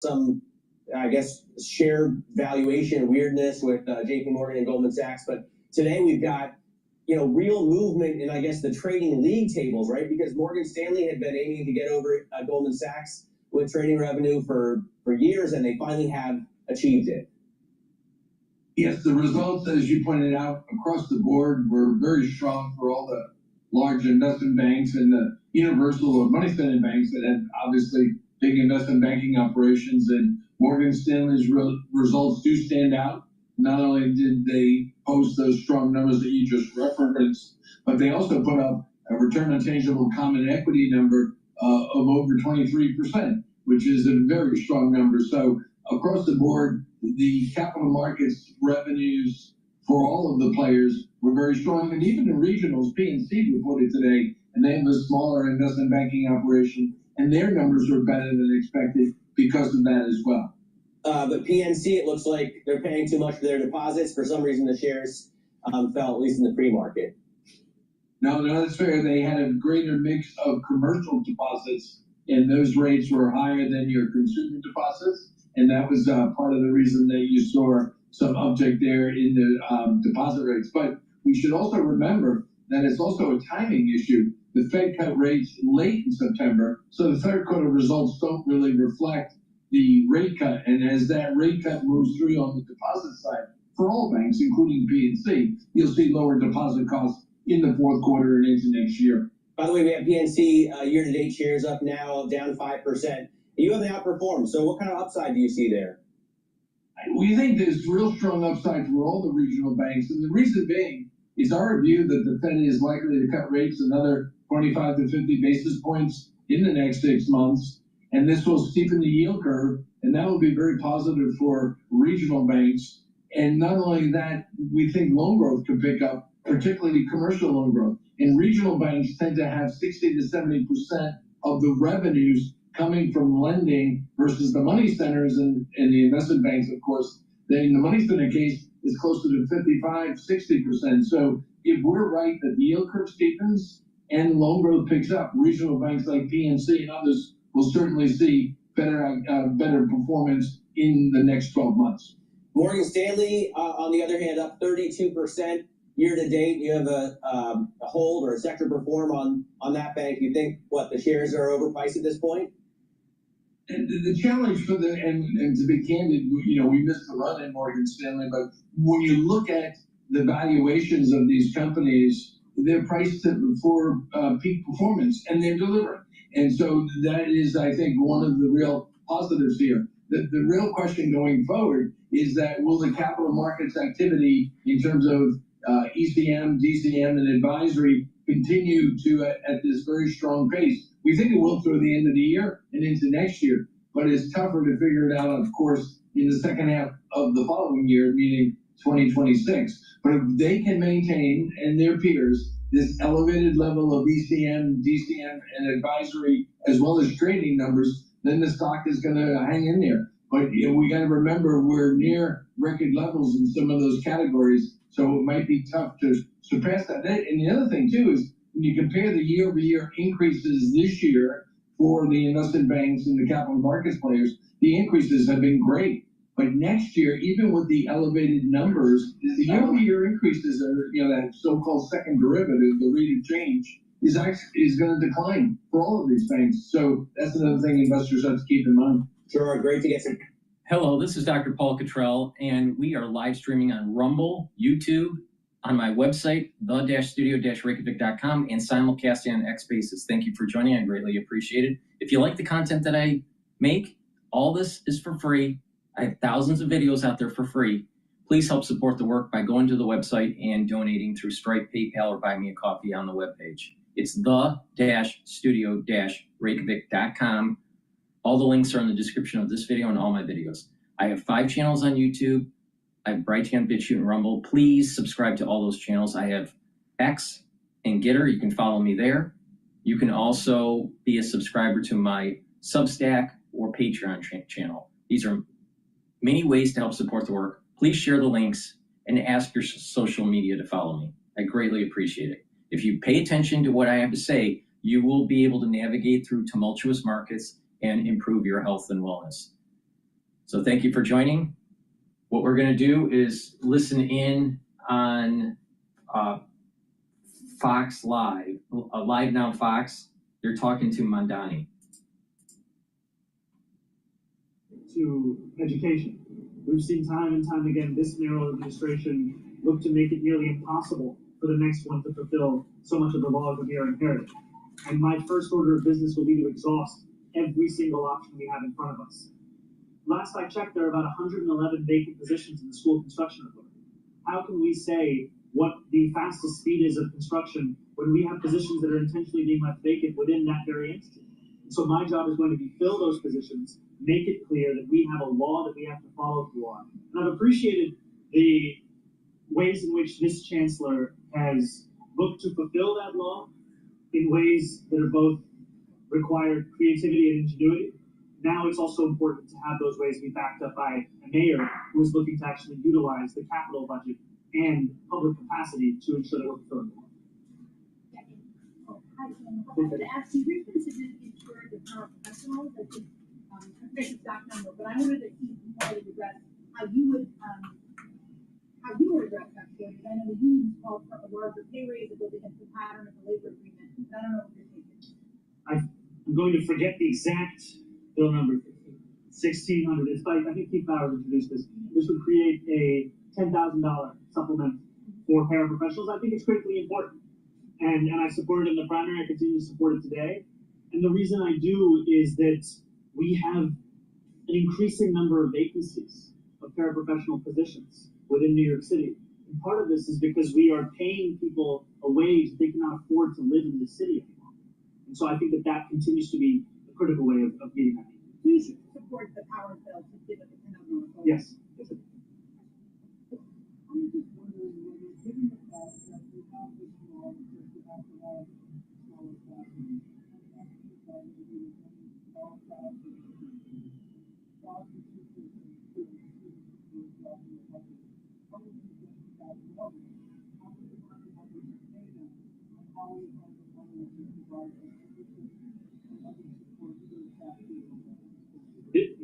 some, I guess, share valuation weirdness with JP Morgan and Goldman Sachs. But today we've got, real movement in, I guess, the trading league tables, right? Because Morgan Stanley had been aiming to get over Goldman Sachs with trading revenue for years, and they finally have achieved it. Yes, the results, as you pointed out, across the board were very strong for all the large investment banks and the universal or money-spending banks that had obviously big investment banking operations. And Morgan Stanley's results do stand out. Not only did they post those strong numbers that you just referenced, but they also put up a return on tangible common equity number of over 23%, which is a very strong number. So across the board, the capital markets revenues for all of the players were very strong. And even the regionals, PNC reported today, and they have a smaller investment banking operation, and their numbers were better than expected because of that as well. But PNC, it looks like they're paying too much for their deposits. For some reason, the shares fell, at least in the pre-market. No, that's fair. They had a greater mix of commercial deposits, and those rates were higher than your consumer deposits. And that was part of the reason that you saw some uptick there in the deposit rates. But we should also remember that it's also a timing issue. The Fed cut rates late in September, so the third quarter results don't really reflect the rate cut. And as that rate cut moves through on the deposit side, for all banks, including PNC, you'll see lower deposit costs in the fourth quarter and into next year. By the way, we have PNC year-to-date shares up now, down 5%. You haven't outperformed, so what kind of upside do you see there? We think there's real strong upside for all the regional banks, and the reason being is our view that the Fed is likely to cut rates another 25 to 50 basis points in the next 6 months, and this will steepen the yield curve, and that will be very positive for regional banks. And not only that, we think loan growth could pick up, particularly commercial loan growth. And regional banks tend to have 60 to 70% of the revenues coming from lending versus the money centers and the investment banks, of course. Then the money center case is closer to 55, 60%. So if we're right that the yield curve steepens and loan growth picks up, regional banks like PNC and others will certainly see better performance in the next 12 months. Morgan Stanley, on the other hand, up 32% year to date. You have a hold or a sector perform on that bank. You think the shares are overpriced at this point? And the challenge for and to be candid, we missed the run in Morgan Stanley, but when you look at the valuations of these companies, they're priced for peak performance, and they're delivering. And so that is, I think, one of the real positives here. The real question going forward is that will the capital markets activity in terms of ECM, DCM, and advisory continue to at this very strong pace? We think it will through the end of the year and into next year, but it's tougher to figure it out, of course, in the second half of the following year, meaning 2026. But if they can maintain, and their peers, this elevated level of ECM, DCM, and advisory, as well as trading numbers, then the stock is going to hang in there. But we got to remember we're near record levels in some of those categories, so it might be tough to surpass that. And the other thing, too, is when you compare the year-over-year increases this year for the investment banks and the capital markets players, the increases have been great. But next year, even with the elevated numbers, the year-over-year increases are, that so-called second derivative, the rate of change, is going to decline for all of these banks. So that's another thing investors have to keep in mind. Sure, great to get some. Hello, this is Dr. Paul Cottrell, and we are live streaming on Rumble, YouTube, on my website, the-studio-reykjavik.com, and simulcasting on X Spaces. Thank you for joining. I greatly appreciate it. If you like the content that I make, all this is for free. I have thousands of videos out there for free. Please help support the work by going to the website and donating through Stripe, PayPal, or Buy Me a Coffee on the webpage. It's the-studio-reykjavik.com. All the links are in the description of this video and all my videos. I have 5 channels on YouTube. I have Brighteon, Bitchute, and Rumble. Please subscribe to all those channels. I have X and GETTR. You can follow me there. You can also be a subscriber to my Substack or Patreon channel. These are many ways to help support the work. Please share the links and ask your social media to follow me. I greatly appreciate it. If you pay attention to what I have to say, you will be able to navigate through tumultuous markets and improve your health and wellness. So thank you for joining. What we're going to do is listen in on Fox Live, Live Now Fox. They're talking to Mamdani. To education. We've seen time and time again this mayoral administration look to make it nearly impossible for the next one to fulfill so much of the laws that we are inheriting. And my first order of business will be to exhaust every single option we have in front of us. Last I checked, there are about 111 vacant positions in the school construction authority. How can we say what the fastest speed is of construction when we have positions that are intentionally being left vacant within that very entity? And so my job is going to be fill those positions, make it clear that we have a law that we have to follow through on. And I've appreciated the ways in which this chancellor has looked to fulfill that law in ways that are both required creativity and ingenuity. Now it's also important to have those ways be backed up by a mayor who is looking to actually utilize the capital budget and public capacity to ensure that we're fulfilling the law. Hi, I wanted to ask you, there's been significant shortage of paraprofessionals. I think, I forget the exact number, but I wanted to see if you wanted to address how you would address that shortage. I know the unions called for a larger pay raise that goes against the pattern of the labor agreement. But I don't know what you're thinking. I'm going to forget the exact bill number. 1,600. It's like, I think Keith Bowers introduced this. This would create a $10,000 supplement for paraprofessionals. I think it's critically important. And I support it in the primary. I continue to support it today. And the reason I do is that we have an increasing number of vacancies of paraprofessional positions within New York City. And part of this is because we are paying people a wage that they cannot afford to live in the city anymore. And so I think that that continues to be a critical way of meeting that need. Do you support the power bill to give it a $10,000? Yes. Yes. I'm just wondering, given the fact that we have this law that we have to have smaller classes,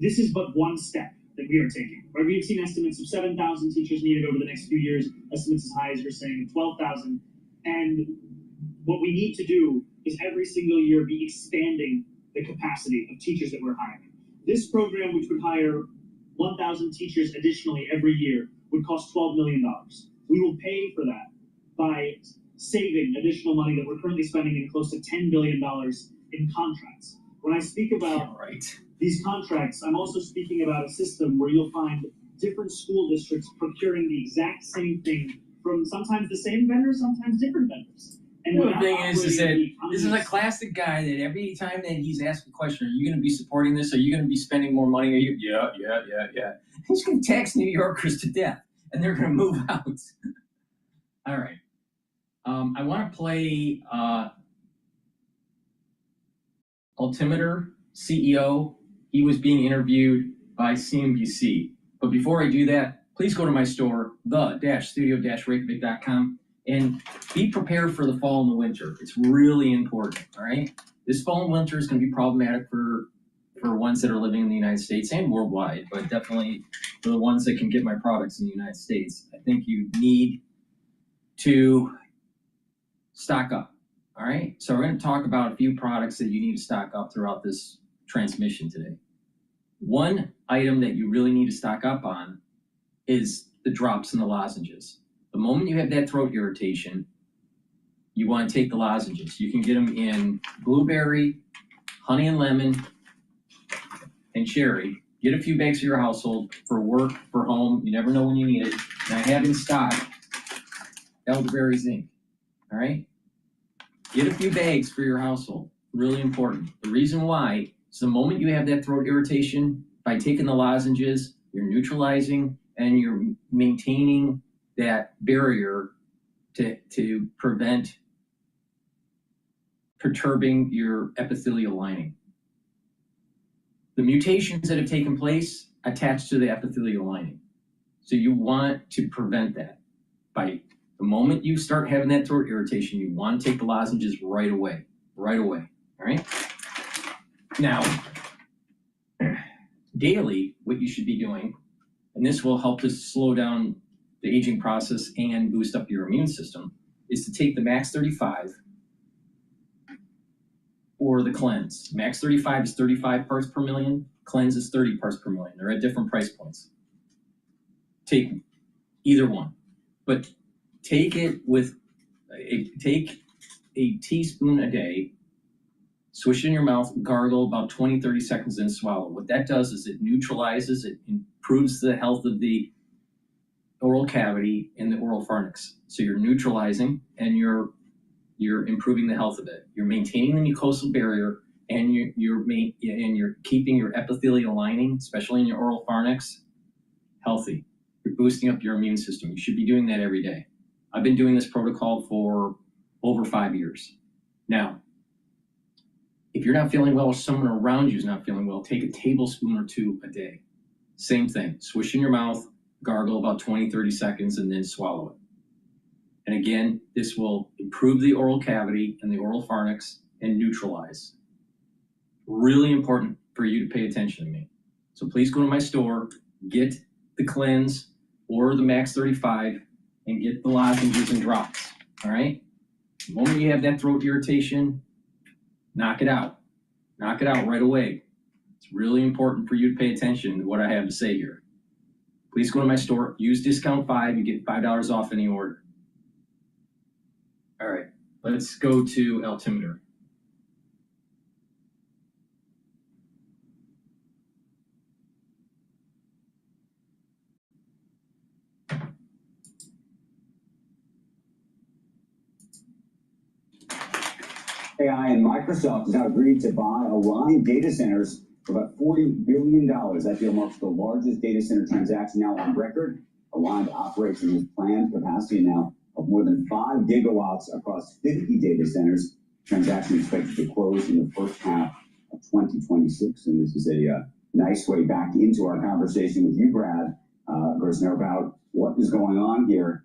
This is but one step that we are taking. Right? We've seen estimates of 7,000 teachers needed over the next few years, estimates as high as you're saying, 12,000. And what we need to do is every single year be expanding the capacity of teachers that we're hiring. This program, which would hire 1,000 teachers additionally every year, would cost $12 million. We will pay for that by saving additional money that we're currently spending in close to $10 billion in contracts. When I speak about these contracts, I'm also speaking about a system where you'll find different school districts procuring the exact same thing from sometimes the same vendors, sometimes different vendors. And the thing is that this is a classic guy that every time that he's asked a question, are you going to be supporting this? Are you going to be spending more money? Are you? Yeah. He's going to tax New Yorkers to death, and they're going to move out. All right. I want to play Altimeter CEO. He was being interviewed by CNBC. But before I do that, please go to my store, the-studio-reykjavik.com, and be prepared for the fall and the winter. It's really important, all right? This fall and winter is going to be problematic for ones that are living in the United States and worldwide, but definitely for the ones that can get my products in the United States. I think you need to stock up, all right? So we're going to talk about a few products that you need to stock up throughout this transmission today. One item that you really need to stock up on is the drops and the lozenges. The moment you have that throat irritation, you want to take the lozenges. You can get them in blueberry, honey and lemon, and cherry. Get a few bags for your household, for work, for home. You never know when you need it. And I have in stock elderberry zinc. All right? Get a few bags for your household. Really important. The reason why is the moment you have that throat irritation, by taking the lozenges, you're neutralizing and you're maintaining that barrier to prevent perturbing your epithelial lining. The mutations that have taken place attach to the epithelial lining. So you want to prevent that. By the moment you start having that throat irritation, you want to take the lozenges right away, all right? Now, daily, what you should be doing, and this will help to slow down the aging process and boost up your immune system, is to take the Max 35 or the Cleanse. Max 35 is 35 parts per million. Cleanse is 30 parts per million. They're at different price points. Take either one, but take it with take a teaspoon a day, swish it in your mouth, gargle about 20-30 seconds, then swallow. What that does is it neutralizes, it improves the health of the oral cavity and the oral pharynx. So you're neutralizing and you're improving the health of it. You're maintaining the mucosal barrier, and you're keeping your epithelial lining, especially in your oral pharynx, healthy. You're boosting up your immune system. You should be doing that every day. I've been doing this protocol for over 5 years. Now, if you're not feeling well or someone around you is not feeling well, take a tablespoon or 2 a day. Same thing, swish in your mouth, gargle about 20-30 seconds, and then swallow it. And again, this will improve the oral cavity and the oral pharynx and neutralize. Really important for you to pay attention to me. So please go to my store, get the Cleanse or the Max 35, and get the lozenges and drops, all right? The moment you have that throat irritation, knock it out. Knock it out right away. It's really important for you to pay attention to what I have to say here. Please go to my store, use discount 5, you get $5 off any order. All right, let's go to altimeter. AI and Microsoft has now agreed to buy Orion data centers for about $40 billion. That deal marks the largest data center transaction now on record. Orion operates in its planned capacity now of more than 5 gigawatts across 50 data centers. Transaction expected to close in the first half of 2026. And this is a nice way back into our conversation with you, Brad Gersner, about what is going on here.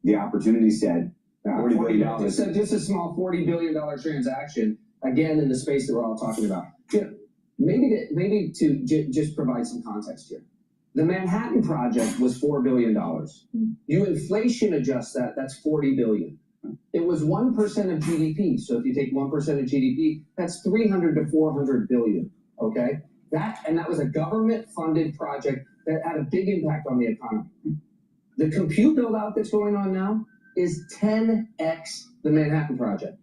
The opportunity set. $40 billion. So just a small $40 billion transaction, again, in the space that we're all talking about. Maybe to just provide some context here. The Manhattan Project was $4 billion. You inflation adjust that, that's $40 billion. It was 1% of GDP. So if you take 1% of GDP, that's 300 to 400 billion, okay? That was a government-funded project that had a big impact on the economy. The compute build-out that's going on now is 10x the Manhattan Project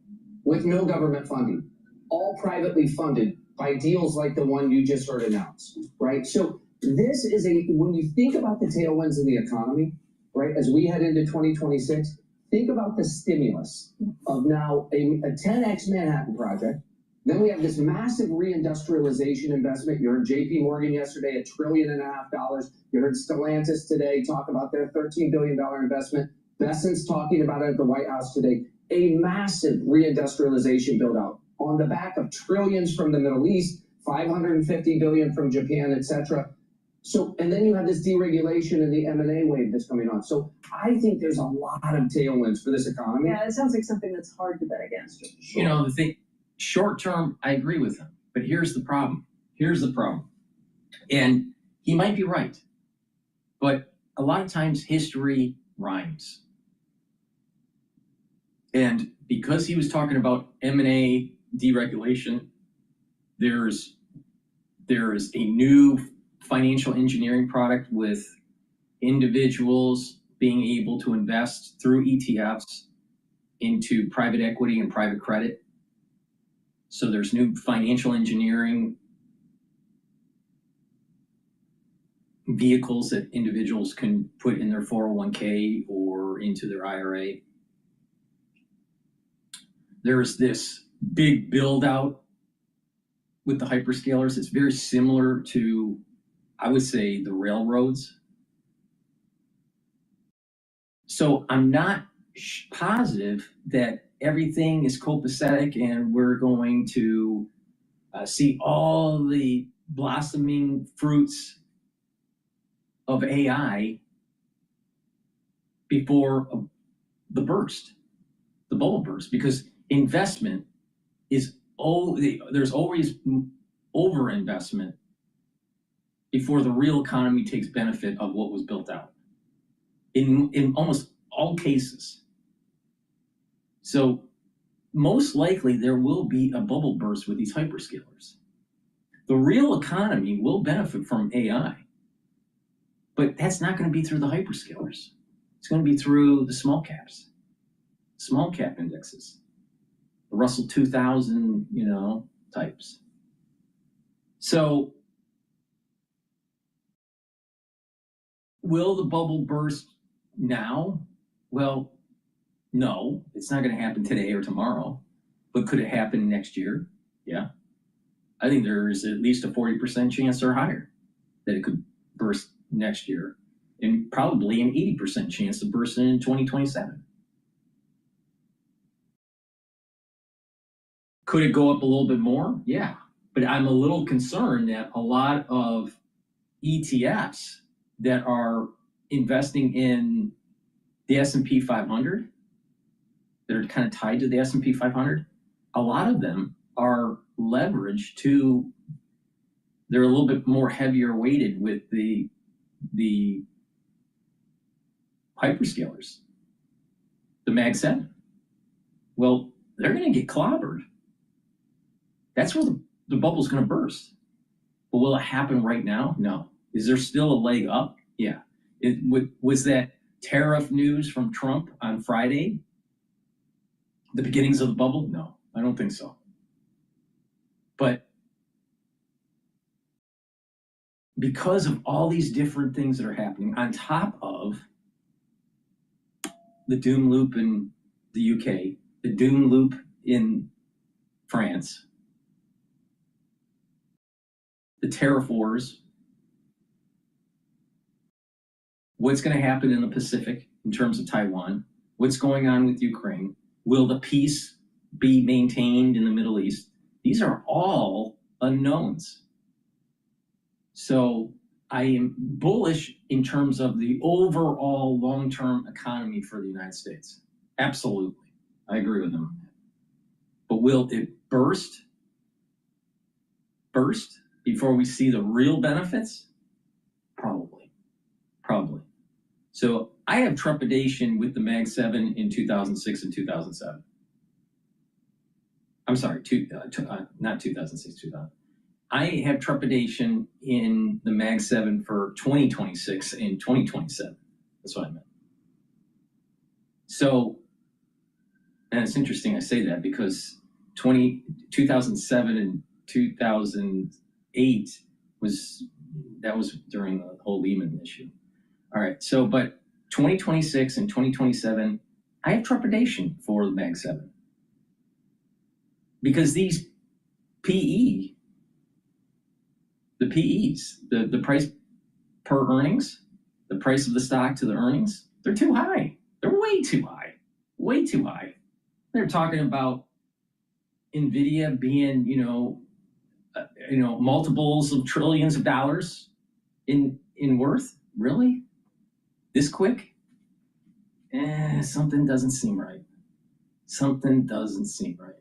with no government funding, all privately funded by deals like the one you just heard announced, right? So this is when you think about the tailwinds in the economy, right, as we head into 2026, think about the stimulus of now a 10x Manhattan Project. Then we have this massive reindustrialization investment. You heard JP Morgan yesterday, $1.5 trillion. You heard Stellantis today talk about their $13 billion investment. Besson's talking about it at the White House today. A massive reindustrialization build out on the back of trillions from the Middle East, 550 billion from Japan, etc. So, and then you have this deregulation and the M&A wave that's coming on. So I think there's a lot of tailwinds for this economy. Yeah, it sounds like something that's hard to bet against. You know, the thing, short term, I agree with him, but here's the problem. And he might be right, but a lot of times history rhymes. And because he was talking about M&A deregulation, there's a new financial engineering product with individuals being able to invest through ETFs into private equity and private credit. So there's new financial engineering vehicles that individuals can put in their 401k or into their IRA. There's this big build out with the hyperscalers. It's very similar to, I would say, the railroads. So I'm not positive that everything is copacetic and we're going to see all the blossoming fruits of AI before the bubble burst, because investment is there's always over investment before the real economy takes benefit of what was built out. In almost all cases. So most likely there will be a bubble burst with these hyperscalers. The real economy will benefit from AI, but that's not going to be through the hyperscalers. It's going to be through the small caps, small cap indexes, the Russell 2000, types. So will the bubble burst now? Well, no, it's not going to happen today or tomorrow, but could it happen next year? Yeah. I think there is at least a 40% chance or higher that it could burst next year, and probably an 80% chance of bursting in 2027. Could it go up a little bit more? Yeah, but I'm a little concerned that a lot of ETFs that are investing in the S&P 500, that are kind of tied to the S&P 500, a lot of them are leveraged to, they're a little bit more heavier weighted with the hyperscalers, the Mag 7. Well, they're going to get clobbered. That's where the bubble's going to burst. But will it happen right now? No. Is there still a leg up? Yeah. Was that tariff news from Trump on Friday the beginnings of the bubble? No, I don't think so. But because of all these different things that are happening, on top of the doom loop in the UK, the doom loop in France, the tariff wars, what's going to happen in the Pacific in terms of Taiwan, what's going on with Ukraine, will the peace be maintained in the Middle East? These are all unknowns. So I am bullish in terms of the overall long-term economy for the United States. Absolutely. I agree with them. But will it burst before we see the real benefits? Probably. So I have trepidation with the Mag 7 in 2006 and 2007. I'm sorry, not 2006, 2000. I have trepidation in the Mag 7 for 2026 and 2027. That's what I meant. So, and it's interesting I say that because 2007 and 2008 was during the whole Lehman issue. All right, so but 2026 and 2027, I have trepidation for the Mag 7. Because these PE, the PEs, the price per earnings, the price of the stock to the earnings, they're too high. They're way too high. Way too high. They're talking about NVIDIA being, multiples of trillions of dollars in worth. Really? This quick? Something doesn't seem right. Something doesn't seem right.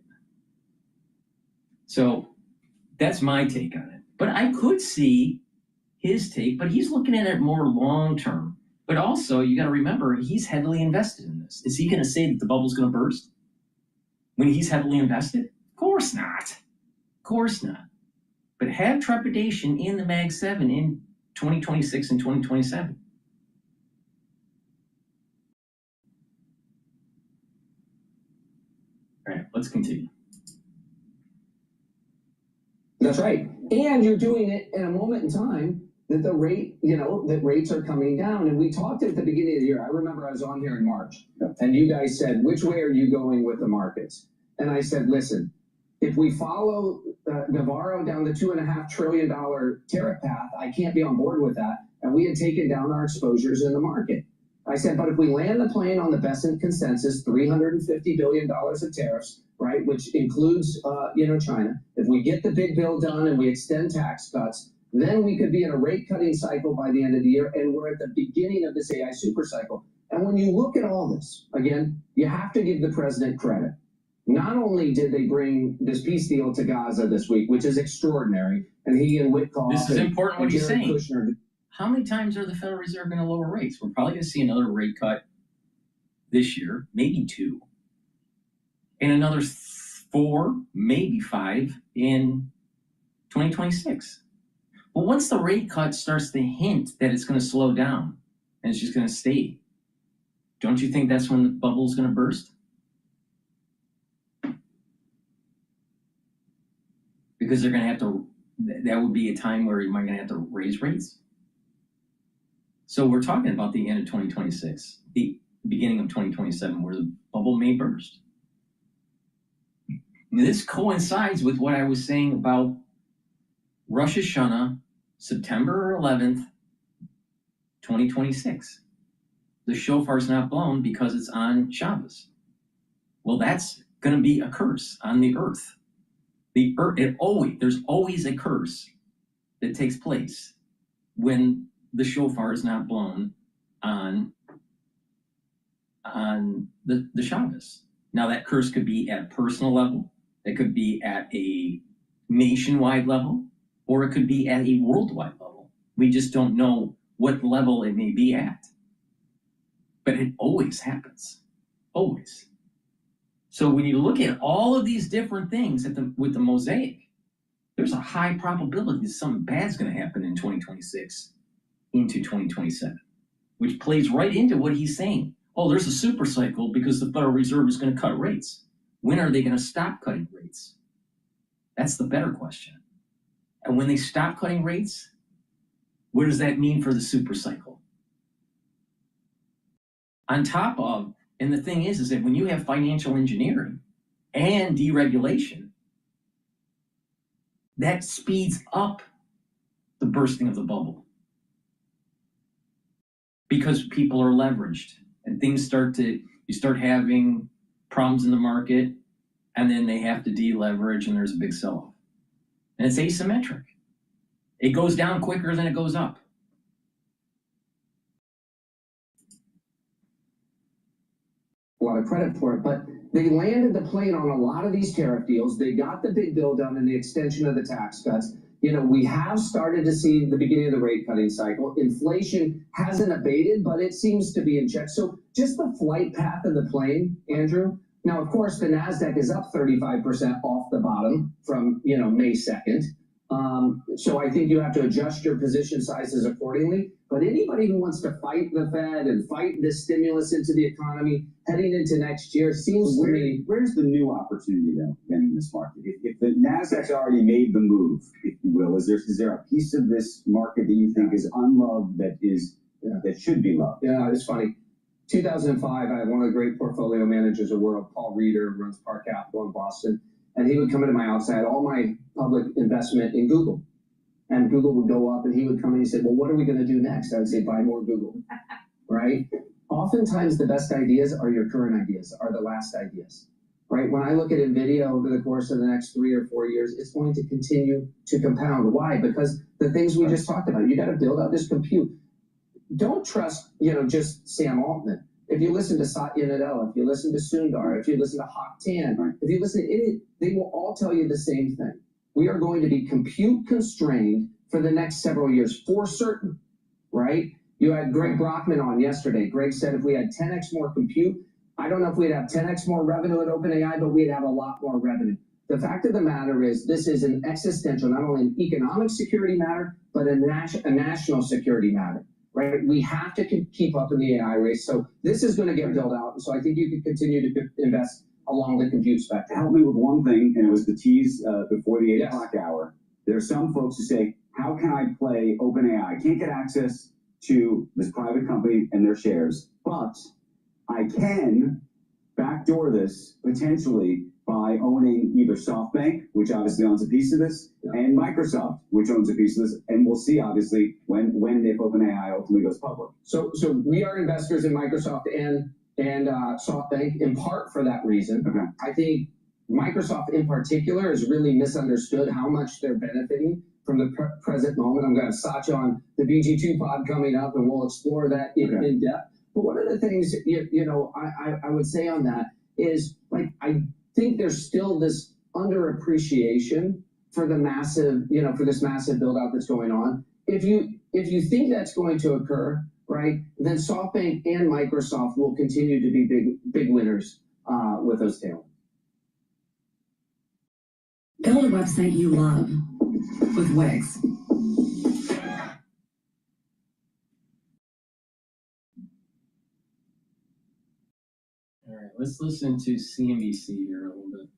So that's my take on it. But I could see his take, but he's looking at it more long term. But also, you got to remember, he's heavily invested in this. Is he going to say that the bubble's going to burst when he's heavily invested? Of course not. Of course not. But have trepidation in the Mag 7 in 2026 and 2027. All right, let's continue. That's right. And you're doing it in a moment in time that the rate, that rates are coming down. And we talked at the beginning of the year. I remember I was on here in March, and you guys said, which way are you going with the markets? And I said, listen, if we follow Navarro down the $2.5 trillion tariff path, I can't be on board with that. And we had taken down our exposures in the market. I said, but if we land the plane on the best in consensus, $350 billion of tariffs, right, which includes, China, if we get the big bill done and we extend tax cuts, then we could be in a rate cutting cycle by the end of the year, and we're at the beginning of this AI super cycle. And when you look at all this, again, you have to give the president credit. Not only did they bring this peace deal to Gaza this week, which is extraordinary, and he and Witkoff. This is important what he's saying. Kushner, how many times are the Federal Reserve going to lower rates? We're probably going to see another rate cut this year, maybe 2, and another 4, maybe 5 in 2026. But once the rate cut starts to hint that it's going to slow down and it's just going to stay, don't you think that's when the bubble is going to burst? Because they're going to have to, that would be a time where you might going to have to raise rates. So we're talking about the end of 2026, the beginning of 2027, where the bubble may burst. This coincides with what I was saying about Rosh Hashanah, September 11th, 2026. The shofar's not blown because it's on Shabbos. Well, that's going to be a curse on the earth. The earth, there's always a curse that takes place when the shofar is not blown on the Shabbos. Now, that curse could be at a personal level, it could be at a nationwide level, or it could be at a worldwide level. We just don't know what level it may be at. But it always happens, always. So when you look at all of these different things with the mosaic, there's a high probability that something bad's going to happen in 2026 into 2027, which plays right into what he's saying. Oh, there's a super cycle because the Federal Reserve is going to cut rates. When are they going to stop cutting rates? That's the better question. And when they stop cutting rates, what does that mean for the super cycle? On top of, and the thing is that when you have financial engineering and deregulation, that speeds up the bursting of the bubble. Because people are leveraged and things you start having problems in the market, and then they have to deleverage and there's a big sell-off. And it's asymmetric. It goes down quicker than it goes up. A lot of credit for it, but they landed the plane on a lot of these tariff deals. They got the big bill done and the extension of the tax cuts. You know, we have started to see the beginning of the rate cutting cycle. Inflation hasn't abated, but it seems to be in check. So just the flight path of the plane, Andrew. Now, of course, the NASDAQ is up 35% off the bottom from, May 2nd. So I think you have to adjust your position sizes accordingly. But anybody who wants to fight the Fed and fight this stimulus into the economy heading into next year seems to me. Where's the new opportunity, though, in this market? If the NASDAQ's already made the move, if you will, is there a piece of this market that you think is unloved that should be loved? Yeah, it's funny. 2005, I had one of the great portfolio managers of the world, Paul Reeder, who runs Park Capital in Boston, and he would come into my house. I had all my public investment in Google. And Google would go up, and he would come in and say, well, what are we going to do next? I would say, buy more Google, right? Oftentimes, the best ideas are your current ideas, are the last ideas, right? When I look at NVIDIA over the course of the next 3 or 4 years, it's going to continue to compound. Why? Because the things we just talked about, you got to build out this compute. Don't trust, just Sam Altman. If you listen to Satya Nadella, if you listen to Sundar, if you listen to Hock Tan, if you listen to it, they will all tell you the same thing. We are going to be compute constrained for the next several years, for certain, right? You had Greg Brockman on yesterday. Greg said if we had 10x more compute, I don't know if we'd have 10x more revenue at OpenAI, but we'd have a lot more revenue. The fact of the matter is this is an existential, not only an economic security matter, but a national security matter, right? We have to keep up in the AI race. So this is going to get built out. So I think you can continue to invest along the compute spectrum. Help me with one thing, and it was the tease before the 8 o'clock hour. There are some folks who say, how can I play OpenAI? I can't get access to this private company and their shares, but I can backdoor this potentially by owning either SoftBank, which obviously owns a piece of this, and Microsoft, which owns a piece of this, and we'll see obviously when and if OpenAI ultimately goes public. So we are investors in Microsoft and SoftBank in part for that reason. Okay. I think Microsoft in particular is really misunderstood how much they're benefiting from the present moment. I'm going to Satya on the BG2 pod coming up, and we'll explore that in depth. But one of the things I would say on that is, like, I think there's still this underappreciation for the massive, for this massive build out that's going on. If you think that's going to occur, right, then SoftBank and Microsoft will continue to be big winners with those tailwinds. Build a website you love with Wix. All right, let's listen to CNBC here a little bit.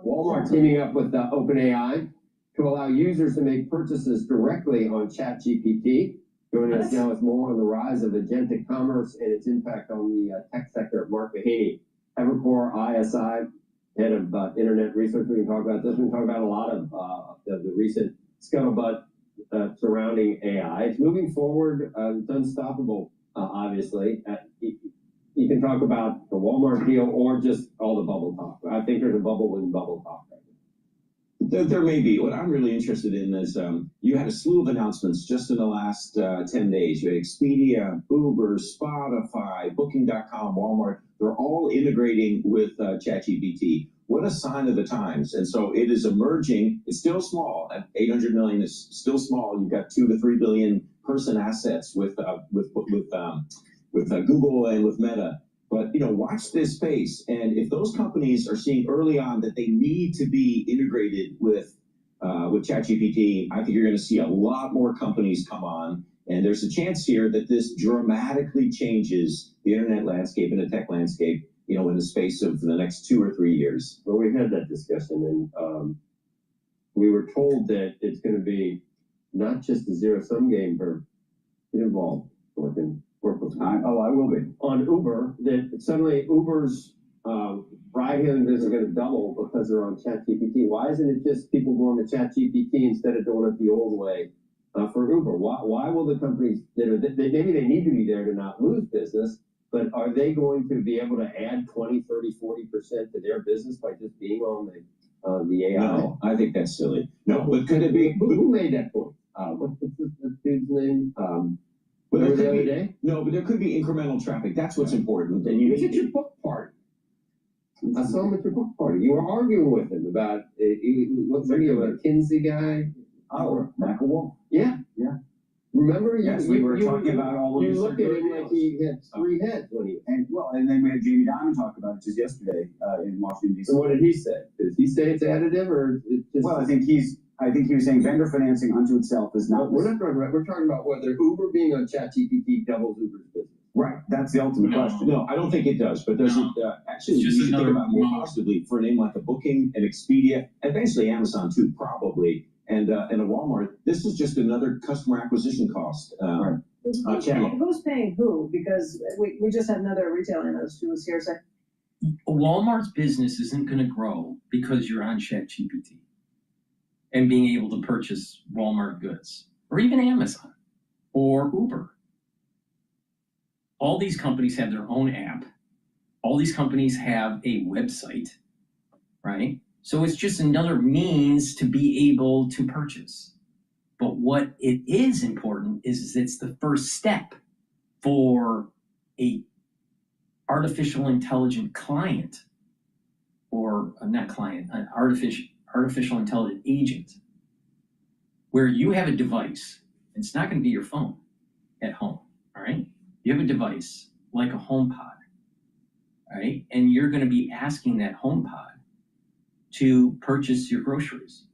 Walmart teaming up with OpenAI to allow users to make purchases directly on ChatGPT. Joining us now is more on the rise of agentic commerce and its impact on the tech sector. Mark Mahaney, Evercore ISI, head of internet research. We can talk about this. We can talk about a lot of the recent scuttlebutt surrounding AI. It's moving forward. It's unstoppable, obviously. You can talk about the Walmart deal or just all the bubble talk. I think there's a bubble within bubble talk right now. There may be. What I'm really interested in is you had a slew of announcements just in the last 10 days. You had Expedia, Uber, Spotify, Booking.com, Walmart. They're all integrating with ChatGPT. What a sign of the times. And so it is emerging. It's still small. At 800 million is still small. You've got 2 to 3 billion person assets with Google and with Meta. But watch this space, and if those companies are seeing early on that they need to be integrated with ChatGPT, I think you're going to see a lot more companies come on, and there's a chance here that this dramatically changes the internet landscape and the tech landscape, in the space of the next 2 or 3 years. Well, we had that discussion, and we were told that it's going to be not just a zero-sum game for get involved, work with time. Oh, I will be. On Uber, that suddenly Uber's ride-hailing business is going to double because they're on ChatGPT. Why isn't it just people going to ChatGPT instead of doing it the old way for Uber? Why will the companies that are maybe they need to be there to not lose business, but are they going to be able to add 20, 30, 40% to their business by just being on the AI? No, I think that's silly. No, but could it be? Who made that point? What's the dude's name? But there could be incremental traffic. That's what's important. And you at your book party. I saw him at your book party. You were arguing with him about what's the name of a Kinsey guy? Oh, McElwolf. Yeah. Remember? Yes, we were talking about all of you this. You look at him like he had 3 heads when he. And then we had Jamie Dimon talk about it just yesterday in Washington D.C. So what did he say? Did he say it's additive or it's just? Well, I think he was saying vendor financing unto itself is not. We're not talking about. We're talking about whether Uber being on ChatGPT doubles Uber's business. Right. That's the ultimate question. No, I don't think it does. But does it actually? You should think about more positively for a name like a Booking, an Expedia, eventually Amazon too, probably, and a Walmart. This is just another customer acquisition cost. Channel. Who's paying who? Because we just had another retail analyst who was here saying Walmart's business isn't going to grow because you're on ChatGPT and being able to purchase Walmart goods, or even Amazon or Uber. All these companies have their own app. All these companies have a website, right? So it's just another means to be able to purchase. But what it is important is it's the first step for a artificial intelligent client, or not client, an artificial intelligent agent, where you have a device. It's not going to be your phone at home, all right? You have a device like a HomePod, all right? And you're going to be asking that HomePod to purchase your groceries.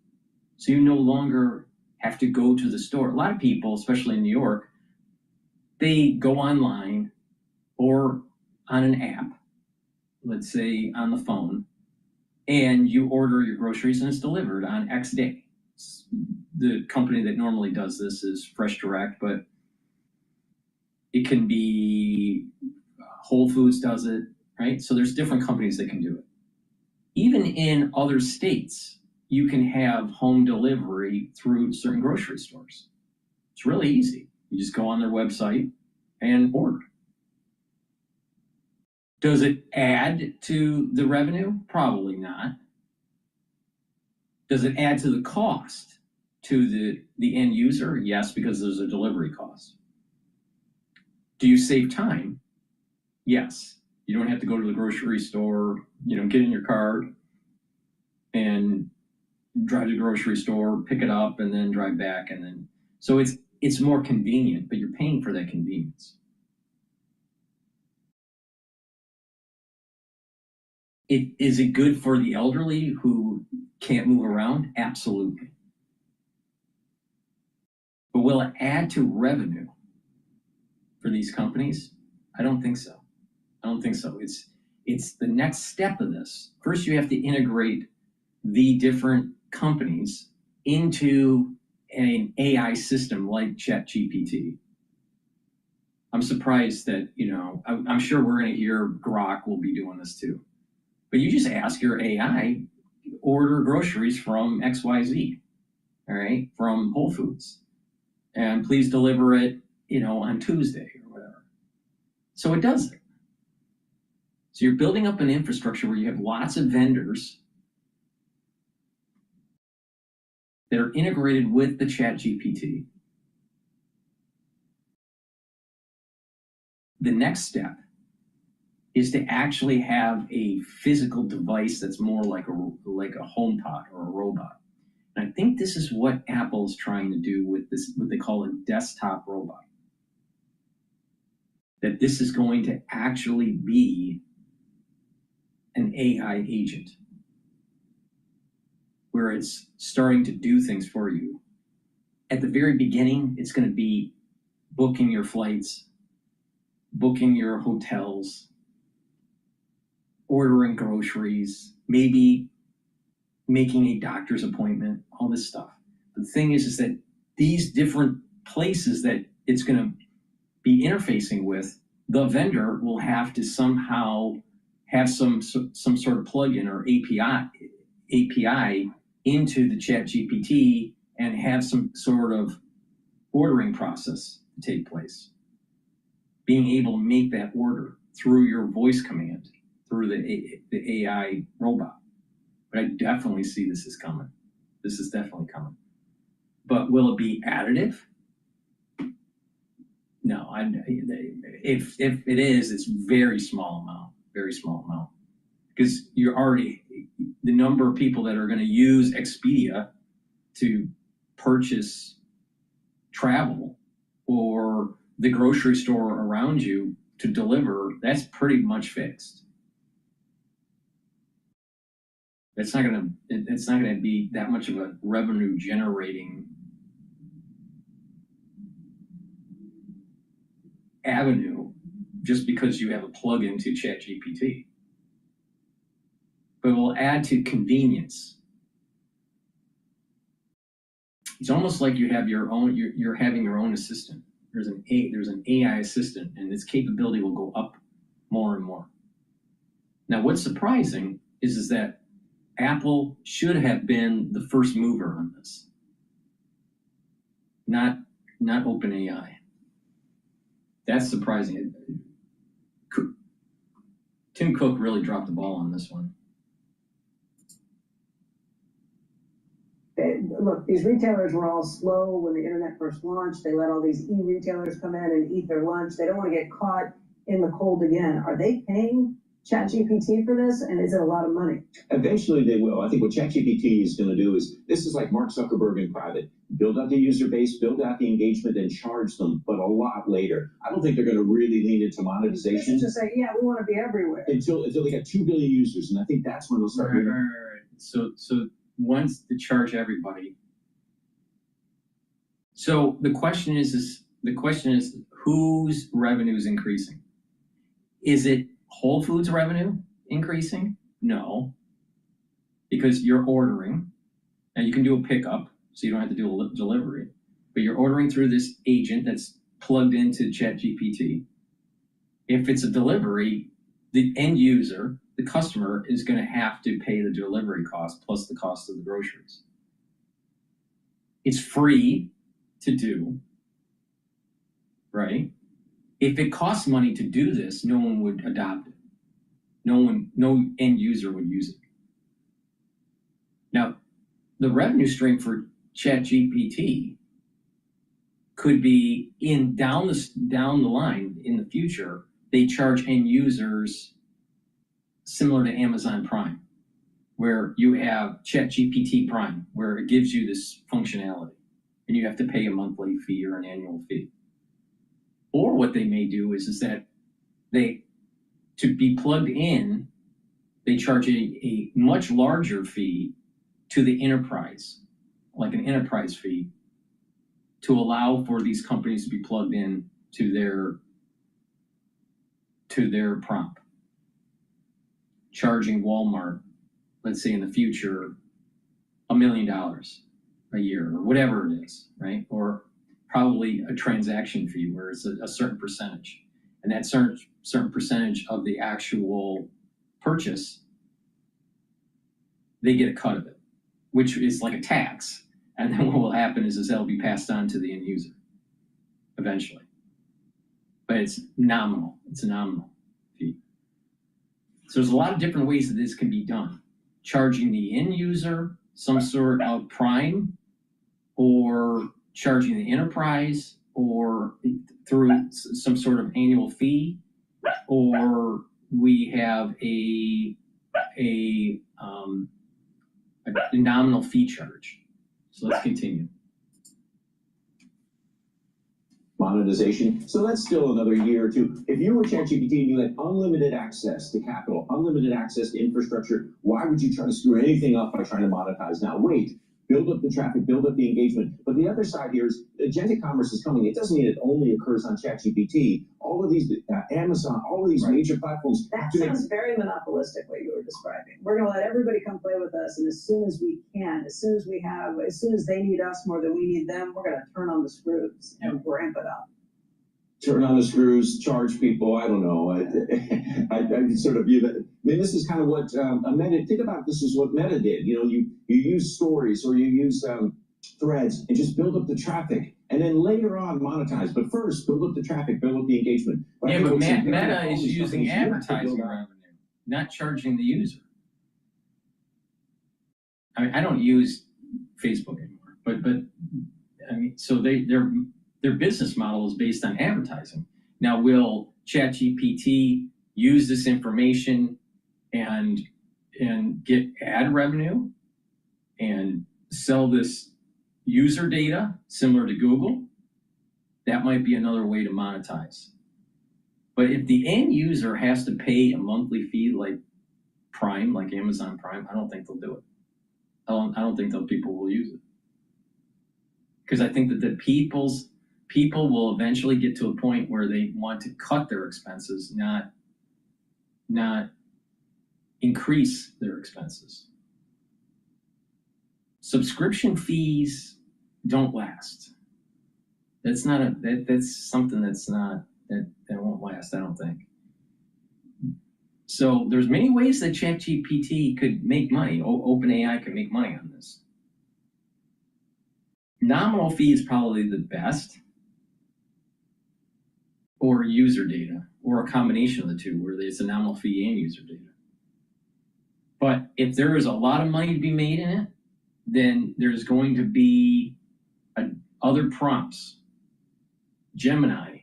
So you no longer have to go to the store. A lot of people, especially in New York, they go online or on an app, let's say on the phone, and you order your groceries and it's delivered on X day. The company that normally does this is Fresh Direct, but it can be Whole Foods does it, right? So there's different companies that can do it. Even in other states, you can have home delivery through certain grocery stores. It's really easy. You just go on their website and order. Does it add to the revenue? Probably not. Does it add to the cost to the end user? Yes, because there's a delivery cost. Do you save time? Yes. You don't have to go to the grocery store get in your car and drive to the grocery store, pick it up, and then drive back, and then so it's more convenient, but you're paying for that convenience. Is it good for the elderly who can't move around? Absolutely. But will it add to revenue for these companies? I don't think so. I don't think so. It's the next step of this. First, you have to integrate the different companies into an AI system like ChatGPT. I'm surprised that, I'm sure we're going to hear Grok will be doing this too. But you just ask your AI, order groceries from XYZ, all right, from Whole Foods, and please deliver it, on Tuesday or whatever. So it does it. So you're building up an infrastructure where you have lots of vendors that are integrated with the ChatGPT. The next step is to actually have a physical device that's more like a HomePod or a robot. And I think this is what Apple's trying to do with this, what they call a desktop robot. That this is going to actually be an AI agent, where it's starting to do things for you. At the very beginning, it's going to be booking your flights, booking your hotels, ordering groceries, maybe making a doctor's appointment, all this stuff. The thing is that these different places that it's going to be interfacing with, the vendor will have to somehow have some sort of plugin or API into the ChatGPT and have some sort of ordering process to take place. Being able to make that order through your voice command, through the AI robot. But I definitely see this is coming. This is definitely coming. But will it be additive? No, if it is, it's very small amount. Because you're already, the number of people that are going to use Expedia to purchase travel or the grocery store around you to deliver, that's pretty much fixed. It's not going to be that much of a revenue generating avenue just because you have a plug-in to ChatGPT. But it will add to convenience. It's almost like you have your own, you're having your own assistant. There's an AI assistant, and its capability will go up more and more. Now, what's surprising is that Apple should have been the first mover on this, not OpenAI. That's surprising. Tim Cook really dropped the ball on this one. Look, these retailers were all slow when the internet first launched. They let all these e-retailers come in and eat their lunch. They don't want to get caught in the cold again. Are they paying ChatGPT for this, and is it a lot of money? Eventually they will. I think what ChatGPT is going to do is, this is like Mark Zuckerberg in private. Build out the user base, build out the engagement, and charge them, but a lot later. I don't think they're going to really lean into monetization. It's just say, yeah, we want to be everywhere. Until they got 2 billion users, and I think that's when they'll start. Right. So once to charge everybody. So the question is whose revenue is increasing? Is it Whole Foods revenue increasing? No, because you're ordering, and you can do a pickup, so you don't have to do a delivery, but you're ordering through this agent that's plugged into ChatGPT. If it's a delivery, the end user, the customer, is going to have to pay the delivery cost plus the cost of the groceries. It's free to do, right? If it costs money to do this, no one would adopt it. No end user would use it. Now, the revenue stream for ChatGPT could be down the line in the future. They charge end users similar to Amazon Prime, where you have ChatGPT Prime, where it gives you this functionality, and you have to pay a monthly fee or an annual fee. Or what they may do is that to be plugged in, they charge a much larger fee to the enterprise, like an enterprise fee, to allow for these companies to be plugged in to their prompt. Charging Walmart, let's say in the future, $1 million a year or whatever it is, right? Or probably a transaction fee where it's a certain percentage. And that certain percentage of the actual purchase, they get a cut of it, which is like a tax. And then what will happen is that'll be passed on to the end user eventually. But it's nominal. It's a nominal fee. So there's a lot of different ways that this can be done. Charging the end user some sort of prime, or charging the enterprise, or through some sort of annual fee, or we have a nominal fee charge. So let's continue. Monetization. So that's still another year or two. If you were ChatGPT and you had unlimited access to capital, unlimited access to infrastructure, why would you try to screw anything up by trying to monetize now? Wait, build up the traffic, build up the engagement. But the other side here is agentic commerce is coming. It doesn't mean it only occurs on ChatGPT. All of these, Amazon, all of these major platforms. That sounds very monopolistic, what you were describing. We're going to let everybody come play with us, and as soon as we can, as soon as they need us more than we need them, we're going to turn on the screws and ramp it up. Turn on the screws, charge people. I don't know. I sort of view that. I mean, this is kind of what Meta. Think about this is what Meta did. You know, you use stories or you use threads and just build up the traffic, and then later on monetize. But first, build up the traffic, build up the engagement. But Meta is using advertising revenue, not charging the user. I mean, I don't use Facebook anymore, but I mean, so their business model is based on advertising. Now, will ChatGPT use this information and get ad revenue and sell this user data similar to Google? That might be another way to monetize. But if the end user has to pay a monthly fee like Prime, like Amazon Prime, I don't think they'll do it. I don't think that people will use it. Because I think that the people will eventually get to a point where they want to cut their expenses, not increase their expenses. Subscription fees don't last. That's something that won't last, I don't think. So there's many ways that ChatGPT could make money. OpenAI could make money on this. Nominal fee is probably the best, or user data, or a combination of the two, where it's a nominal fee and user data. But if there is a lot of money to be made in it, then there's going to be other prompts. Gemini,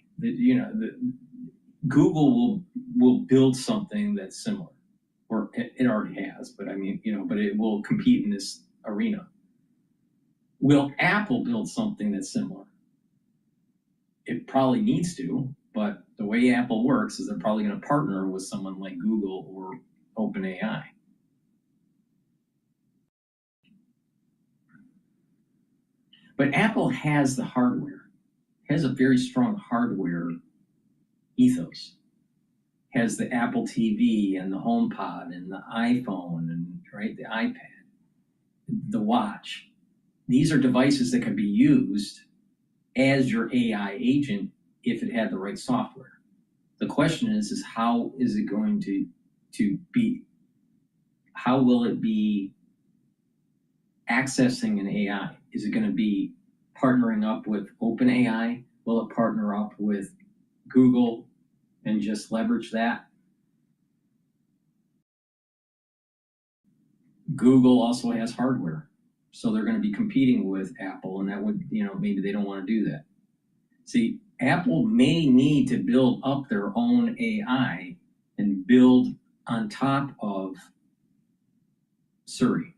Google will build something that's similar, or it already has. But I mean, but it will compete in this arena. Will Apple build something that's similar? It probably needs to, but the way Apple works is they're probably going to partner with someone like Google or OpenAI. But Apple has the hardware, has a very strong hardware ethos. Has the Apple TV and the HomePod and the iPhone and the iPad, the watch. These are devices that can be used as your AI agent if it had the right software. The question is how is it going to be? How will it be accessing an AI? Is it going to be partnering up with OpenAI? Will it partner up with Google and just leverage that? Google also has hardware, so they're going to be competing with Apple, and that would, maybe they don't want to do that. See, Apple may need to build up their own AI and build on top of Surrey.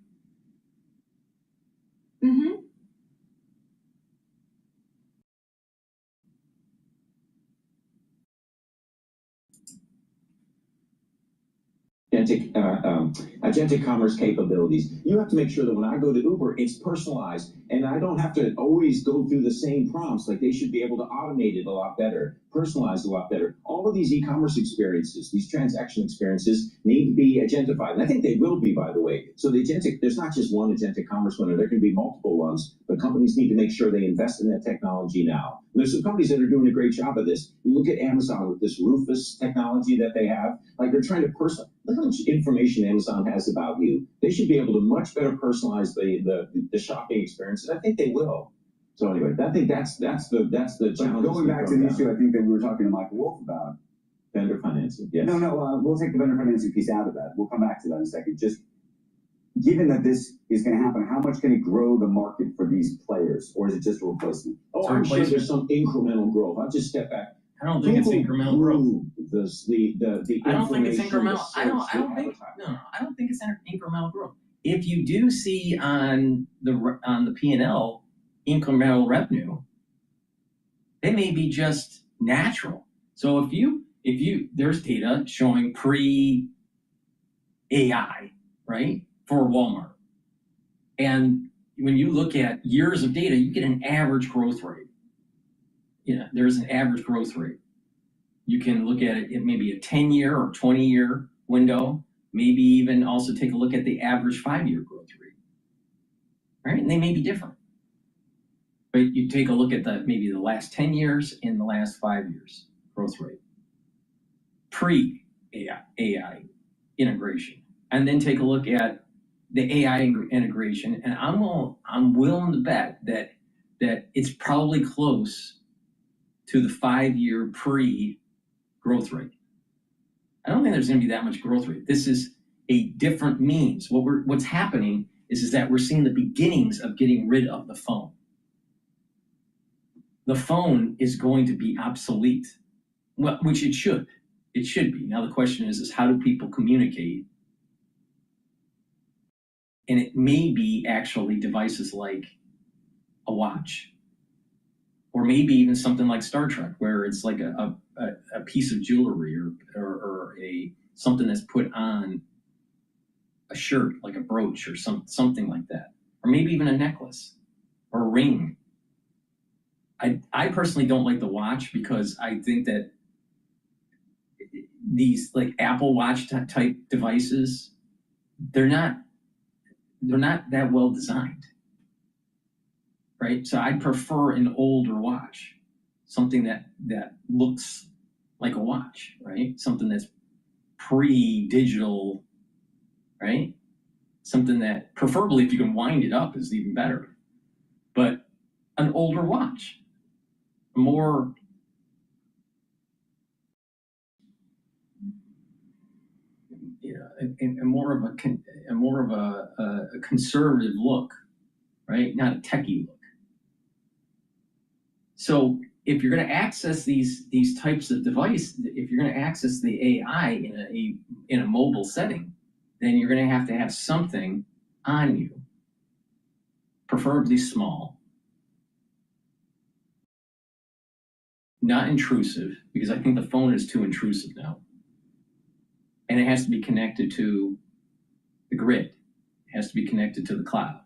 Mm-hmm. agentic commerce capabilities. You have to make sure that when I go to Uber, it's personalized, and I don't have to always go through the same prompts. Like, they should be able to automate it a lot better, personalize a lot better. All of these e-commerce experiences, these transaction experiences, need to be agentified, and I think they will be, by the way. So there's not just one agentic commerce winner. There can be multiple ones, but companies need to make sure they invest in that technology now. There's some companies that are doing a great job of this. You look at Amazon with this Rufus technology that they have. Like, they're trying to look how much information Amazon has about you. They should be able to much better personalize the shopping experience, and I think they will. So anyway, I think that's the challenge. Going back to the issue, I think that we were talking to Michael Wolf about vendor financing. Yes. No, we'll take the vendor financing piece out of that. We'll come back to that in a second. Just given that this is going to happen, how much can it grow the market for these players, or is it just a replacement? Oh, I'm sure there's some incremental growth. I'll just step back. I don't think it's incremental growth. I don't think it's incremental. I don't think it's incremental growth. If you do see on the P&L incremental revenue, it may be just natural. So if you there's data showing pre-AI, right, for Walmart, and when you look at years of data, you get an average growth rate. Yeah, there's an average growth rate. You can look at it in maybe a 10-year or 20-year window, maybe even also take a look at the average 5-year growth rate, right? And they may be different. But you take a look at maybe the last 10 years and the last 5 years growth rate, pre-AI integration, and then take a look at the AI integration, and I'm willing to bet that it's probably close to the 5-year pre-growth rate. I don't think there's going to be that much growth rate. This is a different means. What's happening is that we're seeing the beginnings of getting rid of the phone. The phone is going to be obsolete, well, which it should. It should be. Now the question is how do people communicate? And it may be actually devices like a watch, or maybe even something like Star Trek, where it's like a piece of jewelry or something that's put on a shirt, like a brooch or something like that, or maybe even a necklace or a ring. I personally don't like the watch because I think that these like Apple Watch type devices, they're not that well designed. Right? So I'd prefer an older watch, something that looks like a watch, right? Something that's pre-digital, right? Something that, preferably if you can wind it up, is even better. But an older watch, more more of a conservative look, right? Not a techie look. So if you're going to access these types of device, if you're going to access the AI in a mobile setting, then you're going to have something on you, preferably small, not intrusive, because I think the phone is too intrusive now, and it has to be connected to the grid. It has to be connected to the cloud,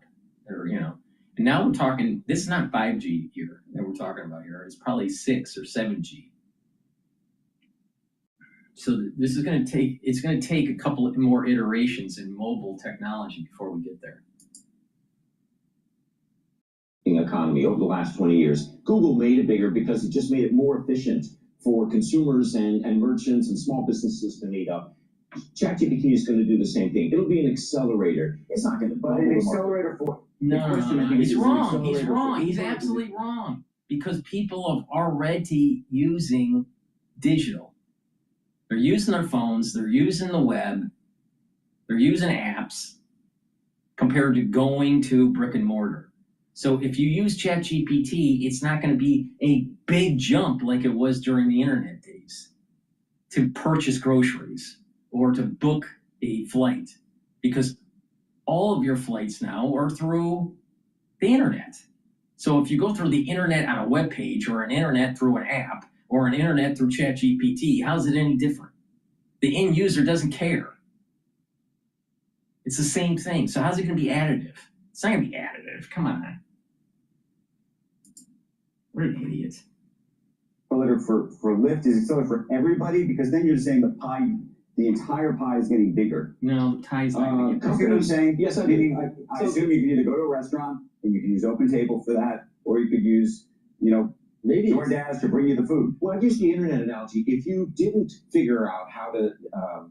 or And now we're talking, this is not 5G here that we're talking about here. It's probably 6 or 7G. So this is going to take a couple of more iterations in mobile technology before we get there. Economy over the last 20 years. Google made it bigger because it just made it more efficient for consumers and merchants and small businesses to meet up. ChatGPT is going to do the same thing. It'll be an accelerator. It's not going to But an accelerator for No, he's wrong. He's wrong. He's absolutely wrong. Because people are already using digital. They're using their phones. They're using the web. They're using apps compared to going to brick and mortar. So if you use ChatGPT, it's not going to be a big jump like it was during the internet days to purchase groceries or to book a flight, because all of your flights now are through the internet. So if you go through the internet on a web page, or an internet through an app, or an internet through ChatGPT, how's it any different? The end user doesn't care. It's the same thing. So how's it going to be additive? It's not going to be additive. Come on. What an idiot. For Lyft is accelerated for everybody, because then you're saying the entire pie is getting bigger. No, the pie's not going to get You see what I'm saying? Yes, I do. Meaning, I assume you can either go to a restaurant and you can use OpenTable for that, or you could use, Maybe DoorDash to bring you the food. Well, I use the internet analogy. If you didn't figure out how to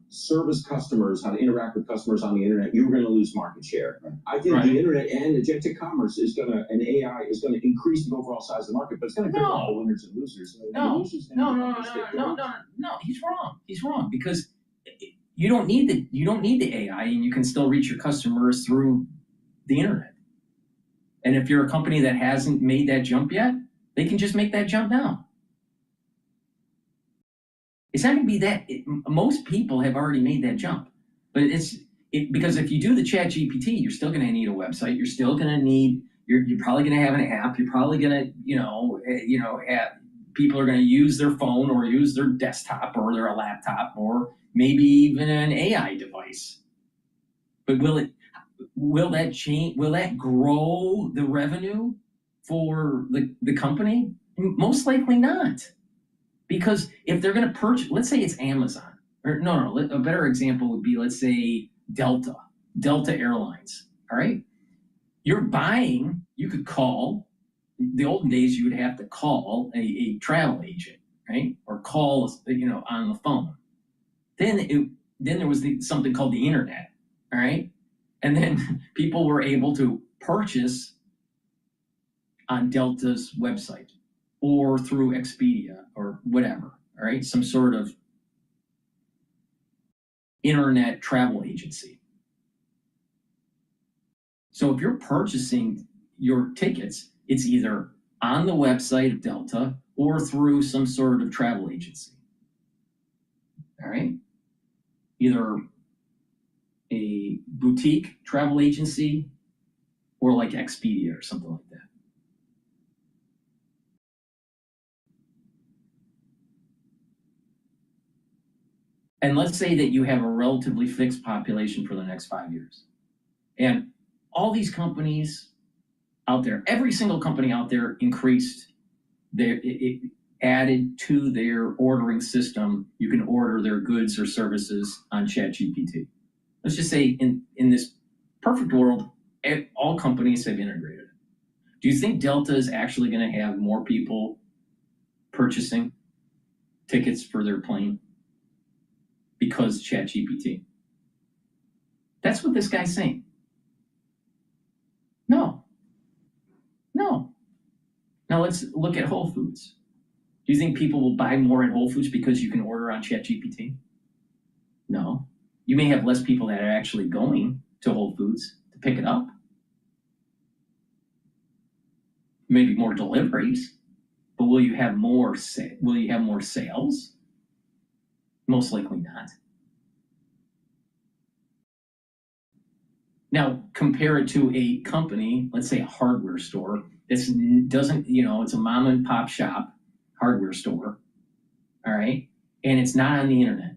service customers, how to interact with customers on the internet, you were going to lose market share. I think the internet and agentic commerce and AI is going to increase the overall size of the market, but it's going to create the winners and losers. No. He's wrong. He's wrong, because you don't need the AI, and you can still reach your customers through the internet. And if you're a company that hasn't made that jump yet, they can just make that jump now. It's not going to be that. Most people have already made that jump, but because if you do the ChatGPT, you're still going to need a website. You're still going to need. You're probably going to have an app. You're probably going to, people are going to use their phone or use their desktop or their laptop or maybe even an AI device. But will that change? Will that grow the revenue for the company? Most likely not. Because if they're going to purchase, let's say it's Amazon, or a better example would be, let's say Delta Airlines, all right? You're buying, you could call, the olden days you would have to call a travel agent, right? Or call, on the phone. Then there was something called the internet, all right? And then people were able to purchase on Delta's website or through Expedia or whatever, all right? Some sort of internet travel agency. So if you're purchasing your tickets, it's either on the website of Delta or through some sort of travel agency, all right? Either a boutique travel agency or like Expedia or something like that. And let's say that you have a relatively fixed population for the next 5 years. And all these companies out there, every single company out there increased it added to their ordering system. You can order their goods or services on ChatGPT. Let's just say in this perfect world, all companies have integrated it. Do you think Delta is actually going to have more people purchasing tickets for their plane because ChatGPT? That's what this guy's saying. No. Now let's look at Whole Foods. Do you think people will buy more at Whole Foods because you can order on ChatGPT? No. You may have less people that are actually going to Whole Foods to pick it up. Maybe more deliveries, but will you have more sales? Most likely not. Now, compare it to a company, let's say a hardware store, that doesn't, it's a mom and pop shop hardware store, all right? And it's not on the internet,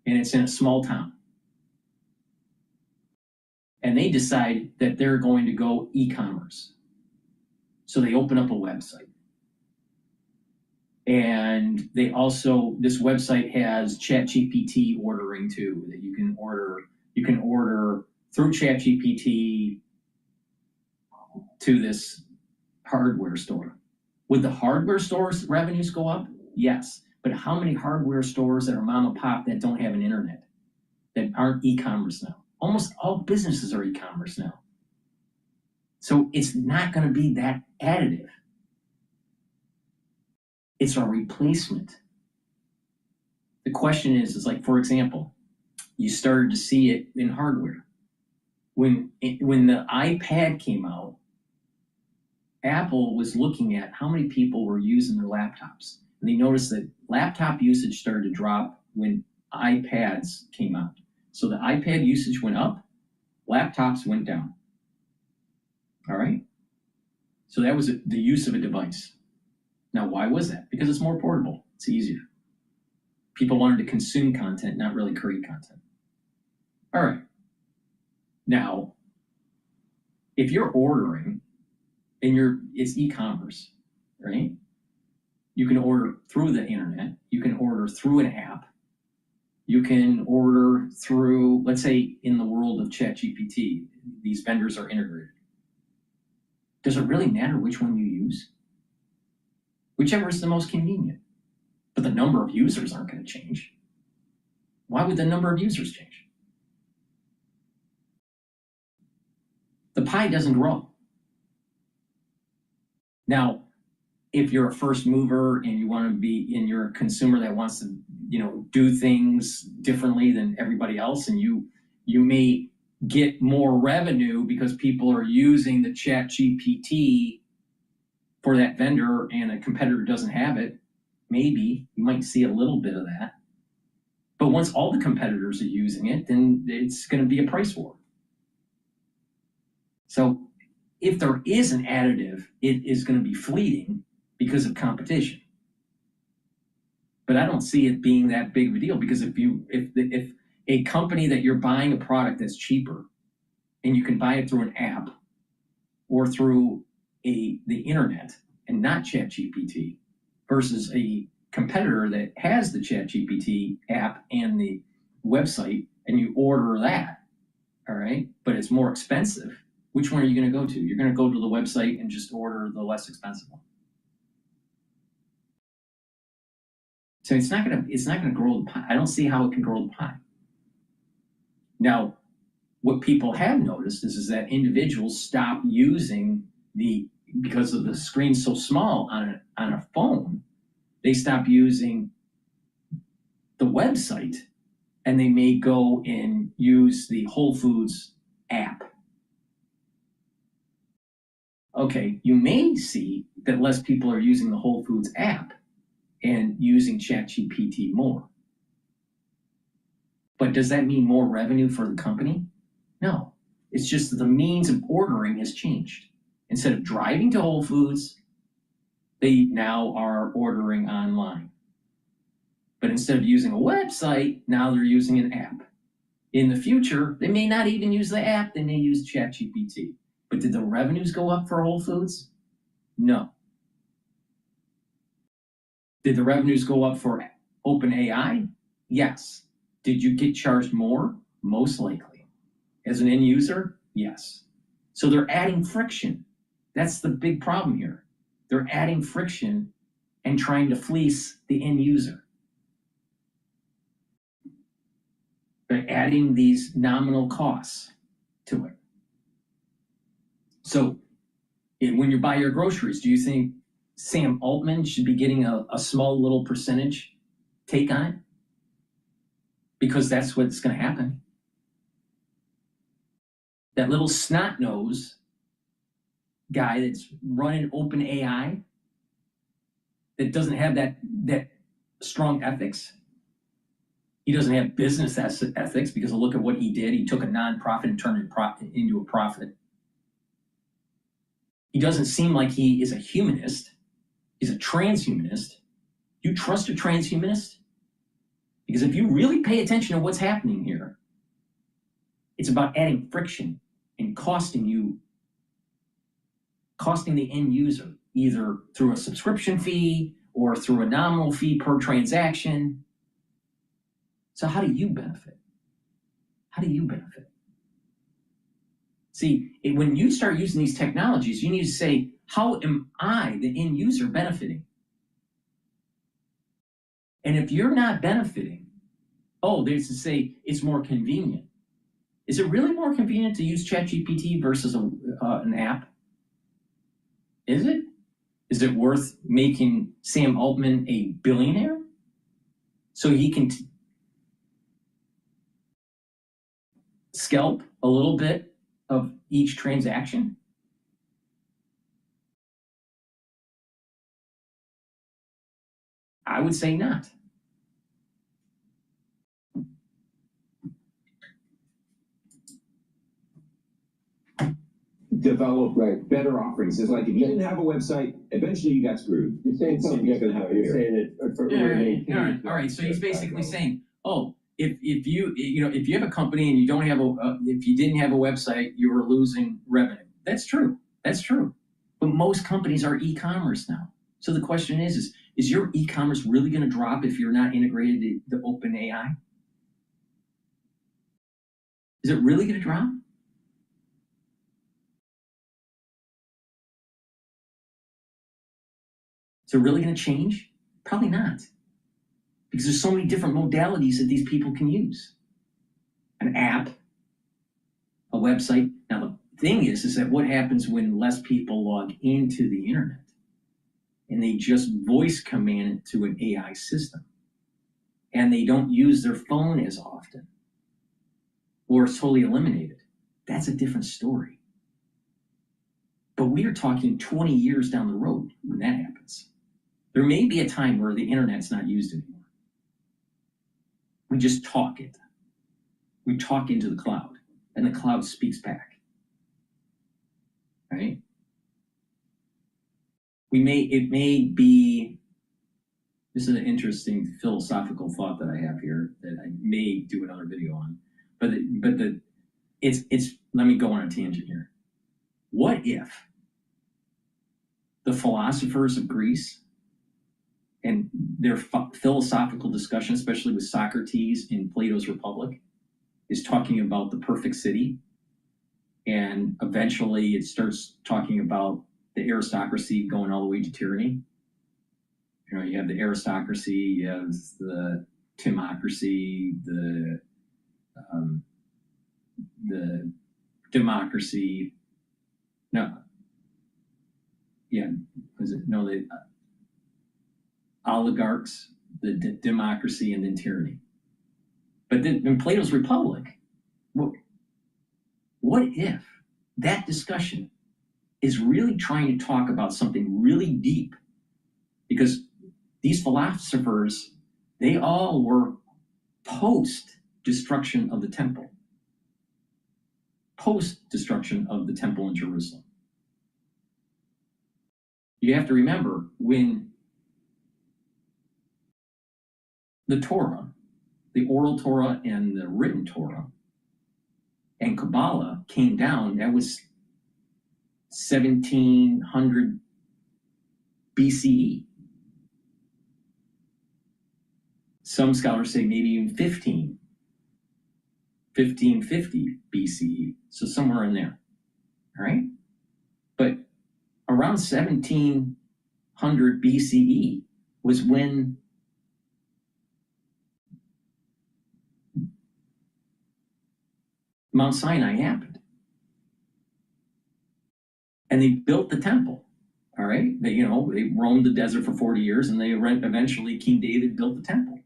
and it's in a small town. And they decide that they're going to go e-commerce. So they open up a website. And they also, this website has ChatGPT ordering too, that you can order through ChatGPT to this hardware store. Would the hardware store's revenues go up? Yes. But how many hardware stores that are mom and pop that don't have an internet, that aren't e-commerce now? Almost all businesses are e-commerce now. So it's not going to be that additive. It's a replacement. The question is like, for example, you started to see it in hardware. When the iPad came out, Apple was looking at how many people were using their laptops. And they noticed that laptop usage started to drop when iPads came out. So the iPad usage went up, laptops went down. All right? So that was the use of a device. Now, why was that? Because it's more portable. It's easier. People wanted to consume content, not really create content. All right. Now, if you're ordering and it's e-commerce, right? You can order through the internet. You can order through an app. You can order through, let's say, in the world of ChatGPT, these vendors are integrated. Does it really matter which one you use? Whichever is the most convenient. But the number of users aren't going to change. Why would the number of users change? The pie doesn't grow. Now, if you're a first mover and you want to be, and you're a consumer that wants to, do things differently than everybody else, and you may get more revenue because people are using the ChatGPT for that vendor and a competitor doesn't have it, maybe you might see a little bit of that. But once all the competitors are using it, then it's going to be a price war. So if there is an additive, it is going to be fleeting because of competition. But I don't see it being that big of a deal, because if a company that you're buying a product that's cheaper and you can buy it through an app or through the internet and not ChatGPT versus a competitor that has the ChatGPT app and the website, and you order that, all right, but it's more expensive, which one are you going to go to? You're going to go to the website and just order the less expensive one. So it's not going to grow the pie. I don't see how it can grow the pie. Now, what people have noticed is that individuals stop using because of the screen so small on a phone, they stop using the website, and they may go and use the Whole Foods app. Okay, you may see that less people are using the Whole Foods app and using ChatGPT more. But does that mean more revenue for the company? No. It's just that the means of ordering has changed. Instead of driving to Whole Foods, they now are ordering online. But instead of using a website, now they're using an app. In the future, they may not even use the app, they may use ChatGPT. But did the revenues go up for Whole Foods? No. Did the revenues go up for OpenAI? Yes. Did you get charged more? Most likely. As an end user? Yes. So they're adding friction. That's the big problem here. They're adding friction and trying to fleece the end user. They're adding these nominal costs to it. So when you buy your groceries, do you think Sam Altman should be getting a small little percentage take on it? Because that's what's going to happen. That little snot-nosed guy that's running OpenAI that doesn't have that strong ethics. He doesn't have business ethics, because look at what he did. He took a nonprofit and turned it into a profit. He doesn't seem like he is a humanist. He's a transhumanist. You trust a transhumanist? Because if you really pay attention to what's happening here, it's about adding friction and costing the end user, either through a subscription fee or through a nominal fee per transaction. So how do you benefit? How do you benefit? See, when you start using these technologies, you need to say, how am I, the end user, benefiting? And if you're not benefiting, there's to say it's more convenient. Is it really more convenient to use ChatGPT versus an app? Is it? Is it worth making Sam Altman a billionaire so he can scalp a little bit of each transaction? I would say not. develop better offerings. It's like if you didn't have a website, eventually you got screwed. You're saying something You're gonna have to You're hear. saying it. All right. So he's basically saying, oh, if you have a company and you don't have if you didn't have a website, you were losing revenue. That's true. That's true. But most companies are e-commerce now. So the question is your e-commerce really going to drop if you're not integrated to the OpenAI? Is it really going to drop? Is it really going to change? Probably not. Because there's so many different modalities that these people can use. An app, a website. Now the thing is that what happens when less people log into the internet and they just voice command it to an AI system and they don't use their phone as often or it's totally eliminated? That's a different story. But we are talking 20 years down the road when that happens. There may be a time where the internet's not used anymore. We just talk it. We talk into the cloud, and the cloud speaks back. Right? It may be, this is an interesting philosophical thought that I have here that I may do another video on. But let me go on a tangent here. What if the philosophers of Greece and their philosophical discussion, especially with Socrates in Plato's Republic, is talking about the perfect city, and eventually it starts talking about the aristocracy going all the way to tyranny? You know, you have the aristocracy, you have the timocracy, the democracy. No, yeah, was it? No, the oligarchs, the democracy, and then tyranny. But then in Plato's Republic, what if that discussion is really trying to talk about something really deep? Because these philosophers, they all were post-destruction of the temple. Post-destruction of the temple in Jerusalem. You have to remember, when the Torah, the oral Torah and the written Torah, and Kabbalah came down, that was 1700 BCE. Some scholars say maybe even 1550 BCE. So somewhere in there, all right? But around 1700 BCE was when Mount Sinai happened. And they built the temple, all right? They roamed the desert for 40 years, and they eventually, King David built the temple.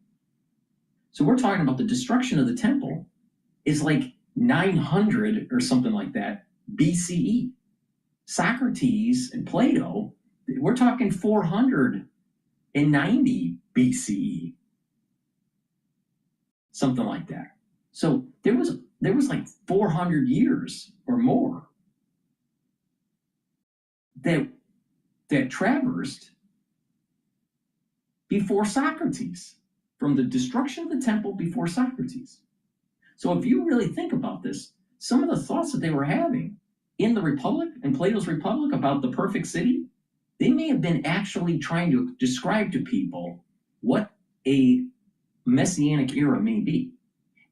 So we're talking about the destruction of the temple is like 900 or something like that BCE. Socrates and Plato, we're talking 490 BCE. Something like that. So there was like 400 years or more that traversed before Socrates, from the destruction of the temple before Socrates. So if you really think about this, some of the thoughts that they were having in the Republic, in Plato's Republic, about the perfect city, they may have been actually trying to describe to people what a messianic era may be.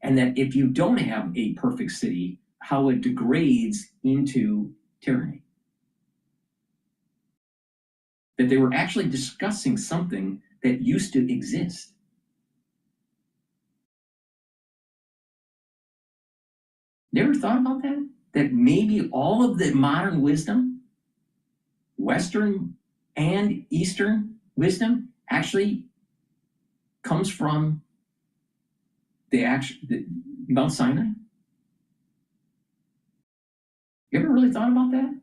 And that if you don't have a perfect city, how it degrades into tyranny. That they were actually discussing something that used to exist. Never thought about that? That maybe all of the modern wisdom, Western and Eastern wisdom, actually comes from the Mount Sinai? You ever really thought about that?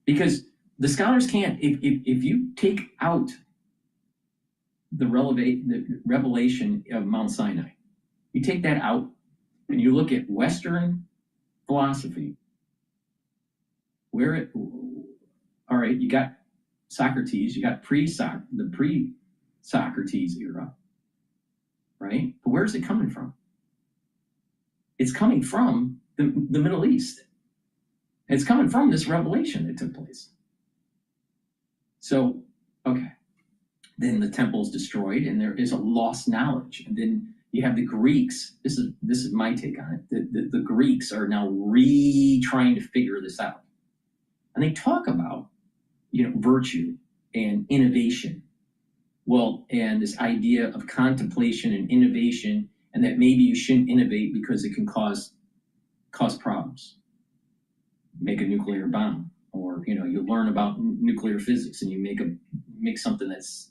Because the scholars can't, if you take out the revelation of Mount Sinai, you take that out and you look at Western philosophy, all right, you got Socrates, you got the pre-Socrates era, right? But where's it coming from? It's coming from the Middle East. It's coming from this revelation that took place. So, okay. Then the temple is destroyed and there is a lost knowledge. And then you have the Greeks. This is my take on it. The Greeks are now trying to figure this out. And they talk about, virtue and innovation. Well, and this idea of contemplation and innovation, and that maybe you shouldn't innovate because it can cause problems. Make a nuclear bomb, or you learn about nuclear physics and you make something that's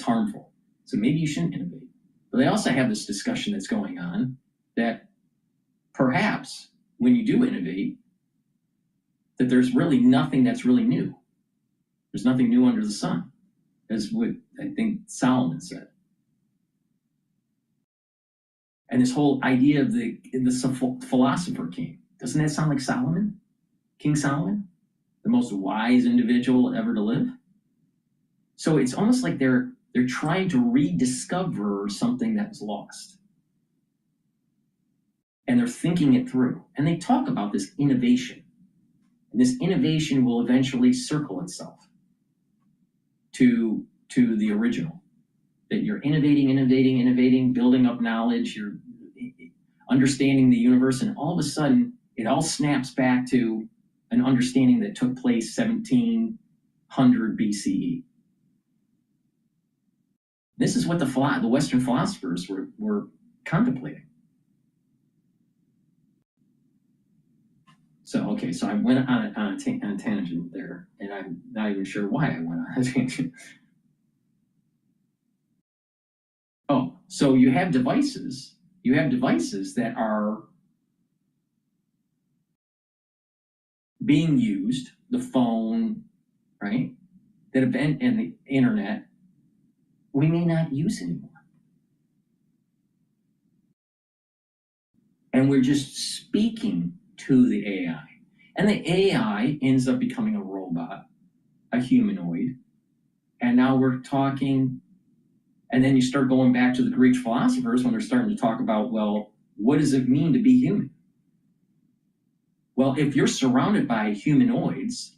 harmful. So maybe you shouldn't innovate. But they also have this discussion that's going on that perhaps when you do innovate, that there's really nothing that's really new. There's nothing new under the sun, as what I think Solomon said. And this whole idea of the philosopher king, doesn't that sound like Solomon? King Solomon? The most wise individual ever to live? So it's almost like they're trying to rediscover something that was lost. And they're thinking it through. And they talk about this innovation. And this innovation will eventually circle itself to the original. That you're innovating, building up knowledge, you're understanding the universe, and all of a sudden, it all snaps back to an understanding that took place 1700 BCE. This is what the Western philosophers were contemplating. So, okay, so I went on a tangent there, and I'm not even sure why I went on a tangent. Oh, so you have devices that are being used, the phone, right? That have been, and the internet, we may not use anymore. And we're just speaking to the AI. And the AI ends up becoming a robot, a humanoid. And now we're talking, and then you start going back to the Greek philosophers when they're starting to talk about, well, what does it mean to be human? Well, if you're surrounded by humanoids,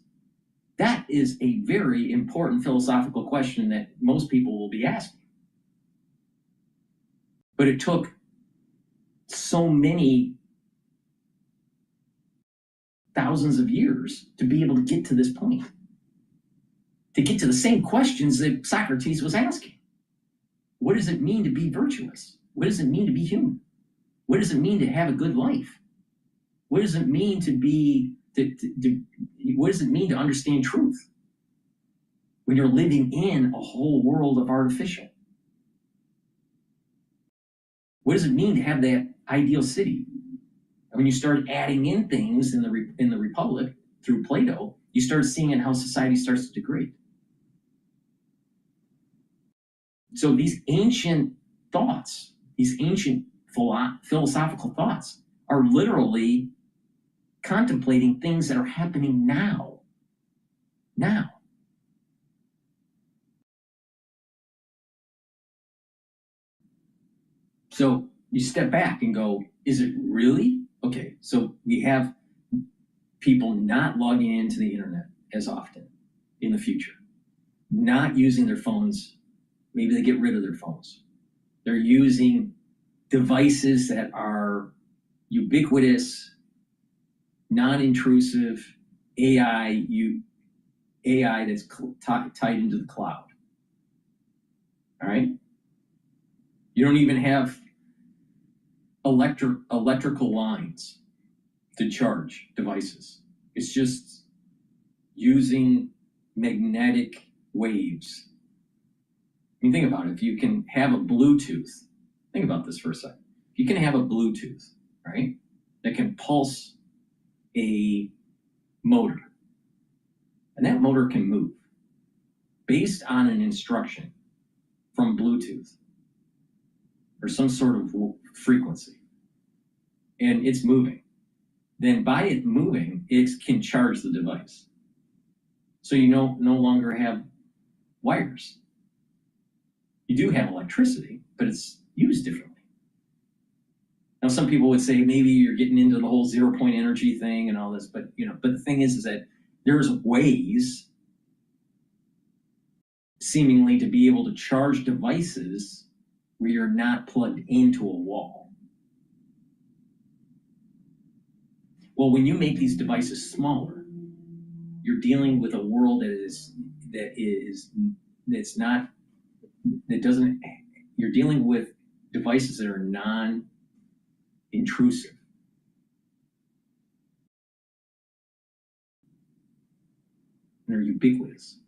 that is a very important philosophical question that most people will be asking. But it took so many thousands of years to be able to get to this point, to get to the same questions that Socrates was asking. What does it mean to be virtuous? What does it mean to be human? What does it mean to have a good life? What does it mean to be, what does it mean to understand truth when you're living in a whole world of artificial? What does it mean to have that ideal city? And when you start adding in things in the Republic through Plato, you start seeing how society starts to degrade. So these ancient thoughts, these ancient philosophical thoughts are literally contemplating things that are happening now. Now. So you step back and go, is it really? Okay, so we have people not logging into the internet as often in the future, not using their phones. Maybe they get rid of their phones. They're using devices that are ubiquitous, non-intrusive AI that's tied into the cloud. All right? You don't even have electrical lines to charge devices. It's just using magnetic waves. I mean, think about it. If you can have a Bluetooth, think about this for a second. If you can have a Bluetooth, right, that can pulse a motor, and that motor can move based on an instruction from Bluetooth or some sort of frequency, and it's moving. then by it moving, it can charge the device. So you no longer have wires. You do have electricity, but it's used differently. Now, some people would say maybe you're getting into the whole 0-point energy thing and all this, but but the thing is that there's ways seemingly to be able to charge devices where you're not plugged into a wall. Well, when you make these devices smaller, you're dealing with a world you're dealing with devices that are non-intrusive. They're ubiquitous.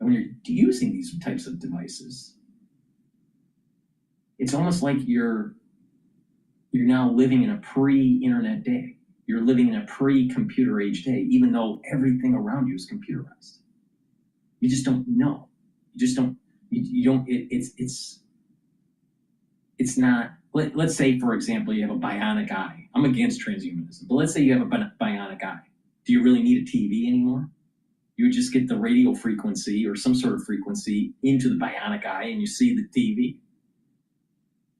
And when you're using these types of devices, it's almost like you're now living in a pre-internet day. You're living in a pre-computer age day, even though everything around you is computerized. You just don't know. You just don't. You don't. It's not. Let's say, for example, you have a bionic eye. I'm against transhumanism, but let's say you have a bionic eye. Do you really need a TV anymore? You would just get the radio frequency or some sort of frequency into the bionic eye, and you see the TV,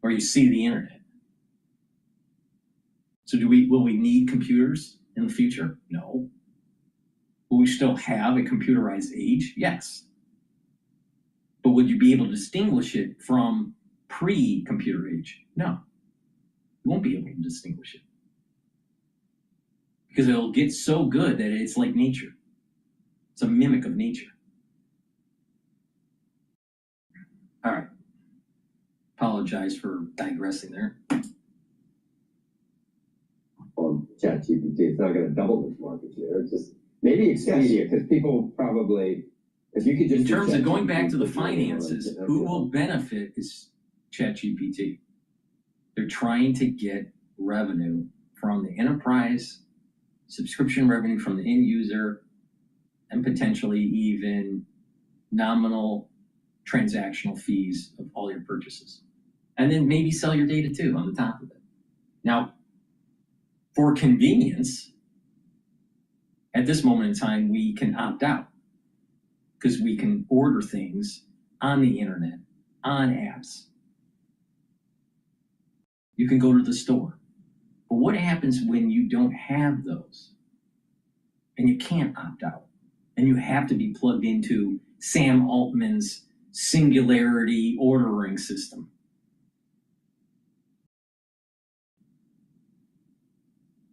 or you see the internet. So will we need computers in the future? No. Will we still have a computerized age? Yes. But would you be able to distinguish it from pre-computer age? No. You won't be able to distinguish it. Because it'll get so good that it's like nature. It's a mimic of nature. All right. Apologize for digressing there. On ChatGPT, it's not going to double its market share. It's just maybe Expedia, because people probably, if you could just. In terms of going back to the finances, who will benefit is ChatGPT. They're trying to get revenue from the enterprise, subscription revenue from the end user, and potentially even nominal transactional fees of all your purchases. And then maybe sell your data too on the top of it. Now, for convenience, at this moment in time, we can opt out because we can order things on the internet, on apps. You can go to the store. But what happens when you don't have those and you can't opt out and you have to be plugged into Sam Altman's singularity ordering system?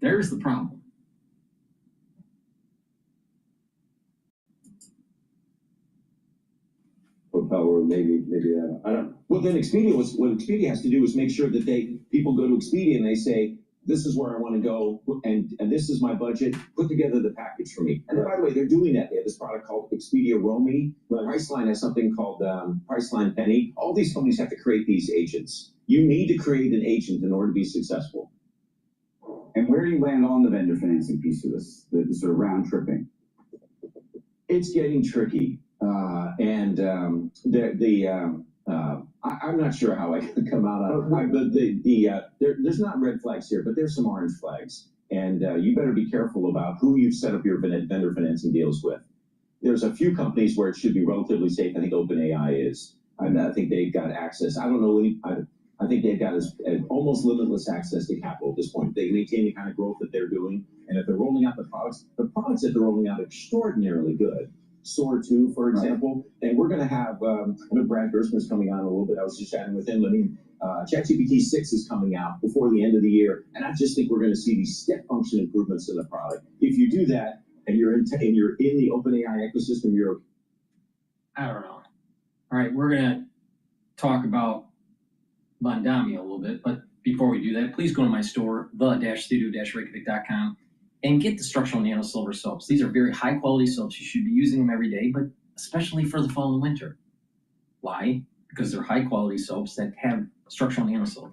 There's the problem. Or maybe I don't know. Well, then what Expedia has to do is make sure that people go to Expedia and they say, this is where I want to go, and this is my budget. Put together the package for me. And then, by the way, they're doing that. They have this product called Expedia Romi. Priceline has something called Priceline Penny. All these companies have to create these agents. You need to create an agent in order to be successful. And where do you land on the vendor financing piece of this, the sort of round tripping? It's getting tricky. I'm not sure how I can come out on it. There's not red flags here, but there's some orange flags. And you better be careful about who you've set up your vendor financing deals with. There's a few companies where it should be relatively safe. I think OpenAI is. I think they've got access. I don't know any. I think they've got almost limitless access to capital at this point. They maintain the kind of growth that they're doing, and if they're rolling out the products that they're rolling out are extraordinarily good. SOAR 2, for example, and we're going to have, I know Brad Gersman's coming on a little bit. I was just chatting with him. I mean, ChatGPT 6 is coming out before the end of the year, and I just think we're going to see these step function improvements in the product. If you do that, and you're in the OpenAI ecosystem, you're. I don't know. All right, we're going to talk about Mamdani a little bit, but before we do that, please go to my store, the-studio-reykjavik.com, and get the structural nano silver soaps. These are very high quality soaps. You should be using them every day, but especially for the fall and winter. Why? Because they're high quality soaps that have structural nano silver.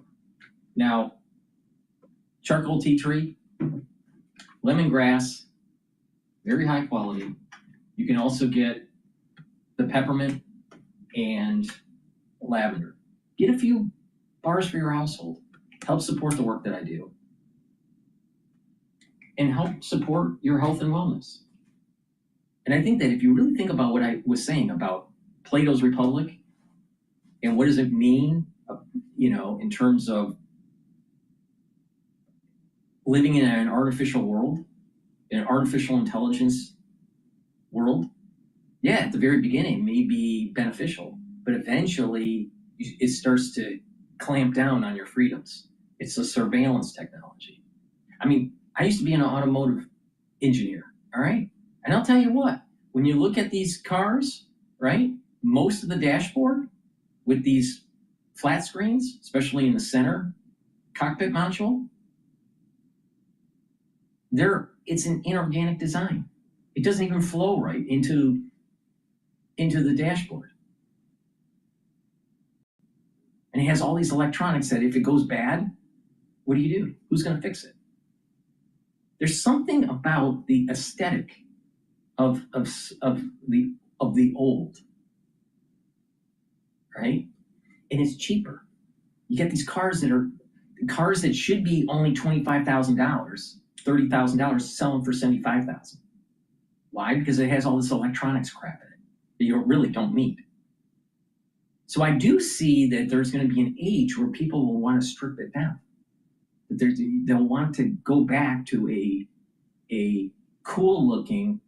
Now, charcoal tea tree, lemongrass, very high quality. You can also get the peppermint and lavender. Get a few bars for your household. Help support the work that I do. and help support your health and wellness. And I think that if you really think about what I was saying about Plato's Republic and what does it mean, in terms of living in an artificial world, in an artificial intelligence world, yeah, at the very beginning it may be beneficial, but eventually it starts to clamp down on your freedoms. It's a surveillance technology. I mean, I used to be an automotive engineer, all right? And I'll tell you what, when you look at these cars, right, most of the dashboard with these flat screens, especially in the center cockpit module, it's an inorganic design. It doesn't even flow right into the dashboard. And it has all these electronics that if it goes bad, what do? Who's going to fix it? There's something about the aesthetic of the old, right? And it's cheaper. You get these cars that should be only $25,000, $30,000, selling for $75,000. Why? Because it has all this electronics crap in it that you really don't need. So I do see that there's going to be an age where people will want to strip it down. That they'll want to go back to a cool looking,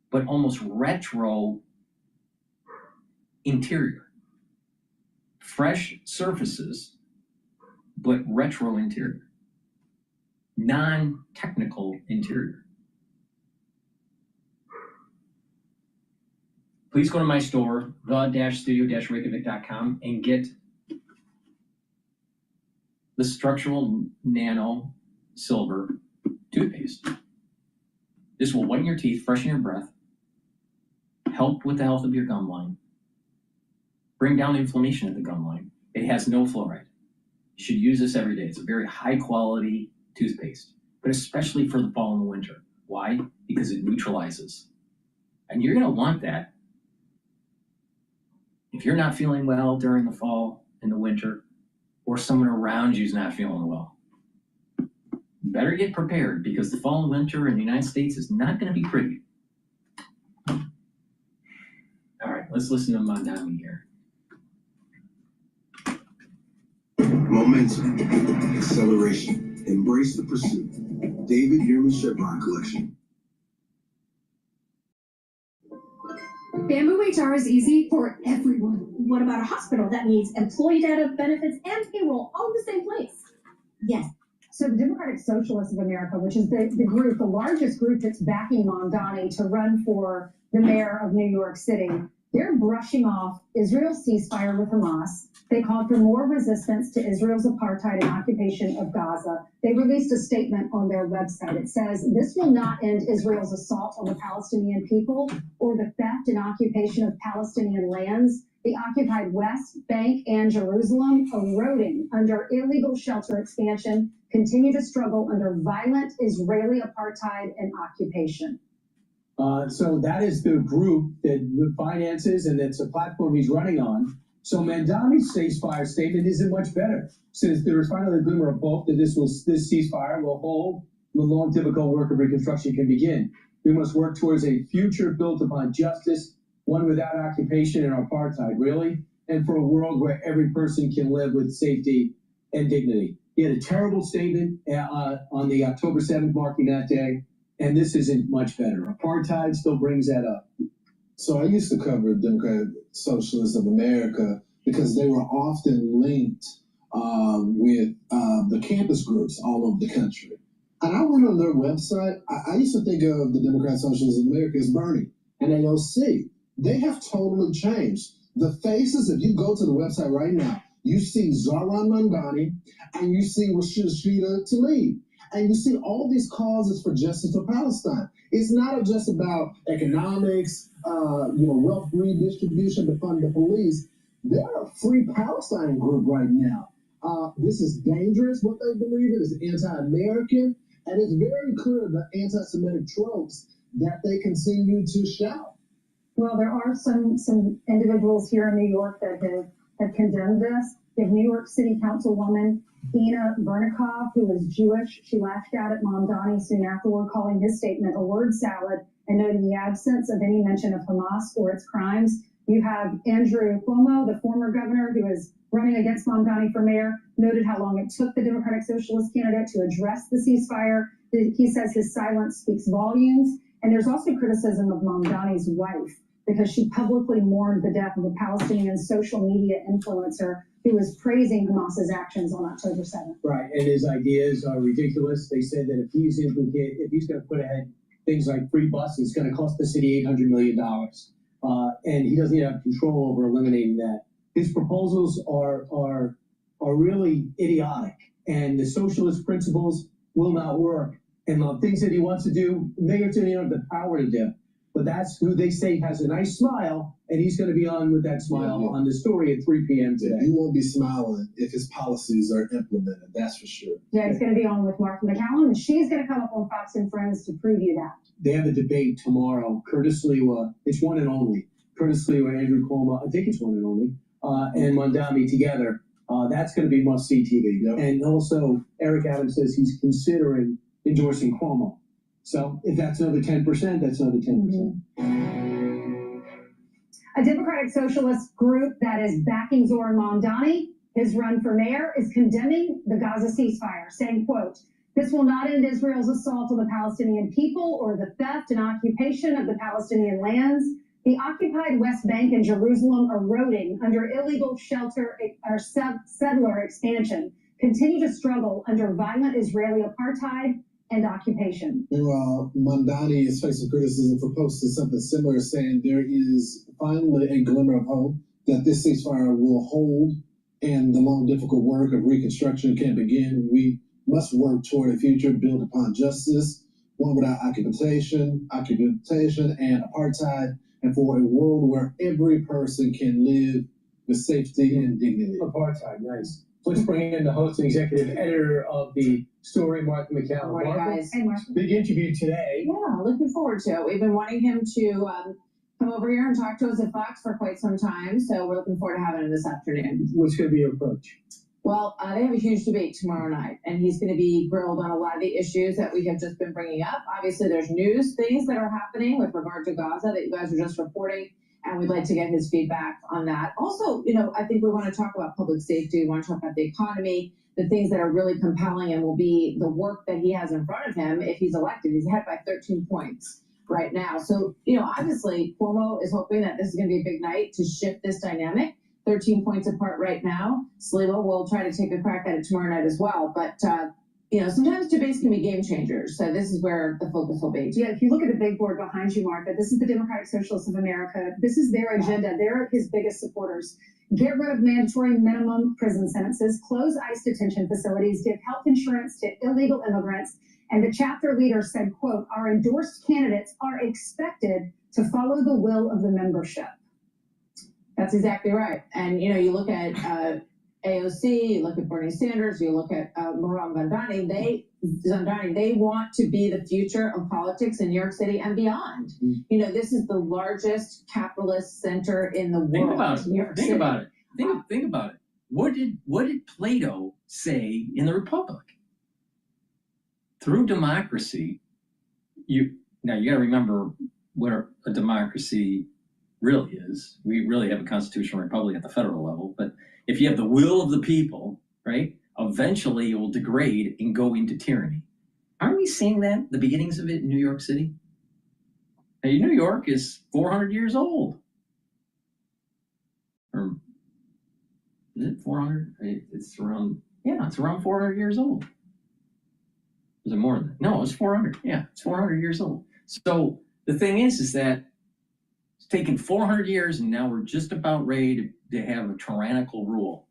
but almost retro interior. Fresh surfaces, but retro interior. Non-technical interior. Please go to my store, the-studio-reykjavik.com, and get the structural nano silver toothpaste. This will whiten your teeth, freshen your breath, help with the health of your gum line, bring down inflammation at the gum line. It has no fluoride. You should use this every day. It's a very high quality toothpaste, but especially for the fall and the winter. Why? Because it neutralizes. And you're going to want that if you're not feeling well during the fall and the winter, or someone around you is not feeling well. You better get prepared, because the fall and winter in the United States is not going to be pretty. All right, let's listen to Mamdani here. Momentum, acceleration, embrace the pursuit. David Human Chevron Collection. Bamboo HR is easy for everyone. What about a hospital that needs employee data, benefits, and payroll all in the same place? Yes. So the Democratic Socialists of America, which is the group, the largest group that's backing Mamdani to run for the mayor of New York City, they're brushing off Israel's ceasefire with Hamas. They called for more resistance to Israel's apartheid and occupation of Gaza. They released a statement on their website. It says, "This will not end Israel's assault on the Palestinian people or the theft and occupation of Palestinian lands. The occupied West Bank and Jerusalem, eroding under illegal shelter expansion, continue to struggle under violent Israeli apartheid and occupation." So that is the group that finances, and it's a platform he's running on. So Mamdani's ceasefire statement isn't much better, since there is finally a glimmer of hope that this ceasefire will hold, the long, difficult work of reconstruction can begin. We must work towards a future built upon justice, one without occupation and apartheid, really, and for a world where every person can live with safety and dignity. He had a terrible statement on the October 7th, marking that day, and this isn't much better. Apartheid still brings that up. So I used to cover Democratic Socialists of America because they were often linked with the campus groups all over the country. And I went on their website. I used to think of the Democratic Socialists of America as Bernie and AOC. They have totally changed. The faces, if you go to the website right now, you see Zohran Mamdani and you see Rashida Tlaib. And you see all these causes for justice for Palestine. It's not just about economics, wealth redistribution to fund the police. They're a Free Palestine group right now. This is dangerous. What they believe in is anti-American, and it's very clear the anti-Semitic tropes that they continue to shout. Well, there are some individuals here in New York that have condemned this. The New York City Councilwoman Ina Vernikov, who was Jewish. She lashed out at Mamdani soon afterward, calling his statement a word salad and noting the absence of any mention of Hamas or its crimes. You have Andrew Cuomo, the former governor who is running against Mamdani for mayor, noted how long it took the Democratic Socialist candidate to address the ceasefire. He says his silence speaks volumes. And there's also criticism of Mamdani's wife because she publicly mourned the death of a Palestinian social media influencer who was praising Hamas's actions on October 7th. Right, and his ideas are ridiculous. They said that if he's going to put ahead things like free bus, it's going to cost the city $800 million. And he doesn't even have control over eliminating that. His proposals are really idiotic, and the socialist principles will not work. And the things that he wants to do, mayors don't even have the power to do. But that's who they say has a nice smile, and he's going to be on with that smile on the story at 3 p.m. today. He won't be smiling if his policies are implemented, that's for sure. Yeah, he's going to be on with Martha McCallum, and she's going to come up on Fox and Friends to preview that. They have a debate tomorrow. Curtis Lewa, it's one and only. Curtis Lewa, Andrew Cuomo, I think it's one and only, and Mamdani together. That's going to be must-see TV. Yep. And also, Eric Adams says he's considering endorsing Cuomo. So if that's another 10%, that's another 10%. A Democratic Socialist group that is backing Zoran Mamdani, his run for mayor, is condemning the Gaza ceasefire, saying, quote, "This will not end Israel's assault on the Palestinian people or the theft and occupation of the Palestinian lands. The occupied West Bank and Jerusalem eroding under illegal shelter or settler expansion continue to struggle under violent Israeli apartheid and occupation." Meanwhile, Mamdani is facing criticism for posting something similar, saying there is finally a glimmer of hope that this ceasefire will hold and the long, difficult work of reconstruction can begin. We must work toward a future built upon justice, one without occupation, and apartheid, and for a world where every person can live with safety and dignity. Apartheid, nice. Let's bring in the host and executive editor of the story, Martha McCallum. Morning, Martha, guys. Hey, Mark. big interview today. Yeah, looking forward to it. We've been wanting him to come over here and talk to us at Fox for quite some time, so we're looking forward to having him this afternoon. What's going to be your approach? Well, they have a huge debate tomorrow night, and he's going to be grilled on a lot of the issues that we have just been bringing up. Obviously, there's news things that are happening with regard to Gaza that you guys are just reporting, and we'd like to get his feedback on that. Also, I think we want to talk about public safety. We want to talk about the economy, the things that are really compelling and will be the work that he has in front of him if he's elected. He's ahead by 13 points right now. So, obviously, Cuomo is hoping that this is going to be a big night to shift this dynamic. 13 points apart right now. Sliwa will try to take a crack at it tomorrow night as well. But, sometimes debates can be game changers. So this is where the focus will be. Yeah, if you look at the big board behind you, Martha, this is the Democratic Socialists of America. This is their agenda. They're his biggest supporters. Get rid of mandatory minimum prison sentences, close ICE detention facilities, give health insurance to illegal immigrants. And the chapter leader said, quote, "Our endorsed candidates are expected to follow the will of the membership." That's exactly right. And, you look at AOC, you look at Bernie Sanders, you look at Mamdani, they want to be the future of politics in New York City and beyond. This is the largest capitalist center in the world. Think about it. New York Think City. about it. Think about it. What did Plato say in the Republic? Through democracy, you got to remember what a democracy really is. We really have a constitutional republic at the federal level, but if you have the will of the people, right, eventually it will degrade and go into tyranny. Aren't we seeing that, the beginnings of it in New York City? Now, New York is 400 years old. Or is it 400? It's around 400 years old. Is it more than that? No, it's 400. Yeah, it's 400 years old. So the thing is that it's taken 400 years, and now we're just about ready to have a tyrannical rule.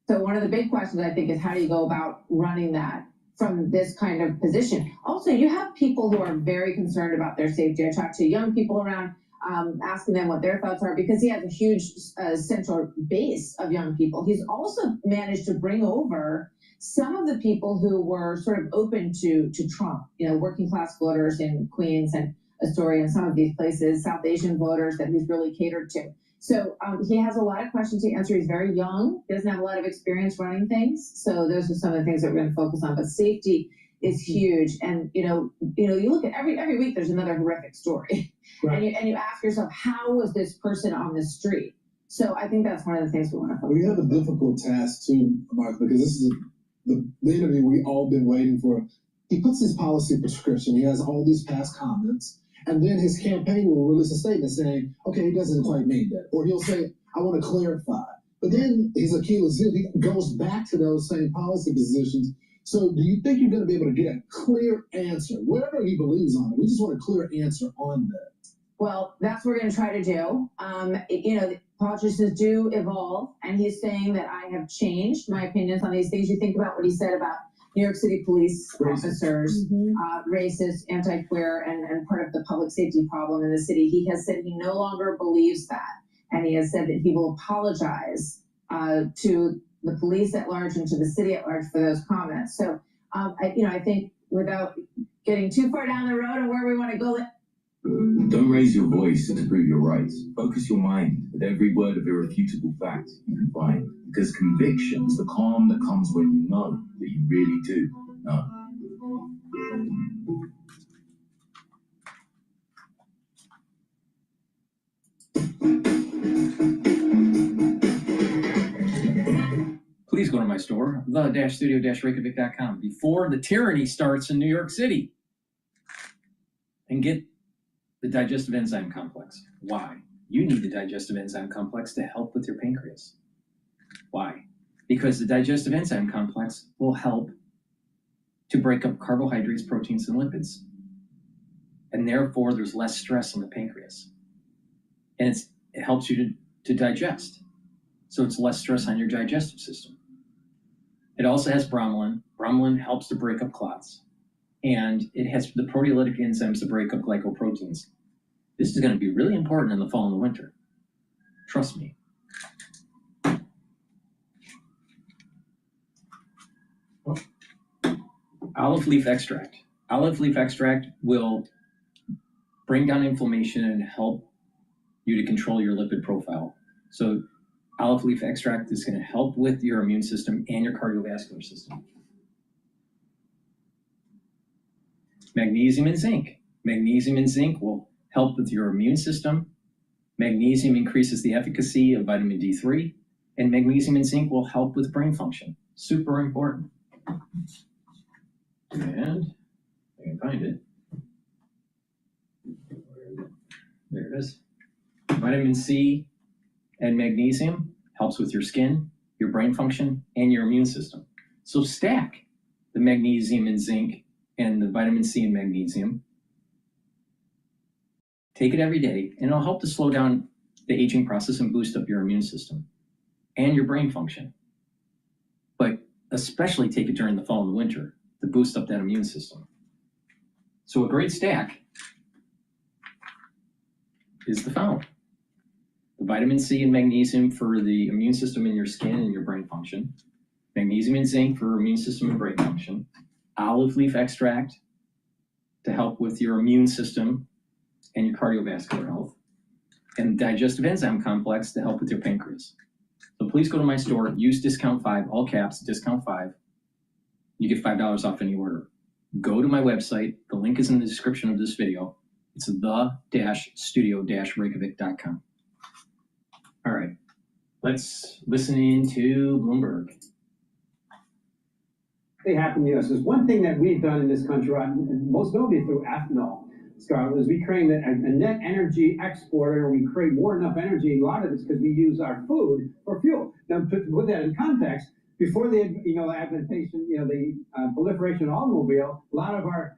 So one of the big questions, I think, is how do you go about running that from this kind of position? Also, you have people who are very concerned about their safety. I talked to young people around asking them what their thoughts are, because he has a huge central base of young people. He's also managed to bring over some of the people who were sort of open to Trump, working class voters in Queens and Astoria and some of these places, South Asian voters that he's really catered to. So he has a lot of questions to answer. He's very young. He doesn't have a lot of experience running things. So those are some of the things that we're going to focus on. But safety is huge. And you look at every week there's another horrific story. Right. And you ask yourself, how was this person on the street? So I think that's one of the things we want to focus on. We have a difficult task too, Mark, because this is the interview we've all been waiting for. He puts his policy prescription, he has all these past comments, and then his campaign will release a statement saying, okay, he doesn't quite mean that. Or he'll say, I want to clarify. But then his Achilles heel, he goes back to those same policy positions. So do you think you're going to be able to get a clear answer, whatever he believes on it? We just want a clear answer on that. Well, that's what we're going to try to do. Politicians do evolve, and he's saying that I have changed my opinions on these things. You think about what he said about New York City police officers, racist, anti-queer, and part of the public safety problem in the city. He has said he no longer believes that, and he has said that he will apologize to the police at large and to the city at large for those comments. So, I think without getting too far down the road and where we want to go. Don't raise your voice to prove your rights. Focus your mind with every word of irrefutable fact you can find. Because conviction is the calm that comes when you know that you really do know. Please go to my store, the-studio-reykjavik.com, before the tyranny starts in New York City, and get the digestive enzyme complex. Why? You need the digestive enzyme complex to help with your pancreas. Why? Because the digestive enzyme complex will help to break up carbohydrates, proteins, and lipids. And therefore, there's less stress on the pancreas. And it helps you to digest. So it's less stress on your digestive system. It also has bromelain. Bromelain helps to break up clots. And it has the proteolytic enzymes to break up glycoproteins. This is going to be really important in the fall and the winter. Trust me. Olive leaf extract. Olive leaf extract will bring down inflammation and help you to control your lipid profile. So olive leaf extract is going to help with your immune system and your cardiovascular system. Magnesium and zinc. Magnesium and zinc will help with your immune system. Magnesium increases the efficacy of vitamin D3, and magnesium and zinc will help with brain function. Super important. And I can find it. There it is. Vitamin C and magnesium helps with your skin, your brain function, and your immune system. So stack the magnesium and zinc and the vitamin C and magnesium. Take it every day, and it'll help to slow down the aging process and boost up your immune system and your brain function. But especially take it during the fall and the winter to boost up that immune system. So a great stack is the following. The vitamin C and magnesium for the immune system in your skin and your brain function. Magnesium and zinc for immune system and brain function. Olive leaf extract to help with your immune system and your cardiovascular health, and digestive enzyme complex to help with your pancreas. So please go to my store, use discount 5, all caps, discount 5. You get $5 off any order. Go to my website. The link is in the description of this video. It's the-studio-reykjavik.com. All right, let's listen into Bloomberg. They happen, yes. There's one thing that we've done in this country, most notably through ethanol, Scarlett, is we create a net energy exporter. We create more enough energy. A lot of it's because we use our food for fuel. Now, to put that in context, before the adaptation, the proliferation of automobile, a lot of our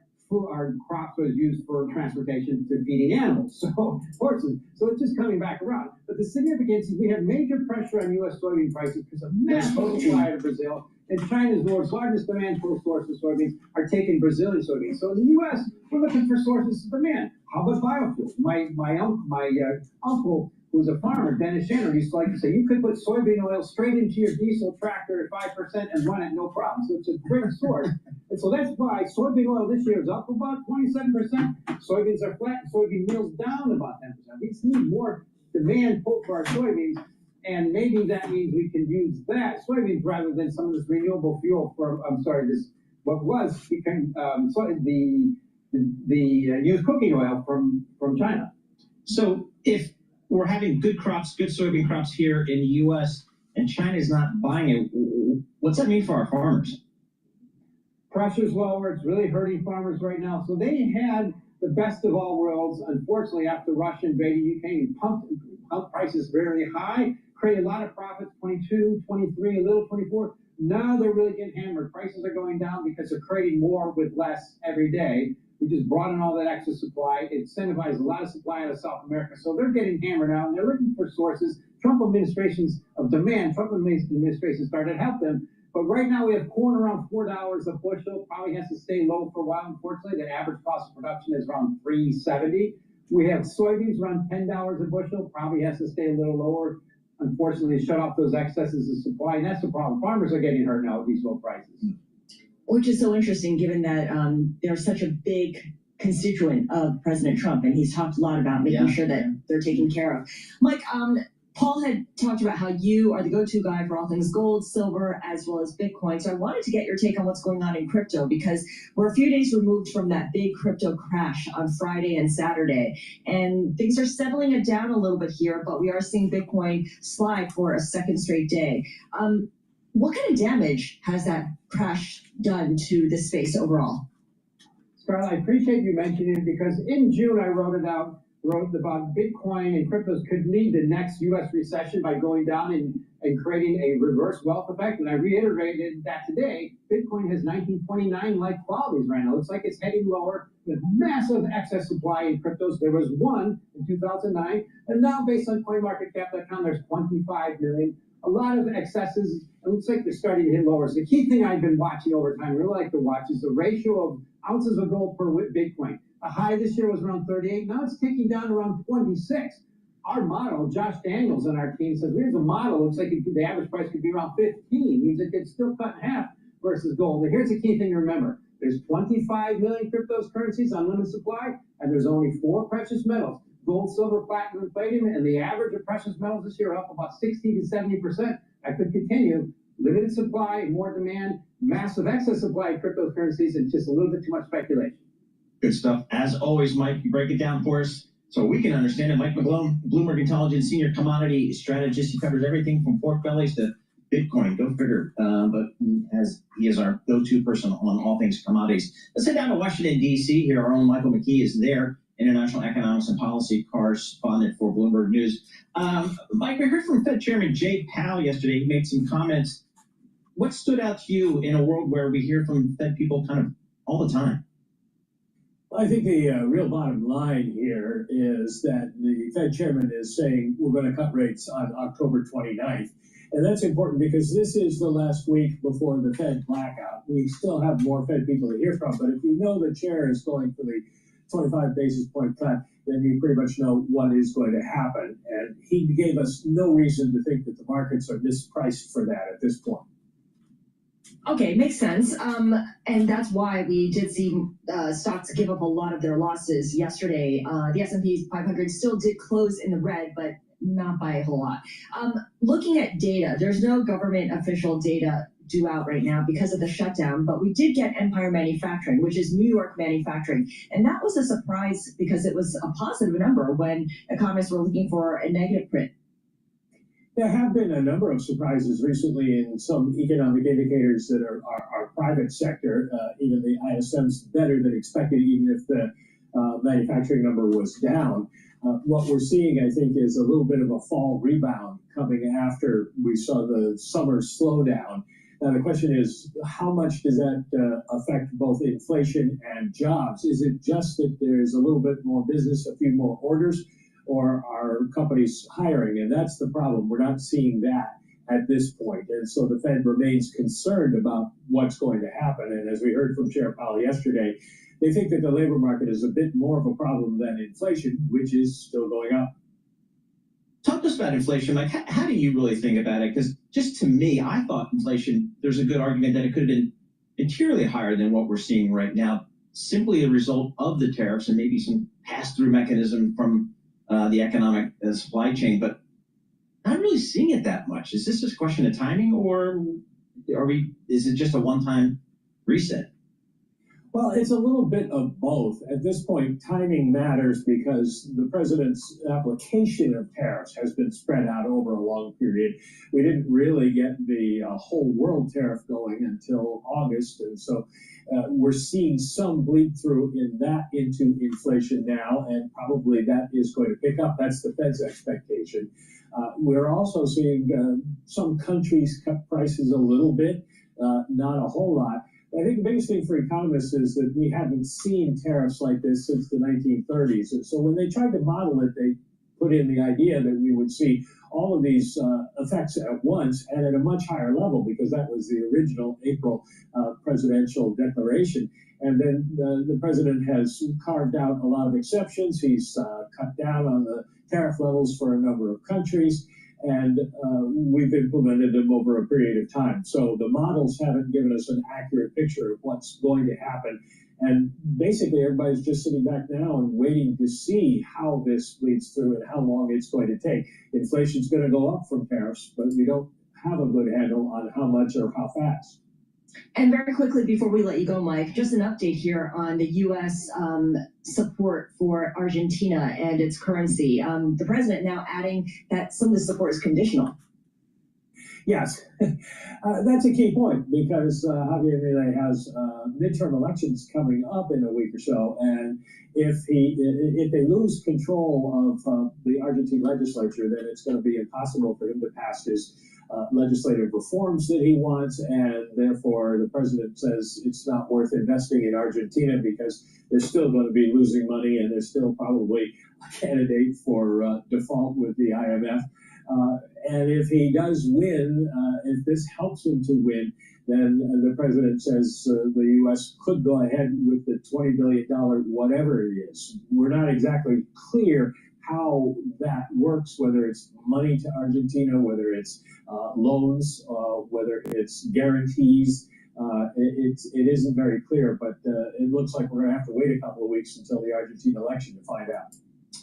crops was used for transportation to feeding animals, so horses. So it's just coming back around. But the significance is we have major pressure on U.S. soybean prices because of massive supply to Brazil. And China's world's largest demand for source of soybeans are taking Brazilian soybeans. So in the U.S., we're looking for sources of demand. How about biofuels? My uncle, who's a farmer, Dennis Shannon, used to like to say, you could put soybean oil straight into your diesel tractor at 5% and run it no problem. So it's a great source. And so that's why soybean oil this year is up about 27%. Soybeans are flat, soybean meal's down about 10%. We just need more demand pull for our soybeans, and maybe that means we can use that soybeans rather than some of this renewable fuel for, what was became the used cooking oil from China. So if we're having good crops, good soybean crops here in the U.S., and China's not buying it, what's that mean for our farmers? Pressure's lower. It's really hurting farmers right now. So they had the best of all worlds. Unfortunately, after Russia invaded Ukraine, pumped prices very high, created a lot of profits, 22, 23, a little 24. Now they're really getting hammered. Prices are going down because they're creating more with less every day. We just brought in all that extra supply. It incentivized a lot of supply out of South America. So they're getting hammered out, and they're looking for sources. Trump administrations started to help them. But right now we have corn around $4 a bushel. Probably has to stay low for a while, unfortunately. The average cost of production is around $3.70. We have soybeans around $10 a bushel. Probably has to stay a little lower. Unfortunately, shut off those excesses of supply, and that's the problem. Farmers are getting hurt now with these low prices. Which is so interesting, given that they're such a big constituent of President Trump, and he's talked a lot about making sure that they're taken care of. Mike, Paul had talked about how you are the go-to guy for all things gold, silver, as well as Bitcoin. So I wanted to get your take on what's going on in crypto, because we're a few days removed from that big crypto crash on Friday and Saturday. And things are settling it down a little bit here, but we are seeing Bitcoin slide for a second straight day. What kind of damage has that crash done to the space overall? Scarlett, I appreciate you mentioning it, because in June I wrote about Bitcoin and cryptos could lead the next U.S. recession by going down and creating a reverse wealth effect. And I reiterated that today. Bitcoin has 1929-like qualities right now. It looks like it's heading lower with massive excess supply in cryptos. There was one in 2009, and now based on CoinMarketCap.com, there's 25 million. A lot of excesses. It looks like they're starting to hit lower. So the key thing I've been watching over time, really like to watch, is the ratio of ounces of gold per Bitcoin. A high this year was around 38. Now it's ticking down around 26. Our model, Josh Daniels on our team says, here's a model. Looks like the average price could be around 15. Means it could still cut in half versus gold. And here's the key thing to remember. There's 25 million cryptocurrencies on limited supply, and there's only 4 precious metals. Gold, silver, platinum, and palladium, and the average of precious metals this year are up about 60 to 70%. That could continue. Limited supply, more demand, massive excess supply of cryptocurrencies, and just a little bit too much speculation. Good stuff. As always, Mike, you break it down for us so we can understand it. Mike McGlone, Bloomberg Intelligence Senior Commodity Strategist. He covers everything from pork bellies to Bitcoin. Go figure. But he is our go-to person on all things commodities. Let's head down to Washington, D.C. Here, our own Michael McKee is there, international economics and policy correspondent for Bloomberg News. Mike, we heard from Fed Chairman Jay Powell yesterday. He made some comments. What stood out to you in a world where we hear from Fed people kind of all the time? I think the real bottom line here is that the Fed chairman is saying we're going to cut rates on October 29th. And that's important because this is the last week before the Fed blackout. We still have more Fed people to hear from, but if you know the chair is going for the 25 basis point cut, then you pretty much know what is going to happen. And he gave us no reason to think that the markets are mispriced for that at this point. Okay, makes sense. And that's why we did see stocks give up a lot of their losses yesterday. The S&P 500 still did close in the red, but not by a whole lot. Looking at data, there's no government official data due out right now because of the shutdown, but we did get Empire Manufacturing, which is New York manufacturing. And that was a surprise because it was a positive number when economists were looking for a negative print. There have been a number of surprises recently in some economic indicators that are private sector. Even the ISM's better than expected, even if the manufacturing number was down. What we're seeing, I think, is a little bit of a fall rebound coming after we saw the summer slowdown. Now, the question is, how much does that affect both inflation and jobs? Is it just that there's a little bit more business, a few more orders, or are companies hiring? And that's the problem. We're not seeing that at this point. And so the Fed remains concerned about what's going to happen. And as we heard from Chair Powell yesterday, they think that the labor market is a bit more of a problem than inflation, which is still going up. Talk to us about inflation, Mike. How do you really think about it? Because just to me, I thought inflation, there's a good argument that it could have been materially higher than what we're seeing right now, simply a result of the tariffs and maybe some pass-through mechanism from the economic supply chain, but not really seeing it that much. Is this just a question of timing, or is it just a one-time reset? Well, it's a little bit of both. At this point, timing matters because the president's application of tariffs has been spread out over a long period. We didn't really get the whole world tariff going until August, and so we're seeing some bleed through in that into inflation now, and probably that is going to pick up. That's the Fed's expectation. We're also seeing some countries cut prices a little bit, not a whole lot. I think the biggest thing for economists is that we haven't seen tariffs like this since the 1930s. And so when they tried to model it, they put in the idea that we would see all of these effects at once and at a much higher level, because that was the original April presidential declaration. And then the president has carved out a lot of exceptions. He's cut down on the tariff levels for a number of countries, and we've implemented them over a period of time. So the models haven't given us an accurate picture of what's going to happen. And basically, everybody's just sitting back now and waiting to see how this bleeds through and how long it's going to take. Inflation's going to go up from tariffs, but we don't have a good handle on how much or how fast. And very quickly, before we let you go, Mike, just an update here on the U.S. Support for Argentina and its currency. The president now adding that some of the support is conditional. Yes, that's a key point, because Javier Milei has midterm elections coming up in a week or so, and if they lose control of the Argentine legislature, then it's going to be impossible for him to pass his legislative reforms that he wants, and therefore the president says it's not worth investing in Argentina because they're still going to be losing money, and they're still probably a candidate for default with the IMF. And if he does win, if this helps him to win, then the president says the U.S. could go ahead with the $20 billion, whatever it is. We're not exactly clear how that works, whether it's money to Argentina, whether it's loans, whether it's guarantees. It isn't very clear, but it looks like we're going to have to wait a couple of weeks until the Argentine election to find out.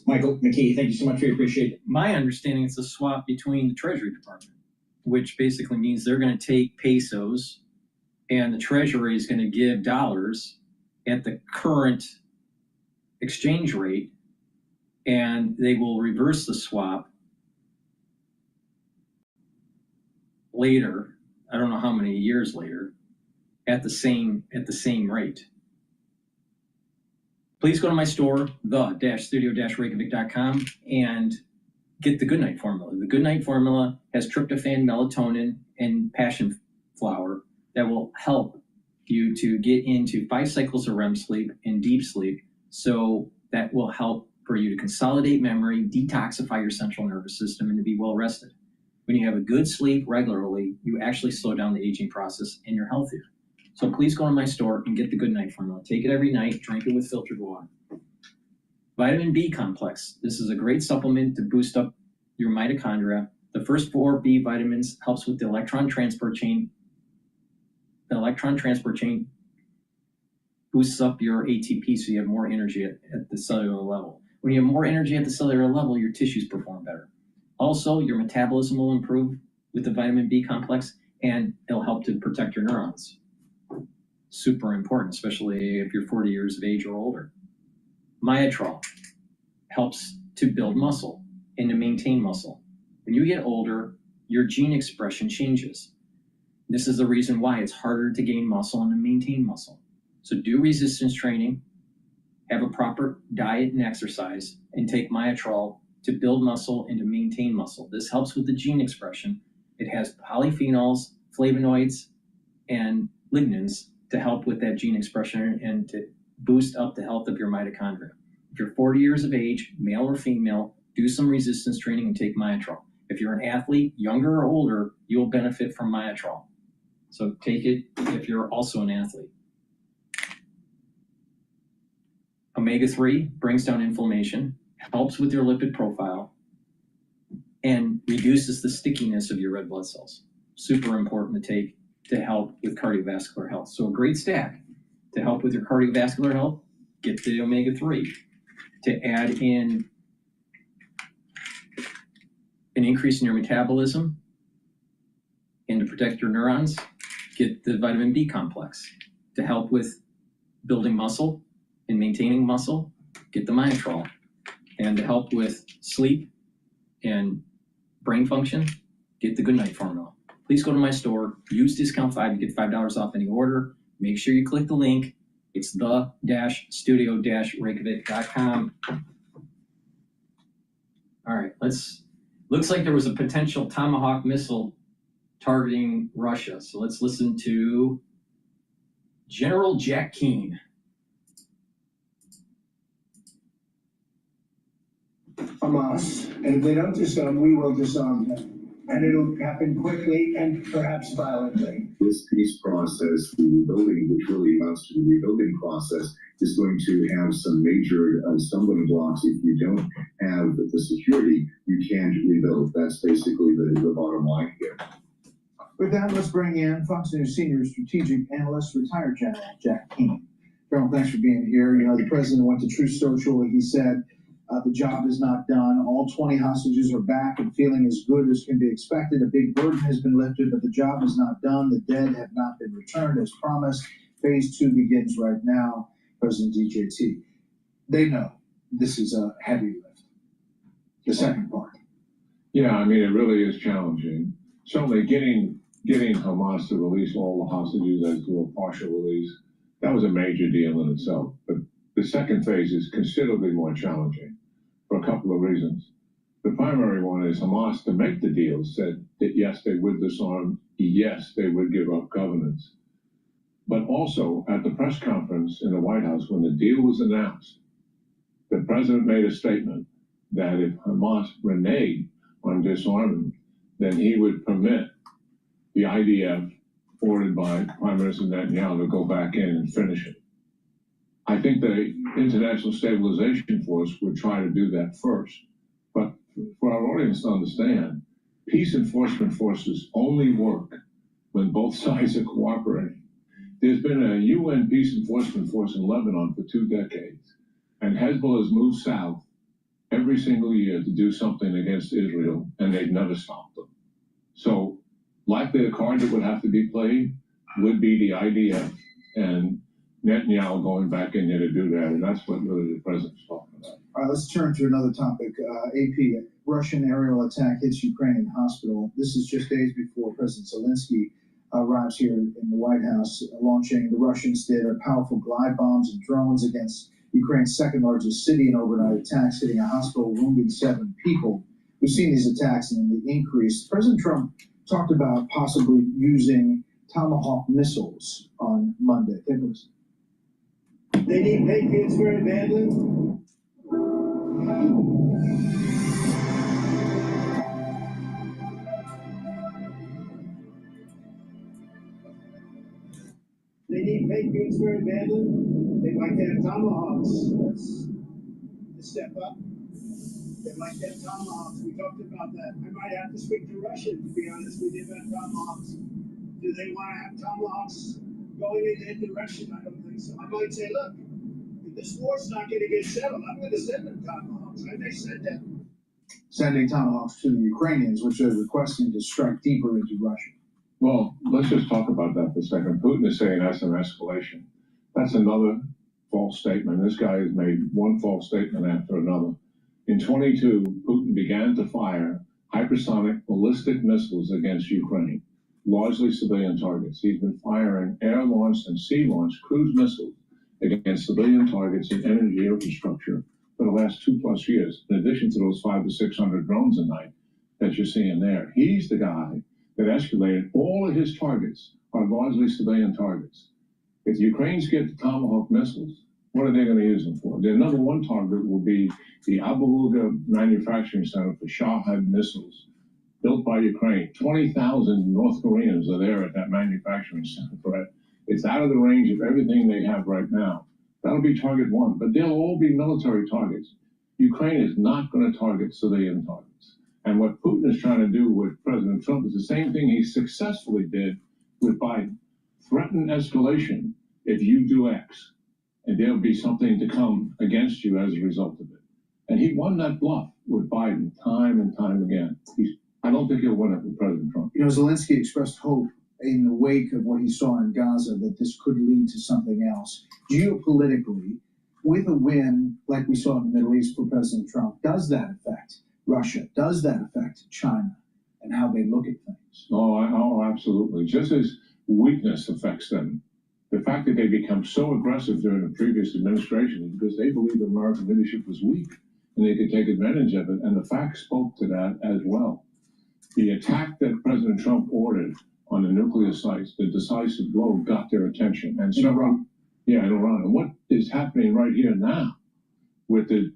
Michael McKee, thank you so much. We appreciate it. My understanding is a swap between the Treasury Department, which basically means they're going to take pesos and the Treasury is going to give dollars at the current exchange rate, and they will reverse the swap later. I don't know how many years later, at the same rate. Please go to my store, the-studio-reykjavik.com, and get the Goodnight Formula. The Goodnight Formula has tryptophan, melatonin, and passion flower that will help you to get into 5 cycles of REM sleep and deep sleep. So that will help for you to consolidate memory, detoxify your central nervous system, and to be well rested. When you have a good sleep regularly, you actually slow down the aging process and you're healthier. So please go to my store and get the Goodnight Formula. Take it every night, drink it with filtered water. Vitamin B complex. This is a great supplement to boost up your mitochondria. The first 4 B vitamins helps with the electron transport chain. The electron transport chain boosts up your ATP so you have more energy at the cellular level. When you have more energy at the cellular level, your tissues perform better. Also, your metabolism will improve with the vitamin B complex, and it'll help to protect your neurons. Super important, especially if you're 40 years of age or older. Myotrol helps to build muscle and to maintain muscle. When you get older, your gene expression changes. This is the reason why it's harder to gain muscle and to maintain muscle. So do resistance training, have a proper diet and exercise, and take Myotrol to build muscle and to maintain muscle. This helps with the gene expression. It has polyphenols, flavonoids, and lignans to help with that gene expression and to boost up the health of your mitochondria. If you're 40 years of age, male or female, do some resistance training and take Myotrol. If you're an athlete, younger or older, you'll benefit from Myotrol. So take it if you're also an athlete. Omega-3 brings down inflammation, helps with your lipid profile, and reduces the stickiness of your red blood cells. Super important to take to help with cardiovascular health. So a great stack to help with your cardiovascular health, get the omega-3. To add in an increase in your metabolism and to protect your neurons, get the vitamin B complex. To help with building muscle and maintaining muscle, get the myotrol. And to help with sleep and brain function, get the Goodnight formula. Please go to my store, use discount 5 to get $5 off any order. Make sure you click the link. It's the-studio-reykjavik.com. All right, looks like there was a potential Tomahawk missile targeting Russia. So let's listen to General Jack Keane. Hamas, and if they don't disarm, we will disarm them. And it'll happen quickly and perhaps violently. This peace process, the rebuilding, which really amounts to the rebuilding process, is going to have some major stumbling blocks. If you don't have the security, you can't rebuild. That's basically the bottom line here. With that, let's bring in Fox News senior strategic analyst, retired General Jack Keane. General, thanks for being here. You know, the president went to Truth Social. He said the job is not done. All 20 hostages are back and feeling as good as can be expected. A big burden has been lifted, but the job is not done. The dead have not been returned as promised. Phase 2 begins right now. President DJT. They know this is a heavy lift. The second part. Yeah, I mean, it really is challenging. Certainly getting Hamas to release all the hostages as to a partial release, that was a major deal in itself. But the second phase is considerably more challenging for a couple of reasons. The primary one is Hamas, to make the deal, said that yes, they would disarm, yes, they would give up governance. But also at the press conference in the White House, when the deal was announced, the president made a statement that if Hamas reneged on disarmament, then he would permit the IDF, ordered by Prime Minister Netanyahu, to go back in and finish it. I think the International Stabilization Force would try to do that first. But for our audience to understand, peace enforcement forces only work when both sides are cooperating. There's been a UN peace enforcement force in Lebanon for 2 decades, and Hezbollah has moved south every single year to do something against Israel, and they've never stopped them. So likely the card that would have to be played would be the IDF and Netanyahu going back in there to do that, and that's what really the president's talking about. All right, let's turn to another topic. AP, Russian aerial attack hits Ukrainian hospital. This is just days before President Zelensky arrives here in the White House, launching, the Russians did powerful glide bombs and drones against Ukraine's second largest city in overnight attacks, hitting a hospital, wounding 7 people. We've seen these attacks and the increase. President Trump talked about possibly using Tomahawk missiles on Monday. Take a listen. They need Patriots very badly. They need Patriots very badly. They'd like to have Tomahawks. That's a step up. They'd like to have Tomahawks. We talked about that. I might have to speak to Russia, to be honest with you, about Tomahawks. Do they want to have Tomahawks going in that direction? I don't think so. I might say, look, if this war's not going to get settled, I'm going to send them Tomahawks. I may send them. Sending Tomahawks to the Ukrainians, which are requesting to strike deeper into Russia. Well, let's just talk about that for a second. Putin is saying that's an escalation. That's another false statement. This guy has made one false statement after another. In 22, Putin began to fire hypersonic ballistic missiles against Ukraine, largely civilian targets. He's been firing air-launched and sea-launched cruise missiles against civilian targets and energy infrastructure for the last 2+ years, in addition to those 500 to 600 drones a night that you're seeing there. He's the guy that escalated. All of his targets are largely civilian targets. If the Ukrainians get the Tomahawk missiles, what are they going to use them for? Their number one target will be the Abaluga manufacturing center for Shahed missiles, built by Ukraine. 20,000 North Koreans are there at that manufacturing center, right? It's out of the range of everything they have right now. That'll be target one, but they'll all be military targets. Ukraine is not going to target civilian targets. And what Putin is trying to do with President Trump is the same thing he successfully did with Biden. Threaten escalation if you do X, and there'll be something to come against you as a result of it. And he won that bluff with Biden time and time again. I don't think he'll win it with President Trump. You know, Zelensky expressed hope in the wake of what he saw in Gaza that this could lead to something else. Geopolitically, with a win like we saw in the Middle East for President Trump, does that affect Russia? Does that affect China and how they look at things? Oh, absolutely. Just as weakness affects them. The fact that they become so aggressive during the previous administration is because they believed American leadership was weak and they could take advantage of it. And the facts spoke to that as well. The attack that President Trump ordered on the nuclear sites, the decisive blow, got their attention. And so, in Iran. And what is happening right here now with the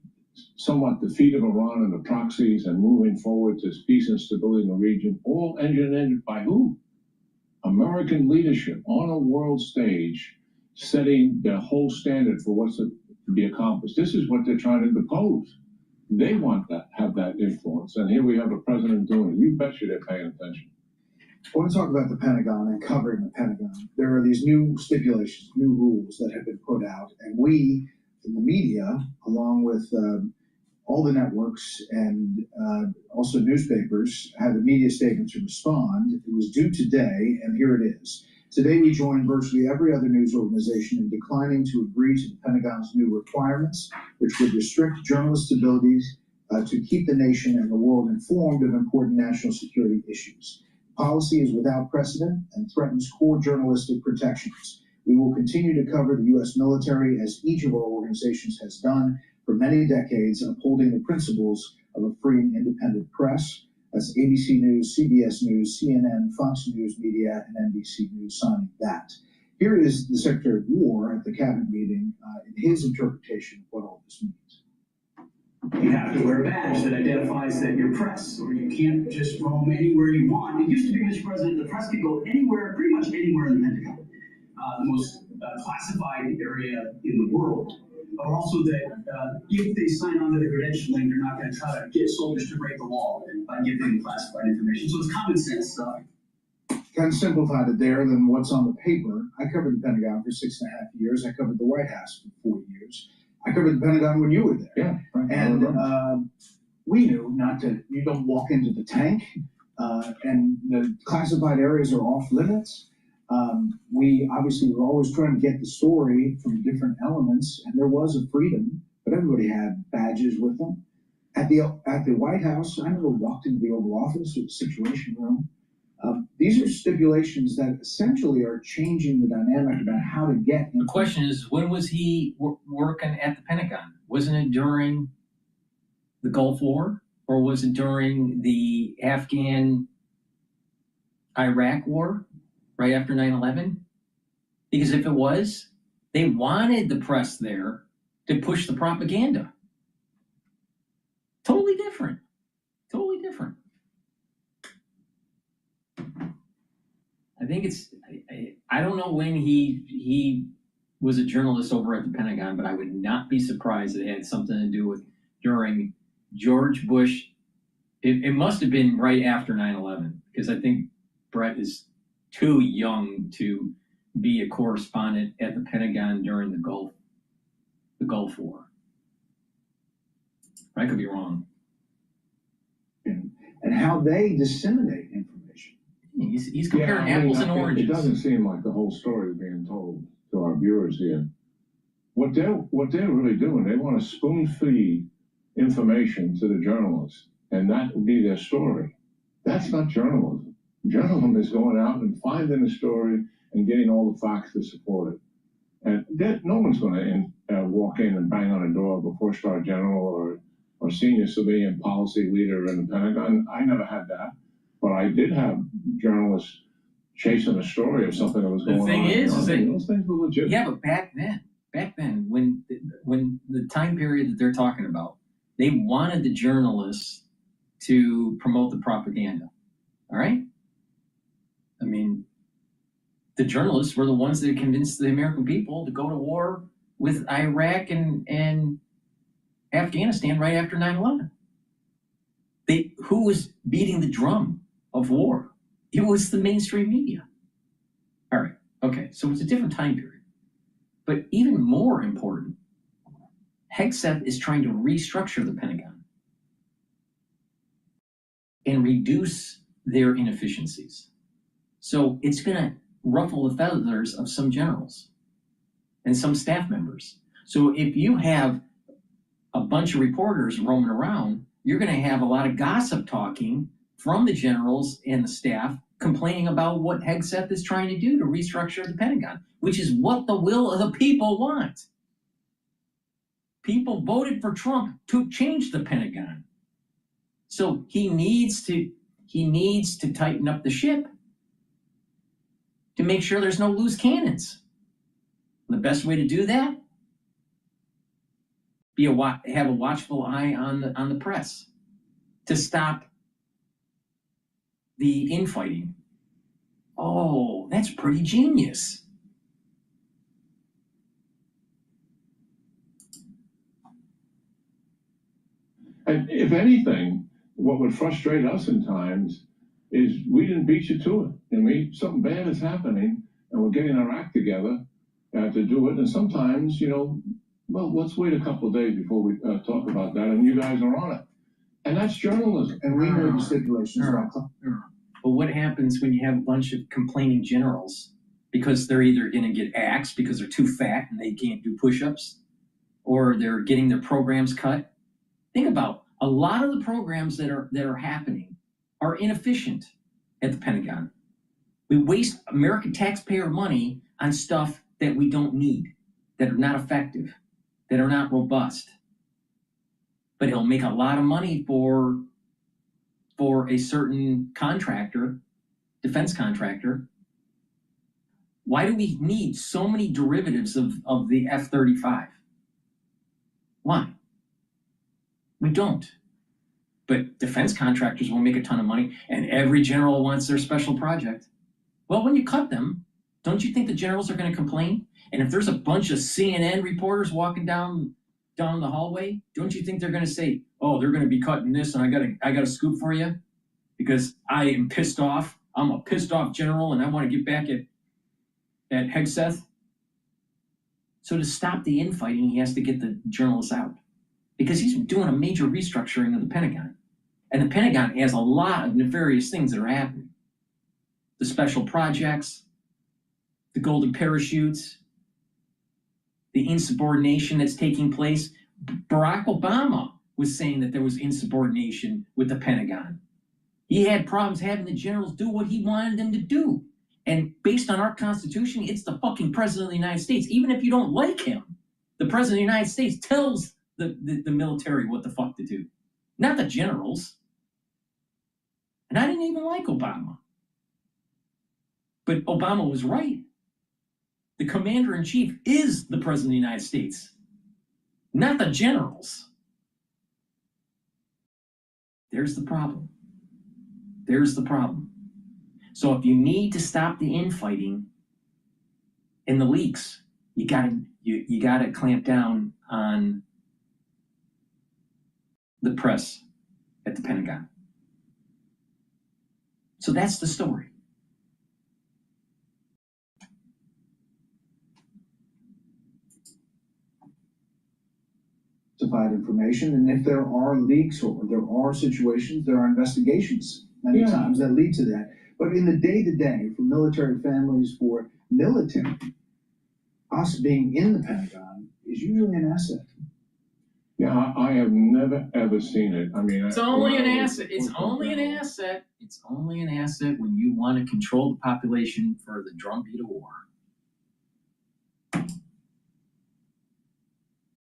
somewhat defeat of Iran and the proxies and moving forward to peace and stability in the region, all engineered by who? American leadership on a world stage, setting the whole standard for what's to be accomplished. This is what they're trying to depose. They want that, have that influence. And here we have a president doing it. You bet you they're paying attention. I want to talk about the Pentagon and covering the Pentagon. There are these new stipulations, new rules that have been put out, and we, in the media, along with all the networks and also newspapers, had a media statement to respond. It was due today, and here it is. Today, we join virtually every other news organization in declining to agree to the Pentagon's new requirements, which would restrict journalist abilities to keep the nation and the world informed of important national security issues. Policy is without precedent and threatens core journalistic protections. We will continue to cover the U.S. military as each of our organizations has done for many decades, upholding the principles of a free and independent press. That's ABC News, CBS News, CNN, Fox News Media, and NBC News signing that. Here is the Secretary of War at the cabinet meeting in his interpretation of what all this means. You have to wear a badge that identifies that you're press, or you can't just roam anywhere you want. It used to be, Mr. President, the press could go anywhere, pretty much anywhere in the Pentagon, the most classified area in the world. But also that if they sign on to the credentialing, they're not going to try to get soldiers to break the law by giving classified information. So it's common sense stuff. Kind of simplified it there than what's on the paper. I covered the Pentagon for 6.5 years. I covered the White House for 4 years. I covered the Pentagon when you were there. Yeah. Right. And we knew not to, you don't walk into the tank, and the classified areas are off limits. We obviously were always trying to get the story from different elements, and there was a freedom, but everybody had badges with them. At the White House, I never walked into the Oval Office or the Situation Room. These are stipulations that essentially are changing the dynamic about how to get. The question is, when was he working at the Pentagon? Wasn't it during the Gulf War, or was it during the Afghan-Iraq War, right after 9/11? Because if it was, they wanted the press there to push the propaganda. Totally different. Totally different. I think it's, I don't know when he was a journalist over at the Pentagon, but I would not be surprised it had something to do with during George Bush. It must have been right after 9/11, because I think Brett is too young to be a correspondent at the Pentagon during the Gulf War. I could be wrong. And how they disseminate information. He's comparing apples and oranges. It doesn't seem like the whole story is being told to our viewers here. What they're really doing, they want to spoon feed information to the journalists, and that will be their story. That's not journalism. Journalism is going out and finding a story and getting all the facts to support it. And no one's going to walk in and bang on a door of a 4-star general or senior civilian policy leader in the Pentagon. I never had that. But I did have journalists chasing a story of something that was going on. The thing is that those things were legit. Yeah, but back then, when the time period that they're talking about, they wanted the journalists to promote the propaganda. All right? I mean, the journalists were the ones that convinced the American people to go to war with Iraq and Afghanistan right after 9/11. Who was beating the drum of war? It was the mainstream media. All right, okay, so it's a different time period. But even more important, Hegseth is trying to restructure the Pentagon and reduce their inefficiencies. So it's going to ruffle the feathers of some generals and some staff members. So if you have a bunch of reporters roaming around, you're going to have a lot of gossip talking from the generals and the staff complaining about what Hegseth is trying to do to restructure the Pentagon, which is what the will of the people want. People voted for Trump to change the Pentagon. So he needs to tighten up the ship to make sure there's no loose cannons. The best way to do that, have a watchful eye on the press to stop the infighting. Oh, that's pretty genius. And if anything, what would frustrate us in times is we didn't beat you to it. And something bad is happening, and we're getting our act together to do it. And sometimes, well, let's wait a couple of days before we talk about that, and you guys are on it. And that's journalism. And we know the stipulations. But what happens when you have a bunch of complaining generals because they're either going to get axed because they're too fat and they can't do push-ups, or they're getting their programs cut? Think about a lot of the programs that are happening are inefficient at the Pentagon. We waste American taxpayer money on stuff that we don't need, that are not effective, that are not robust. But it'll make a lot of money for a certain contractor, defense contractor. Why do we need so many derivatives of the F-35? Why? We don't. But defense contractors will make a ton of money, and every general wants their special project. Well, when you cut them, don't you think the generals are going to complain? And if there's a bunch of CNN reporters walking down the hallway, don't you think they're going to say, "Oh, they're going to be cutting this, and I got a scoop for you because I am pissed off. I'm a pissed off general, and I want to get back at Hegseth." So to stop the infighting, he has to get the journalists out, because he's doing a major restructuring of the Pentagon. And the Pentagon has a lot of nefarious things that are happening. The special projects, the golden parachutes, the insubordination that's taking place. Barack Obama was saying that there was insubordination with the Pentagon. He had problems having the generals do what he wanted them to do. And based on our Constitution, it's the fucking President of the United States. Even if you don't like him, the President of the United States tells the military what the fuck to do, not the generals. And I didn't even like Obama. But Obama was right. The commander-in-chief is the President of the United States, not the generals. There's the problem. There's the problem. So if you need to stop the infighting and the leaks, you gotta clamp down on the press at the Pentagon. So that's the story. Information, and if there are leaks or there are situations, there are investigations many times that lead to that. But in the day-to-day, for military families, for military, us being in the Pentagon is usually an asset. Yeah, I have never ever seen it. I mean, it's only an asset. It's only an asset. It's only an asset when you want to control the population for the drumbeat of war.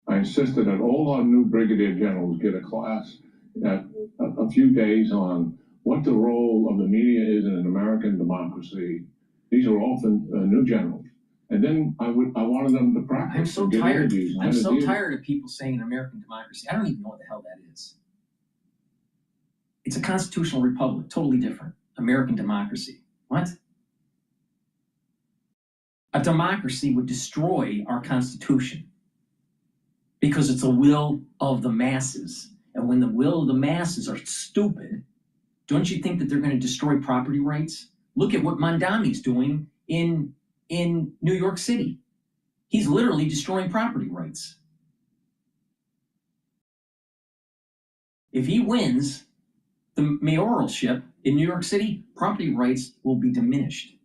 I insisted that all our new brigadier generals get a class at a few days on what the role of the media is in an American democracy. These are often new generals. And then I wanted them to practice. I'm so tired. I'm so tired of people saying an American democracy. I don't even know what the hell that is. It's a constitutional republic, totally different. American democracy. What? A democracy would destroy our Constitution, because it's a will of the masses. And when the will of the masses are stupid, don't you think that they're going to destroy property rights? Look at what Mamdani's doing in New York City. He's literally destroying property rights. If he wins the mayoralship in New York City, property rights will be diminished.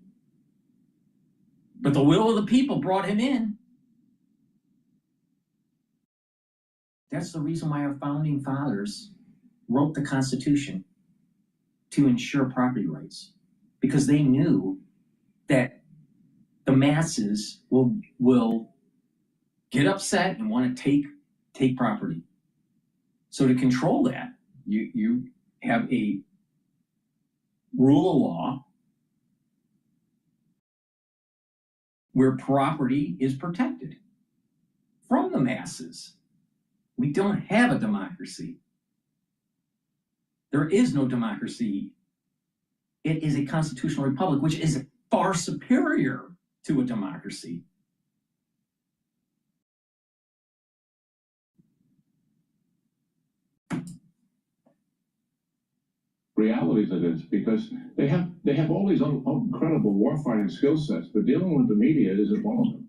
But the will of the people brought him in. That's the reason why our founding fathers wrote the Constitution, to ensure property rights, because they knew that the masses will get upset and want to take property. So to control that, you have a rule of law where property is protected from the masses. We don't have a democracy. There is no democracy. It is a constitutional republic, which is far superior to a democracy. Realities of this, because they have all these incredible warfighting skill sets, but dealing with the media isn't one of them.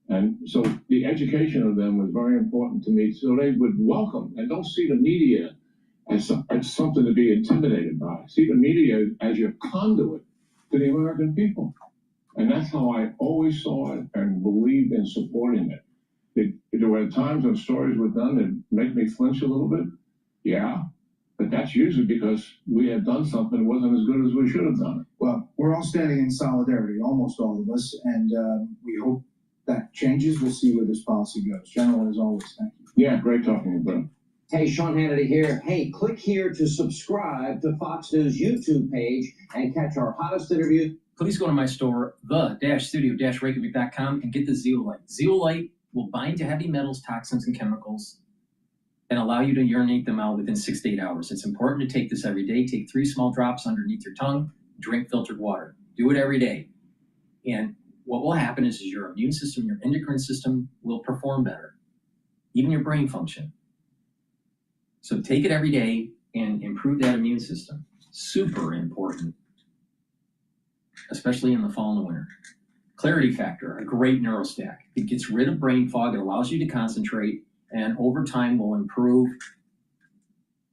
And so the education of them was very important to me, so they would welcome and don't see the media as something to be intimidated by. See the media as your conduit to the American people. And that's how I always saw it and believed in supporting it. There were times when stories were done that make me flinch a little bit. Yeah. But that's usually because we had done something that wasn't as good as we should have done it. Well, we're all standing in solidarity, almost all of us, and we hope that changes. We'll see where this policy goes. General, as always, thank you. Yeah, great talking to you, bro. Hey, Sean Hannity here. Hey, click here to subscribe to Fox News YouTube page and catch our hottest interview. Please go to my store, the-studio-reykjavik.com, and get the zeolite. Zeolite will bind to heavy metals, toxins, and chemicals and allow you to urinate them out within 6 to 8 hours. It's important to take this every day. Take 3 small drops underneath your tongue. Drink filtered water. Do it every day. And what will happen is your immune system, your endocrine system will perform better, even your brain function. So take it every day and improve that immune system. Super important, especially in the fall and the winter. Clarity Factor, a great neurostack. It gets rid of brain fog. It allows you to concentrate, and over time will improve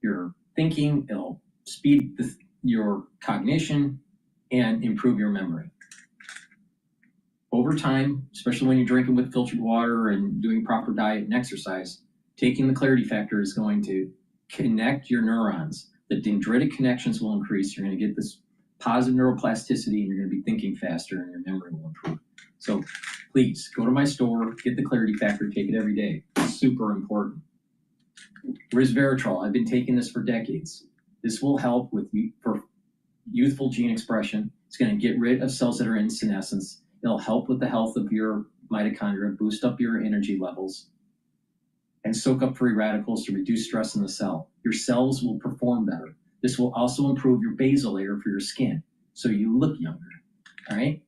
your thinking. It'll speed your cognition and improve your memory. Over time, especially when you're drinking with filtered water and doing proper diet and exercise, taking the Clarity Factor is going to connect your neurons. The dendritic connections will increase. You're going to get this positive neuroplasticity, and you're going to be thinking faster, and your memory will improve. So please go to my store, get the Clarity Factor, take it every day. It's super important. Resveratrol, I've been taking this for decades. This will help for youthful gene expression. It's going to get rid of cells that are in senescence. It'll help with the health of your mitochondria, boost up your energy levels, and soak up free radicals to reduce stress in the cell. Your cells will perform better. This will also improve your basal layer for your skin, so you look younger, all right?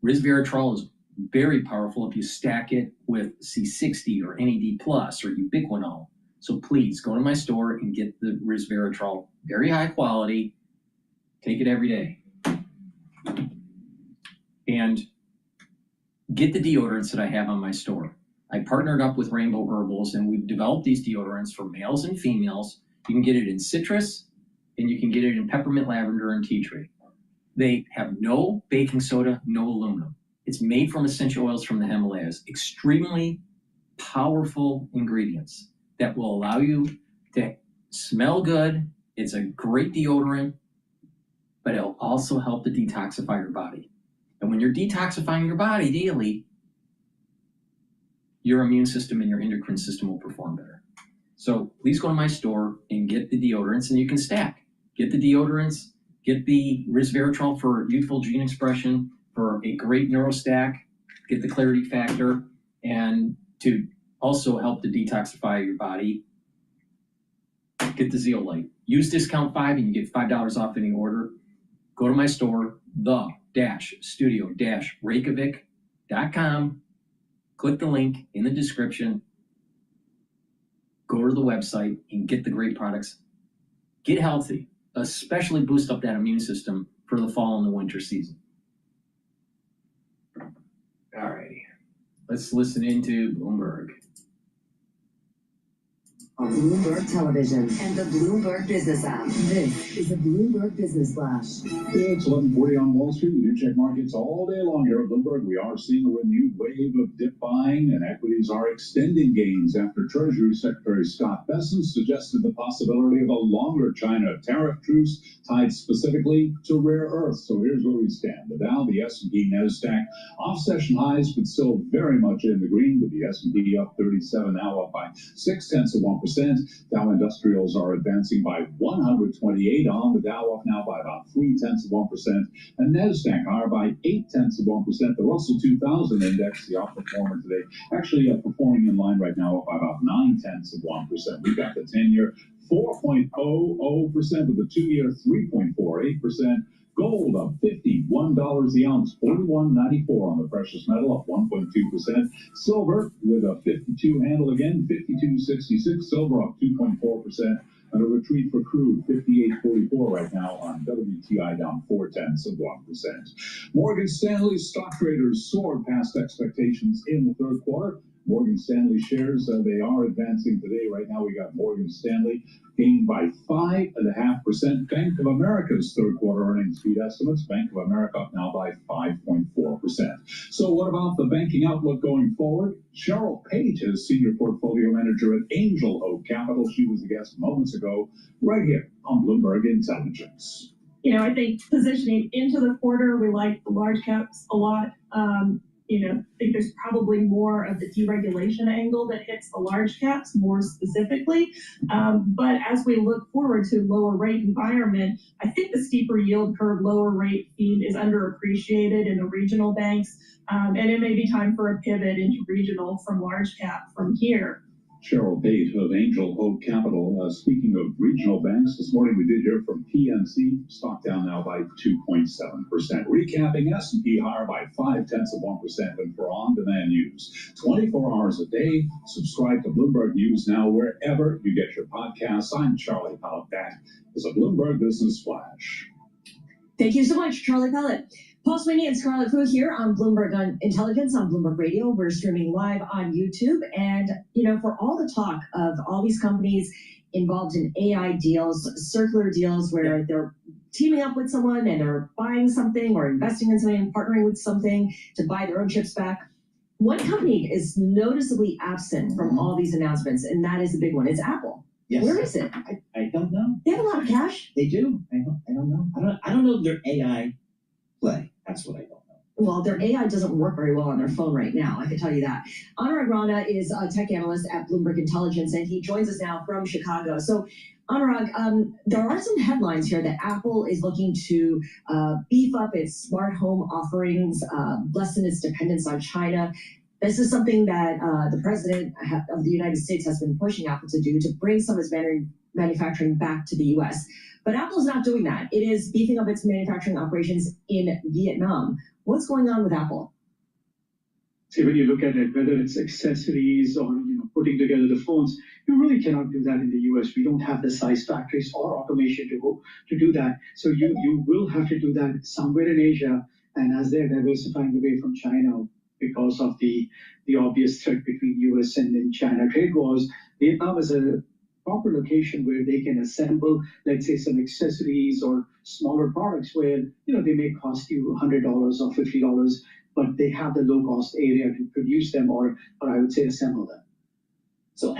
Resveratrol is very powerful if you stack it with C60 or NAD+ or ubiquinol. So please go to my store and get the Resveratrol. Very high quality. Take it every day. And get the deodorants that I have on my store. I partnered up with Rainbow Herbals, and we've developed these deodorants for males and females. You can get it in citrus, and you can get it in peppermint, lavender, and tea tree. They have no baking soda, no aluminum. It's made from essential oils from the Himalayas. Extremely powerful ingredients that will allow you to smell good. It's a great deodorant, but it'll also help to detoxify your body. And when you're detoxifying your body daily, your immune system and your endocrine system will perform better. So please go to my store and get the deodorants, and you can stack. Get the deodorants, get the Resveratrol for youthful gene expression, for a great neurostack, get the Clarity Factor, and to also help to detoxify your body, get the zeolite. Use discount 5 and you get $5 off any order. Go to my store, the-studio-reykjavik.com. Click the link in the description. Go to the website and get the great products. Get healthy, especially boost up that immune system for the fall and the winter season. All righty, let's listen into Bloomberg. on Bloomberg Television and the Bloomberg Business app. This is a Bloomberg Business Flash. It's 11:40 on Wall Street. We do check markets all day long here at Bloomberg. We are seeing a renewed wave of dip buying, and equities are extending gains after Treasury Secretary Scott Bessent suggested the possibility of a longer China tariff truce tied specifically to rare earths. So here's where we stand. The Dow, the S&P, NASDAQ off session highs, but still very much in the green, with the S&P up 37, now up by 0.6%. Dow Industrials are advancing by 128 on. The Dow up now by about 0.3%, and NASDAQ higher by 0.8%. The Russell 2000 index, the outperformer today, actually performing in line right now up by about 0.9%. We've got the 10-year 4.00%, with the 2-year 3.48%. Gold up $51 the ounce, $41.94 on the precious metal, up 1.2%. Silver with a 52 handle again, $52.66. Silver up 2.4%. And a retreat for crude, $58.44 right now on WTI, down 0.4%. Morgan Stanley stock traders soared past expectations in the third quarter. Morgan Stanley shares, they are advancing today. Right now, we got Morgan Stanley gained by 5.5%. Bank of America's third quarter earnings beat estimates. Bank of America up now by 5.4%. So what about the banking outlook going forward? Cheryl Page is Senior Portfolio Manager at Angel Oak Capital. She was a guest moments ago right here on Bloomberg Intelligence. You know, I think positioning into the quarter, we like the large caps a lot. I think there's probably more of the deregulation angle that hits the large caps more specifically. But as we look forward to lower rate environment, I think the steeper yield curve, lower rate feed is underappreciated in the regional banks. And it may be time for a pivot into regional from large cap from here. Cheryl Page of Angel Oak Capital. Speaking of regional banks, this morning we did hear from PNC, stock down now by 2.7%. Recapping, S&P higher by 0.5%. And for on-demand news, 24 hours a day, subscribe to Bloomberg News now wherever you get your podcasts. I'm Charlie Pallett. That is a Bloomberg Business Flash. Thank you so much, Charlie Pallett. Paul Sweeney and Scarlett Fu here on Bloomberg Intelligence on Bloomberg Radio. We're streaming live on YouTube. And, for all the talk of all these companies involved in AI deals, circular deals where they're teaming up with someone and they're buying something or investing in something and partnering with something to buy their own chips back, one company is noticeably absent from all these announcements, and that is a big one. It's Apple. Yes. Where is it? I don't know. They have a lot of cash. They do. I don't know. I don't know their AI play. That's what I don't know. Well, their AI doesn't work very well on their phone right now, I can tell you that. Anurag Rana is a tech analyst at Bloomberg Intelligence, and he joins us now from Chicago. So, Anurag, there are some headlines here that Apple is looking to beef up its smart home offerings, lessen its dependence on China. This is something that the president of the United States has been pushing Apple to do, to bring some of its manufacturing back to the U.S. But Apple is not doing that. It is beefing up its manufacturing operations in Vietnam. What's going on with Apple? See, when you look at it, whether it's accessories or putting together the phones, you really cannot do that in the U.S. We don't have the size factories or automation to do that. So you will have to do that somewhere in Asia. And as they're diversifying away from China because of the obvious threat between U.S. and China trade wars, Vietnam is a proper location where they can assemble, let's say, some accessories or smaller products where they may cost you $100 or $50, but they have the low-cost area to produce them, or I would say assemble them. So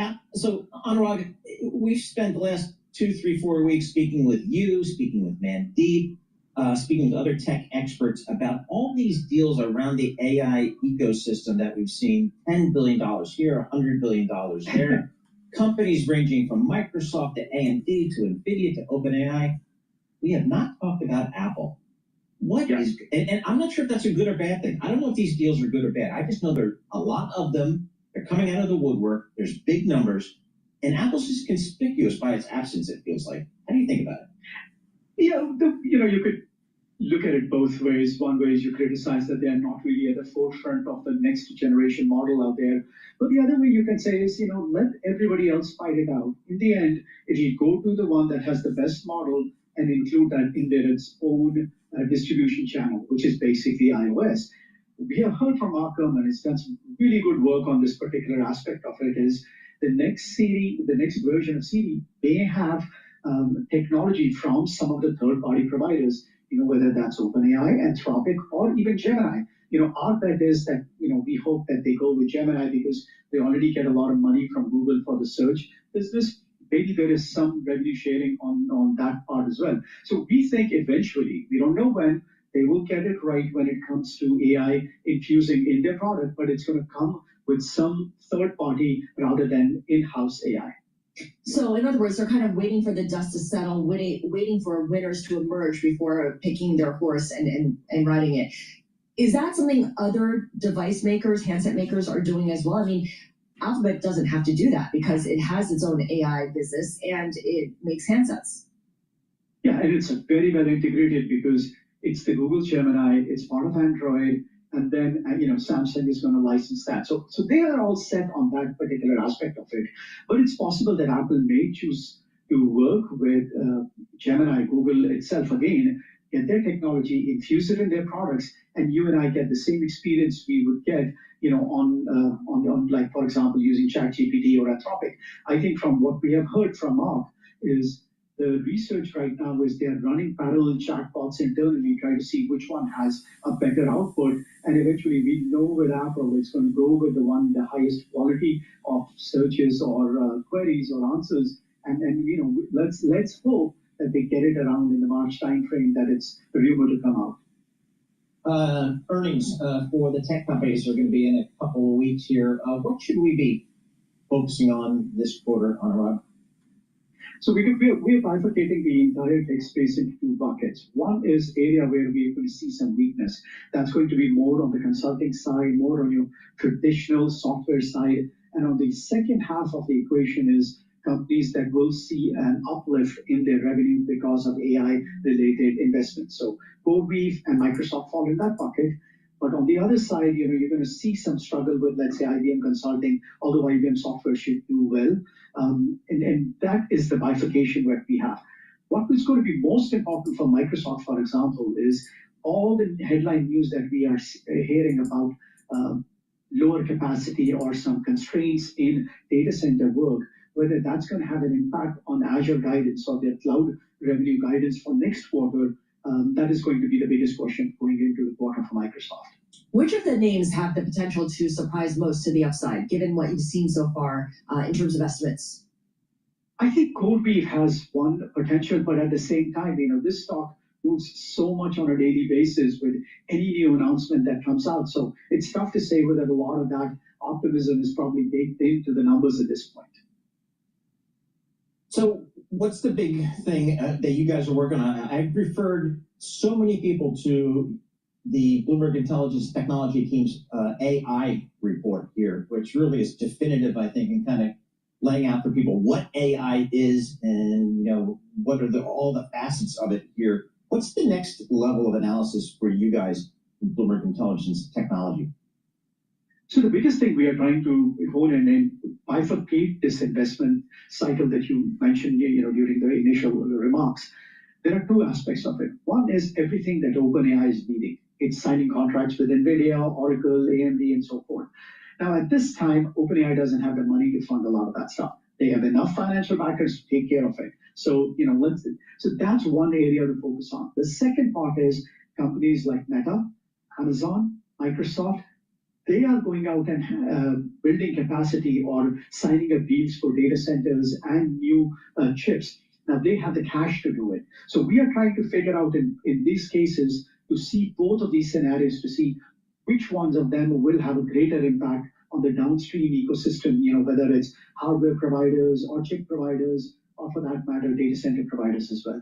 Anurag, we've spent the last 2, 3, 4 weeks speaking with you, speaking with Mandeep, speaking with other tech experts about all these deals around the AI ecosystem that we've seen. $10 billion here, $100 billion there. Companies ranging from Microsoft to AMD to NVIDIA to OpenAI. We have not talked about Apple. And I'm not sure if that's a good or bad thing. I don't know if these deals are good or bad. I just know there are a lot of them. They're coming out of the woodwork. There's big numbers. And Apple's just conspicuous by its absence, it feels like. How do you think about it? Yeah, you could look at it both ways. One way is you criticize that they are not really at the forefront of the next generation model out there. But the other way you can say is, let everybody else fight it out. In the end, it'll go to the one that has the best model and include that in there its own distribution channel, which is basically iOS. We have heard from Markham, and he's done some really good work on this particular aspect of it, is the next version of Siri may have technology from some of the third-party providers, whether that's OpenAI, Anthropic, or even Gemini. Our bet is that, we hope that they go with Gemini because they already get a lot of money from Google for the search business. Maybe there is some revenue sharing on that part as well. So we think eventually, we don't know when, they will get it right when it comes to AI infusing in their product, but it's going to come with some third party rather than in-house AI. So in other words, they're kind of waiting for the dust to settle, waiting for winners to emerge before picking their horse and riding it. Is that something other device makers, handset makers are doing as well? I mean, Alphabet doesn't have to do that because it has its own AI business and it makes handsets. Yeah, and it's very well integrated because it's the Google Gemini, it's part of Android, and then Samsung is going to license that. So they are all set on that particular aspect of it. But it's possible that Apple may choose to work with Gemini, Google itself again, get their technology, infuse it in their products, and you and I get the same experience we would get, on like, for example, using ChatGPT or Anthropic. I think from what we have heard from Mark is the research right now is they're running parallel chatbots internally, trying to see which one has a better output. And eventually we know with Apple, it's going to go with the one, the highest quality of searches or queries or answers. And let's hope that they get it around in the March timeframe that it's rumored to come out. Earnings for the tech companies are going to be in a couple of weeks here. What should we be focusing on this quarter, Anurag? So we're bifurcating the entire tech space into two buckets. One is area where we're going to see some weakness. That's going to be more on the consulting side, more on your traditional software side. And on the second half of the equation is companies that will see an uplift in their revenue because of AI-related investments. So CoreWeave and Microsoft fall in that bucket. But on the other side, you're going to see some struggle with, let's say, IBM Consulting, although IBM software should do well. And that is the bifurcation that we have. What is going to be most important for Microsoft, for example, is all the headline news that we are hearing about lower capacity or some constraints in data center work, whether that's going to have an impact on Azure guidance or their cloud revenue guidance for next quarter. That is going to be the biggest question going into the quarter for Microsoft. Which of the names have the potential to surprise most to the upside, given what you've seen so far in terms of estimates? I think CoreWeave has one potential, but at the same time, this stock moves so much on a daily basis with any new announcement that comes out. So it's tough to say whether a lot of that optimism is probably baked into the numbers at this point. So what's the big thing that you guys are working on? I've referred so many people to the Bloomberg Intelligence Technology Team's AI report here, which really is definitive, I think, in kind of laying out for people what AI is and what are all the facets of it here. What's the next level of analysis for you guys in Bloomberg Intelligence Technology? So the biggest thing we are trying to hone in and bifurcate this investment cycle that you mentioned, during the initial remarks. There are two aspects of it. One is everything that OpenAI is needing. It's signing contracts with NVIDIA, Oracle, AMD, and so forth. Now, at this time, OpenAI doesn't have the money to fund a lot of that stuff. They have enough financial backers to take care of it. So, so that's one area to focus on. The second part is companies like Meta, Amazon, Microsoft. They are going out and building capacity or signing up deals for data centers and new chips. Now, they have the cash to do it. So we are trying to figure out in these cases to see both of these scenarios, to see which ones of them will have a greater impact on the downstream ecosystem, whether it's hardware providers or chip providers, or for that matter, data center providers as well.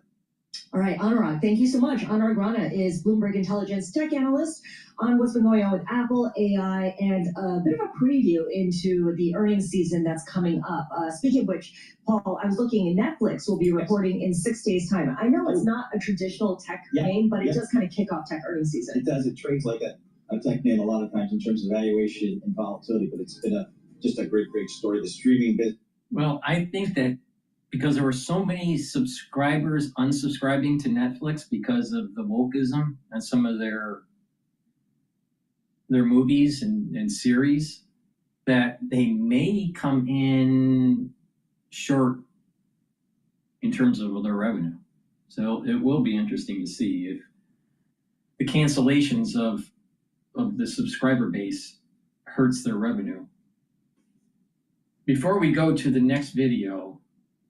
All right, Anurag, thank you so much. Anurag Rana is Bloomberg Intelligence tech analyst on what's been going on with Apple, AI, and a bit of a preview into the earnings season that's coming up. Speaking of which, Paul, I was looking, Netflix will be reporting in 6 days' time. I know it's not a traditional tech name, but it does kind of kick off tech earnings season. It does. It trades like a tech name a lot of times in terms of valuation and volatility, but it's been just a great story. The streaming business. Well, I think that because there were so many subscribers unsubscribing to Netflix because of the wokeism and some of their movies and series, that they may come in short in terms of their revenue. So it will be interesting to see if the cancellations of the subscriber base hurts their revenue. Before we go to the next video,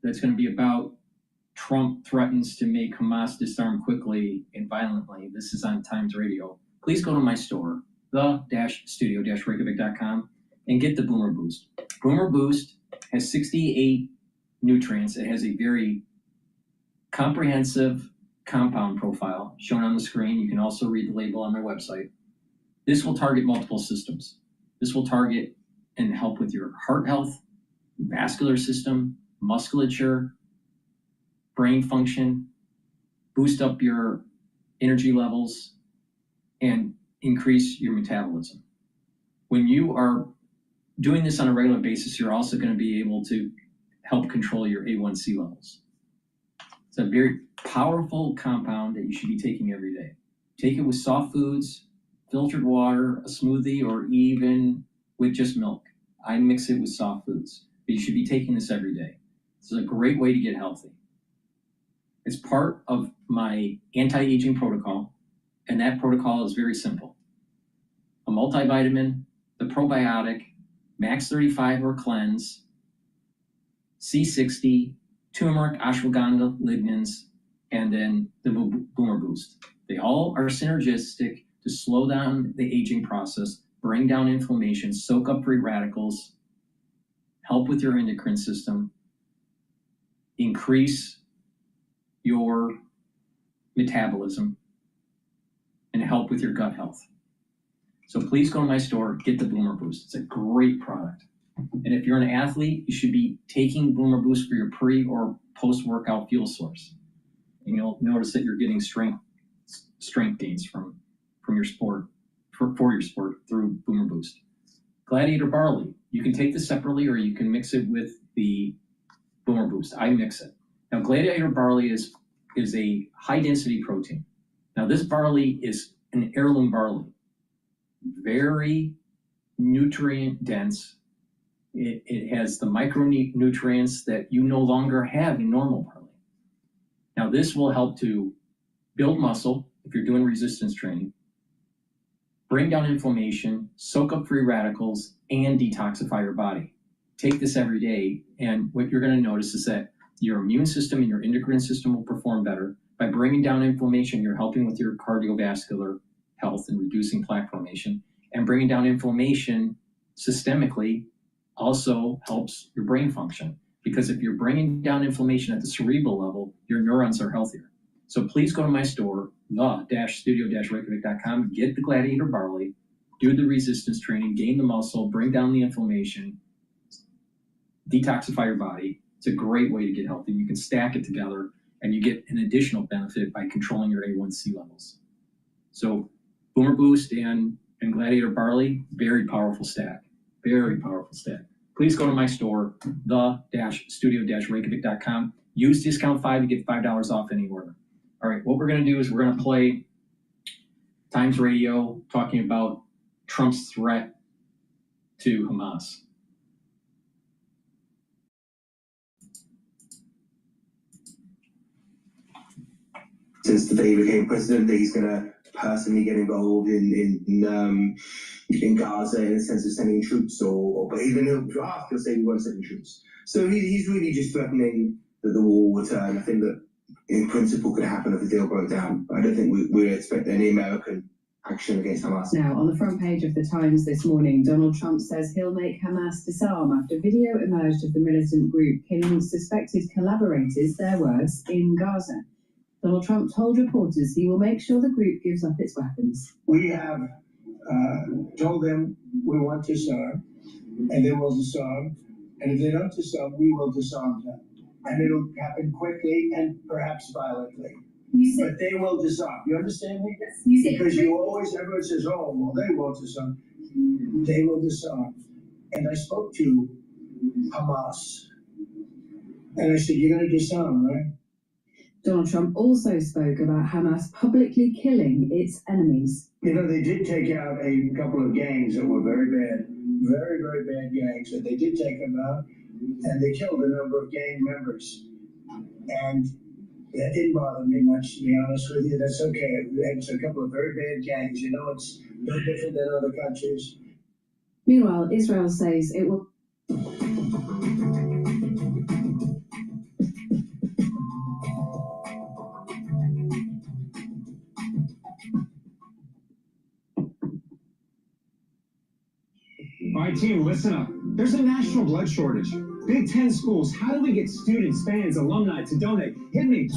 that's going to be about Trump threatens to make Hamas disarm quickly and violently. This is on Times Radio. Please go to my store, the-studio-reykjavik.com, and get the Boomer Boost. Boomer Boost has 68 nutrients. It has a very comprehensive compound profile shown on the screen. You can also read the label on their website. This will target multiple systems. This will target and help with your heart health, vascular system, musculature, brain function, boost up your energy levels, and increase your metabolism. When you are doing this on a regular basis, you're also going to be able to help control your A1C levels. It's a very powerful compound that you should be taking every day. Take it with soft foods, filtered water, a smoothie, or even with just milk. I mix it with soft foods, but you should be taking this every day. This is a great way to get healthy. It's part of my anti-aging protocol, and that protocol is very simple. A multivitamin, the probiotic, Max 35 or Cleanse, C60, turmeric, ashwagandha, lignans, and then the Boomer Boost. They all are synergistic to slow down the aging process, bring down inflammation, soak up free radicals, help with your endocrine system, increase your metabolism, and help with your gut health. So please go to my store, get the Boomer Boost. It's a great product. And if you're an athlete, you should be taking Boomer Boost for your pre or post-workout fuel source. And you'll notice that you're getting strength gains from your sport, for your sport through Boomer Boost. Gladiator barley, you can take this separately or you can mix it with the Boomer Boost. I mix it. Now, Gladiator barley is a high-density protein. Now, this barley is an heirloom barley, very nutrient-dense. It has the micronutrients that you no longer have in normal barley. Now, this will help to build muscle if you're doing resistance training, bring down inflammation, soak up free radicals, and detoxify your body. Take this every day, and what you're going to notice is that your immune system and your endocrine system will perform better. By bringing down inflammation, you're helping with your cardiovascular health and reducing plaque formation. And bringing down inflammation systemically also helps your brain function. Because if you're bringing down inflammation at the cerebral level, your neurons are healthier. So please go to my store, the-studio-reykjavik.com, get the Gladiator barley, do the resistance training, gain the muscle, bring down the inflammation, detoxify your body. It's a great way to get healthy. You can stack it together and you get an additional benefit by controlling your A1C levels. So Boomer Boost and Gladiator barley, very powerful stack. Very powerful stack. Please go to my store, the-studio-reykjavik.com. Use discount 5 to get $5 off any order. All right, what we're going to do is we're going to play Times Radio talking about Trump's threat to Hamas. Since the day he became president, that he's going to personally get involved in Gaza in the sense of sending troops, but even he'll say he won't send troops. So he's really just threatening that the war will turn. I think that in principle could happen if the deal broke down. I don't think we expect any American action against Hamas. Now, on the front page of the Times this morning, Donald Trump says he'll make Hamas disarm after video emerged of the militant group killing suspected collaborators, their words, in Gaza. Donald Trump told reporters he will make sure the group gives up its weapons. We have told them we want to disarm, and they will disarm. And if they don't disarm, we will disarm them. And it'll happen quickly and perhaps violently. But they will disarm. You understand me? Because everyone says, oh, well, they won't disarm. They will disarm. And I spoke to Hamas. And I said, you're going to disarm, right? Donald Trump also spoke about Hamas publicly killing its enemies. You know, they did take out a couple of gangs that were very bad, very, very bad gangs, but they did take them out, and they killed a number of gang members. And that didn't bother me much, to be honest with you. That's okay. It's a couple of very bad gangs. You know, it's no different than other countries. Meanwhile, Israel says it will. All right, team, listen up. There's a national blood shortage. Big Ten schools, how do we get students, fans, alumni to donate? Hit me.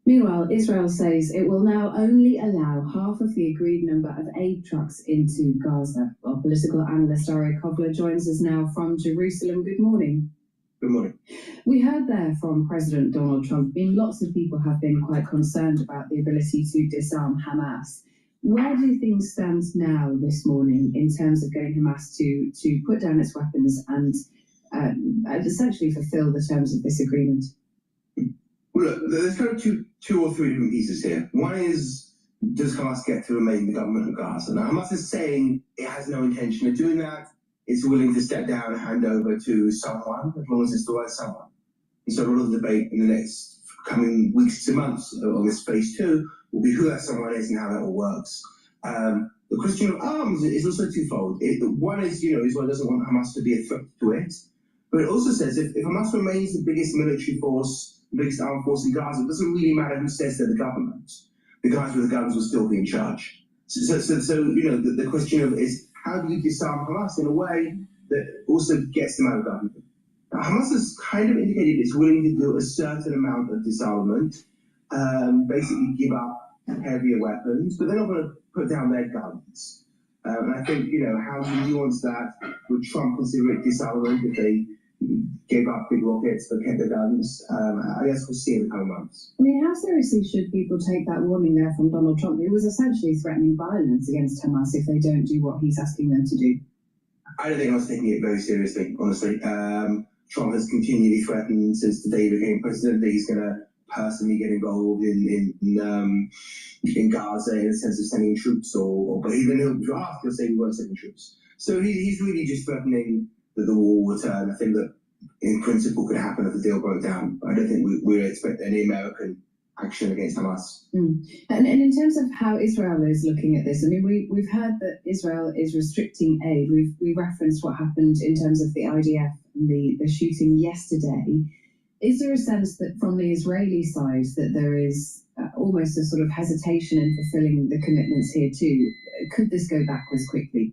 Meanwhile, Israel says it will now only allow half of the agreed number of aid trucks into Gaza. Well, political analyst Cottrell joins us now from Jerusalem. Good morning. Good morning. We heard there from President Donald Trump. I mean, lots of people have been quite concerned about the ability to disarm Hamas. Where do things stand now this morning in terms of getting Hamas to put down its weapons and essentially fulfill the terms of this agreement? Well, look, there's kind of two or three different pieces here. One is, does Hamas get to remain the government of Gaza? Now, Hamas is saying it has no intention of doing that. It's willing to step down and hand over to someone, as long as it's the right someone. And so a lot of the debate in the next coming weeks to months on this phase two will be who that someone is and how that all works. The question of arms is also twofold. One is, Israel doesn't want Hamas to be a threat to it, but it also says if Hamas remains the biggest military force, the biggest armed force in Gaza, it doesn't really matter who says they're the government. The guys with the guns will still be in charge. So the question of is how do you disarm Hamas in a way that also gets them out of government? Now, Hamas has kind of indicated it's willing to do a certain amount of disarmament, basically give up heavier weapons, but they're not going to put down their guns. And I think, how do you nuance that? Would Trump consider it disarmament if they gave up big rockets but kept their guns? I guess we'll see in the coming months. I mean, how seriously should people take that warning there from Donald Trump, who was essentially threatening violence against Hamas if they don't do what he's asking them to do? I don't think I was taking it very seriously, honestly. Trump has continually threatened since the day he became president that he's going to personally get involved in Gaza in the sense of sending troops, but even he'll draft, he'll say he won't send troops. So he's really just threatening that the war will return. I think that in principle could happen if the deal broke down. I don't think we expect any American action against Hamas. And in terms of how Israel is looking at this, I mean, we've heard that Israel is restricting aid. We referenced what happened in terms of the IDF and the shooting yesterday. Is there a sense that from the Israeli side that there is almost a sort of hesitation in fulfilling the commitments here too? Could this go backwards quickly?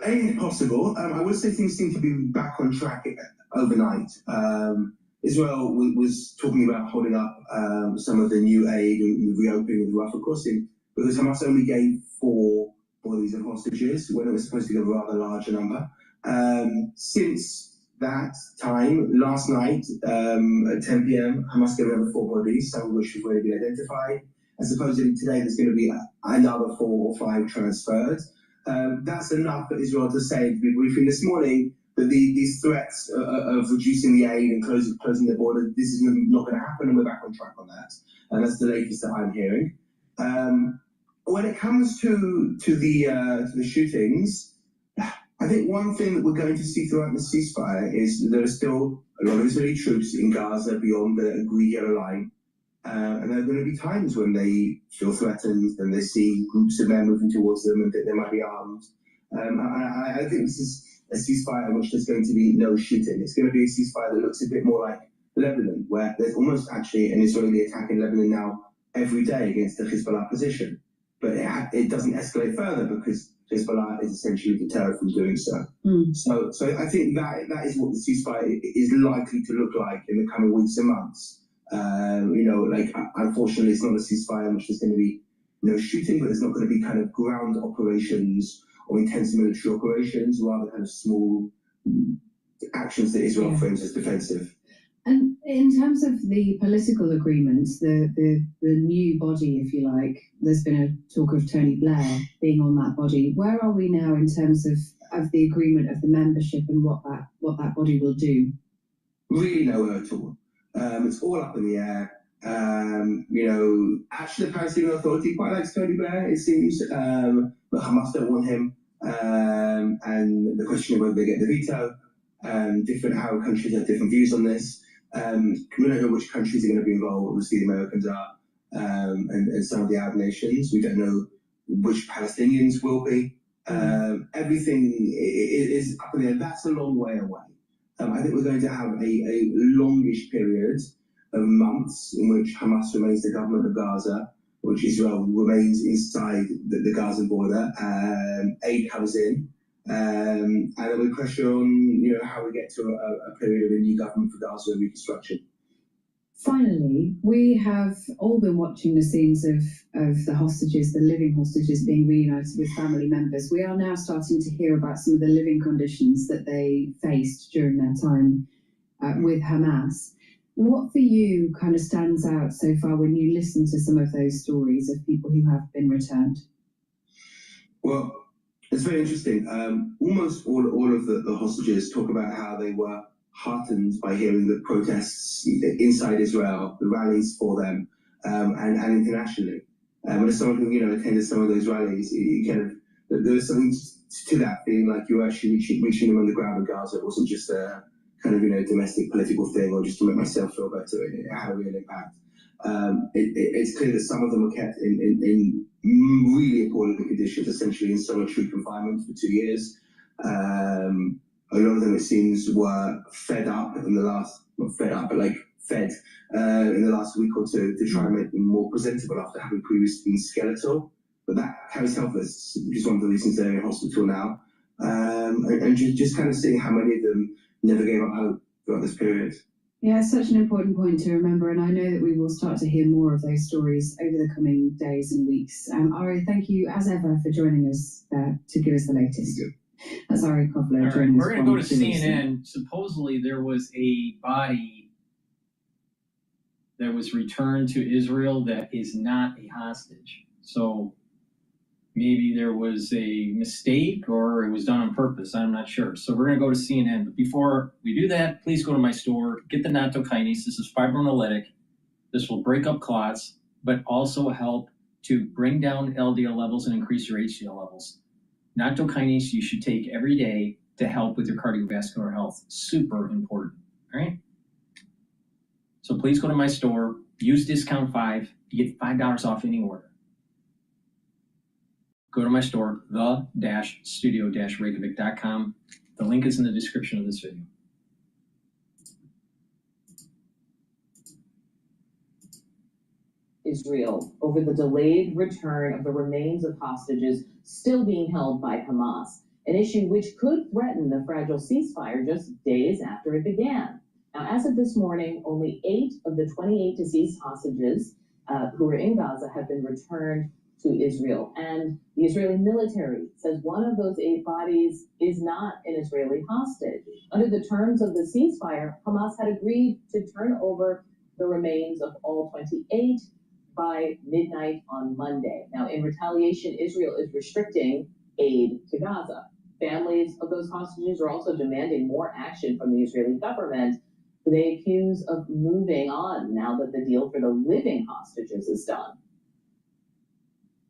Anything possible. I would say things seem to be back on track overnight. Israel was talking about holding up some of the new aid and reopening of the Rafah crossing because Hamas only gave 4 bodies of hostages when it was supposed to give a rather larger number. Since that time, last night at 10 p.m., Hamas gave another 4 bodies, some of which have already been identified. And supposedly today there's going to be another 4 or 5 transferred. That's enough for Israel to say, to be briefing this morning, that these threats of reducing the aid and closing the border, this is not going to happen, and we're back on track on that. And that's the latest that I'm hearing. When it comes to the shootings, I think one thing that we're going to see throughout the ceasefire is that there are still a lot of Israeli troops in Gaza beyond the agreed yellow line. And there are going to be times when they feel threatened and they see groups of men moving towards them and think they might be armed. I think this is a ceasefire in which there's going to be no shooting. It's going to be a ceasefire that looks a bit more like Lebanon, where there's almost actually an Israeli attack in Lebanon now every day against the Hezbollah position. But it doesn't escalate further because Hezbollah is essentially deterred from doing so. So I think that is what the ceasefire is likely to look like in the coming weeks and months. Unfortunately, it's not a ceasefire in which there's going to be no shooting, but there's not going to be kind of ground operations or intense military operations, rather kind of small actions that Israel frames as defensive. And in terms of the political agreement, the new body, if you like, there's been a talk of Tony Blair being on that body. Where are we now in terms of the agreement of the membership and what that body will do? Really nowhere at all. It's all up in the air. Actually, the Palestinian Authority quite likes Tony Blair, it seems, but Hamas don't want him. and the question of whether they get the veto, how countries have different views on this. We don't know which countries are going to be involved. Obviously, the Americans are, and some of the Arab nations. We don't know which Palestinians will be. Everything is up in the air. That's a long way away. I think we're going to have a longish period of months in which Hamas remains the government of Gaza, which Israel remains inside the Gaza border. Aid comes in, and then we pressure on, how we get to a period of a new government for Gaza and reconstruction. Finally, we have all been watching the scenes of the hostages, the living hostages being reunited with family members. We are now starting to hear about some of the living conditions that they faced during their time with Hamas. What for you kind of stands out so far when you listen to some of those stories of people who have been returned? Well, it's very interesting. Almost all of the hostages talk about how they were heartened by hearing the protests inside Israel, the rallies for them, and internationally. And as someone who attended some of those rallies, there was something to that, feeling like you were actually reaching them on the ground in Gaza. It wasn't just a kind of domestic political thing or just to make myself feel better. It had a real impact. It's clear that some of them were kept in really appalling conditions, essentially in solitary confinement for 2 years. A lot of them, it seems, were fed up in the last, not fed up, but fed in the last week or two to try and make them more presentable after having previously been skeletal. But that carries helpless, which is one of the reasons they're in hospital now. And just kind of seeing how many of them never gave up hope throughout this period. Yeah, it's such an important point to remember, and I know that we will start to hear more of those stories over the coming days and weeks. Ari, thank you as ever for joining us to give us the latest. That's Ari Kovler. All right, we're going to go to CNN. Supposedly there was a body that was returned to Israel that is not a hostage. So maybe there was a mistake or it was done on purpose. I'm not sure. So we're going to go to CNN. But before we do that, please go to my store. Get the nattokinase. This is fibrinolytic. This will break up clots, but also help to bring down LDL levels and increase your HDL levels. Nattokinase you should take every day to help with your cardiovascular health. Super important. All right? So please go to my store. Use discount 5. You get $5 off any order. Go to my store, the-studio-reykjavik.com. The link is in the description of this video. Israel over the delayed return of the remains of hostages still being held by Hamas, an issue which could threaten the fragile ceasefire just days after it began. Now, as of this morning, only 8 of the 28 deceased hostages who were in Gaza have been returned to Israel, and the Israeli military says one of those 8 bodies is not an Israeli hostage. Under the terms of the ceasefire, Hamas had agreed to turn over the remains of all 28 by midnight on Monday. Now, in retaliation, Israel is restricting aid to Gaza. Families of those hostages are also demanding more action from the Israeli government, who they accuse of moving on now that the deal for the living hostages is done.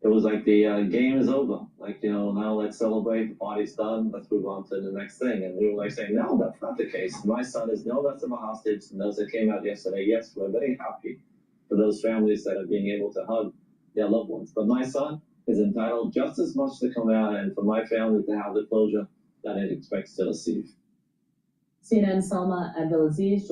It was like the game is over. Now let's celebrate, the party's done, let's move on to the next thing. And we were saying, no, that's not the case. My son is no less of a hostage than those that came out yesterday. Yes, we're very happy for those families that are being able to hug their loved ones. But my son is entitled just as much to come out and for my family to have the closure that it expects to receive. CNN Salma Abdelaziz.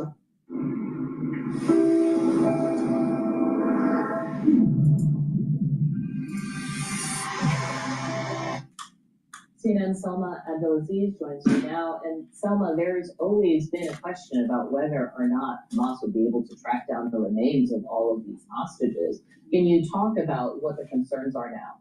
CNN Salma Abdelaziz joins me now. And Salma, there's always been a question about whether or not Hamas would be able to track down the remains of all of these hostages. Can you talk about what the concerns are now?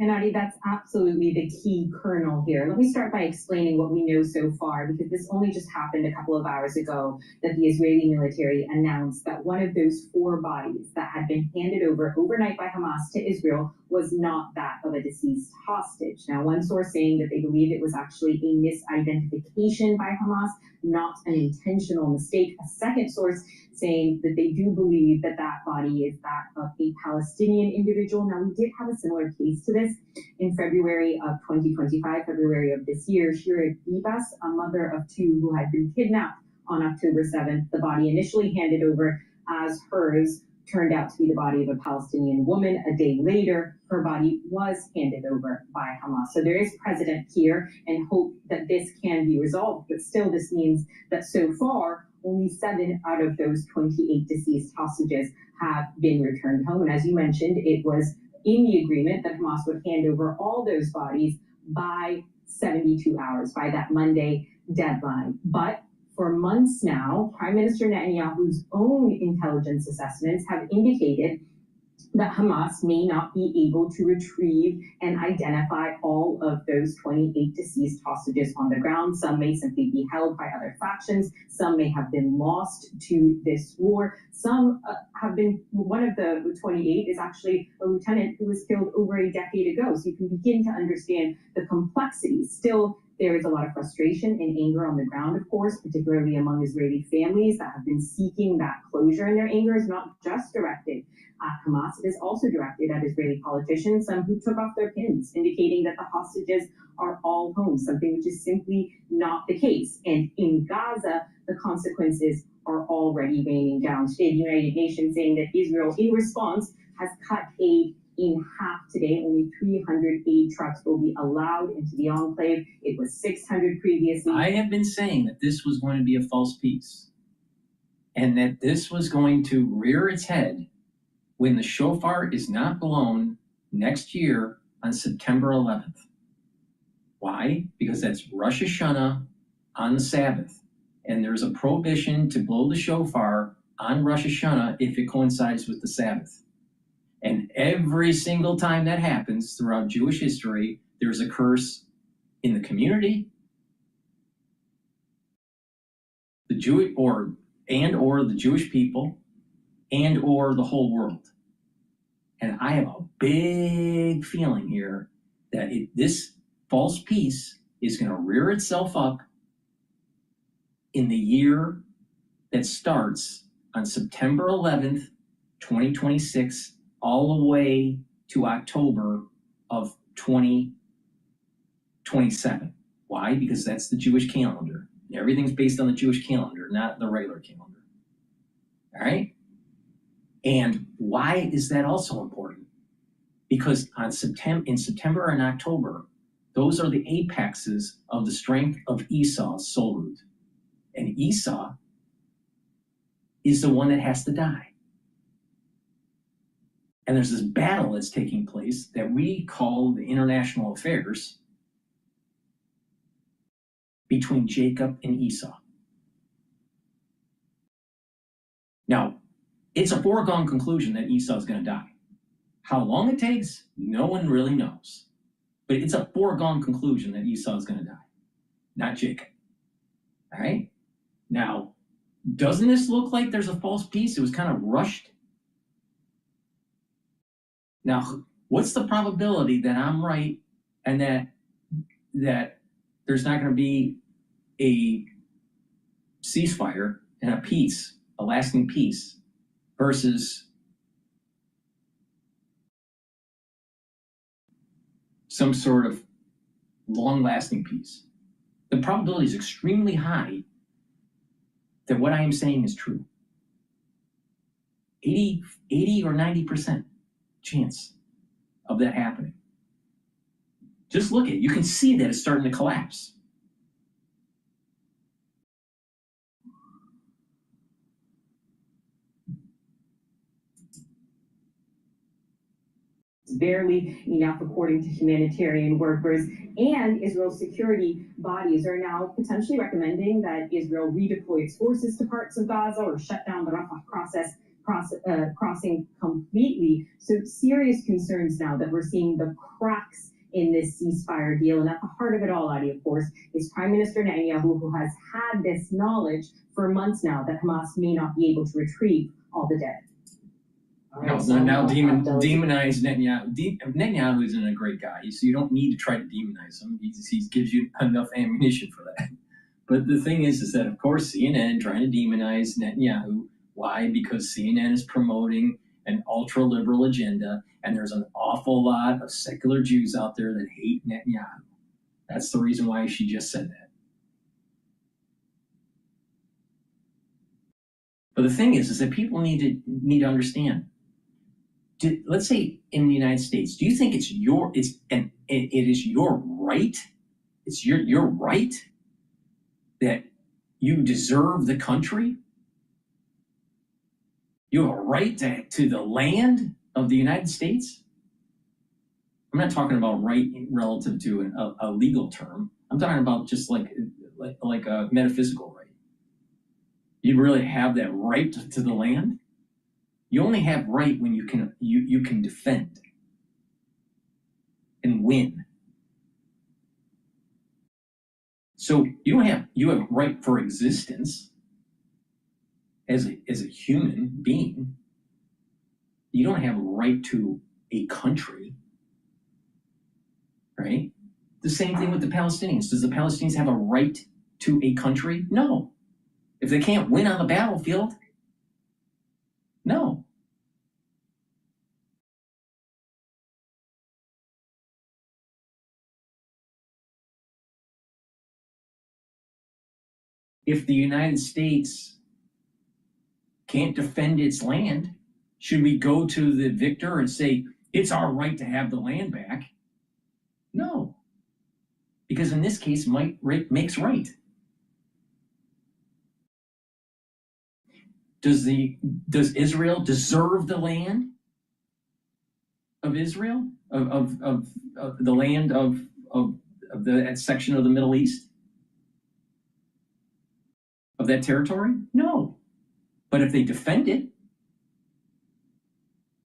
And Adi, that's absolutely the key kernel here. Let me start by explaining what we know so far, because this only just happened a couple of hours ago that the Israeli military announced that one of those 4 bodies that had been handed over overnight by Hamas to Israel was not that of a deceased hostage. Now, one source saying that they believe it was actually a misidentification by Hamas. not an intentional mistake. A second source saying that they do believe that that body is that of a Palestinian individual. Now, we did have a similar case to this in February of 2025, February of this year. Shira Bibas, a mother of two who had been kidnapped on October 7th, the body initially handed over as hers turned out to be the body of a Palestinian woman. A day later, her body was handed over by Hamas. So there is precedent here and hope that this can be resolved. But still, this means that so far, only 7 out of those 28 deceased hostages have been returned home. And as you mentioned, it was in the agreement that Hamas would hand over all those bodies by 72 hours, by that Monday deadline. But for months now, Prime Minister Netanyahu's own intelligence assessments have indicated that Hamas may not be able to retrieve and identify all of those 28 deceased hostages on the ground. Some may simply be held by other factions. Some may have been lost to this war. Some have been, one of the 28 is actually a lieutenant who was killed over a decade ago. So you can begin to understand the complexities. Still, there is a lot of frustration and anger on the ground, of course, particularly among Israeli families that have been seeking that closure. And their anger is not just directed at Hamas, it is also directed at Israeli politicians, some who took off their pins, indicating that the hostages are all home, something which is simply not the case. And in Gaza, the consequences are already raining down. Today, the United Nations saying that Israel, in response, has cut aid in half today. Only 300 aid trucks will be allowed into the enclave. It was 600 previously. I have been saying that this was going to be a false peace and that this was going to rear its head when the shofar is not blown next year on September 11th. Why? Because that's Rosh Hashanah on the Sabbath. And there's a prohibition to blow the shofar on Rosh Hashanah if it coincides with the Sabbath. And every single time that happens throughout Jewish history, there's a curse in the community, the Jewish or the Jewish people, and or the whole world. And I have a big feeling here that this false peace is going to rear itself up in the year that starts on September 11th, 2026, all the way to October of 2027. Why? Because that's the Jewish calendar. Everything's based on the Jewish calendar, not the regular calendar. All right? And why is that also important? Because in September and October, those are the apexes of the strength of Esau's soul root. And Esau is the one that has to die. And there's this battle that's taking place that we call the international affairs between Jacob and Esau. Now, it's a foregone conclusion that Esau is going to die. How long it takes, no one really knows. But it's a foregone conclusion that Esau is going to die, not Jacob. All right? Now, doesn't this look like there's a false peace? It was kind of rushed. Now, what's the probability that I'm right and that there's not going to be a ceasefire and a peace, a lasting peace, versus some sort of long-lasting peace? The probability is extremely high that what I am saying is true. 80 or 90% chance of that happening. Just look at it. You can see that it's starting to collapse. Barely enough, according to humanitarian workers, and Israel's security bodies are now potentially recommending that Israel redeploy its forces to parts of Gaza or shut down the Rafah crossing completely. So serious concerns now that we're seeing the cracks in this ceasefire deal. And at the heart of it all, Adi, of course, is Prime Minister Netanyahu, who has had this knowledge for months now that Hamas may not be able to retrieve all the dead. Now demonize Netanyahu. Netanyahu isn't a great guy, so you don't need to try to demonize him. He gives you enough ammunition for that. But the thing is that, of course, CNN trying to demonize Netanyahu. Why? Because CNN is promoting an ultra-liberal agenda, and there's an awful lot of secular Jews out there that hate Netanyahu. That's the reason why she just said that. But the thing is that people need to understand. Let's say in the United States, do you think it is your right? It's your right that you deserve the country? You have a right to the land of the United States? I'm not talking about right relative to a legal term. I'm talking about just like a metaphysical right. You really have that right to the land? You only have right when you can defend and win. So you have right for existence as a human being. You don't have a right to a country, right? The same thing with the Palestinians. Does the Palestinians have a right to a country? No. If they can't win on the battlefield, no. If the United States can't defend its land, should we go to the victor and say, it's our right to have the land back? No. Because in this case, might makes right. Does Israel deserve the land of Israel? Of the land of that section of the Middle East? Of that territory? No. But if they defend it,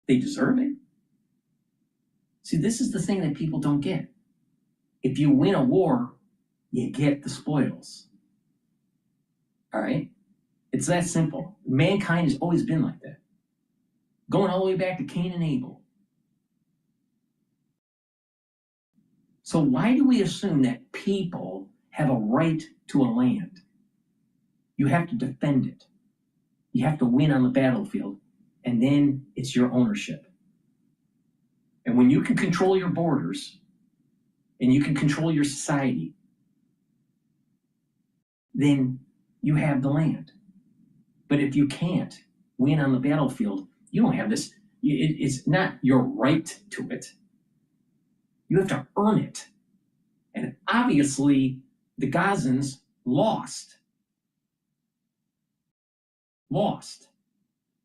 they deserve it. See, this is the thing that people don't get. If you win a war, you get the spoils. All right? It's that simple. Mankind has always been like that. Going all the way back to Cain and Abel. So why do we assume that people have a right to a land? You have to defend it. You have to win on the battlefield, and then it's your ownership. And when you can control your borders, and you can control your society, then you have the land. But if you can't win on the battlefield, you don't have this. It's not your right to it. You have to earn it. And obviously, the Gazans lost.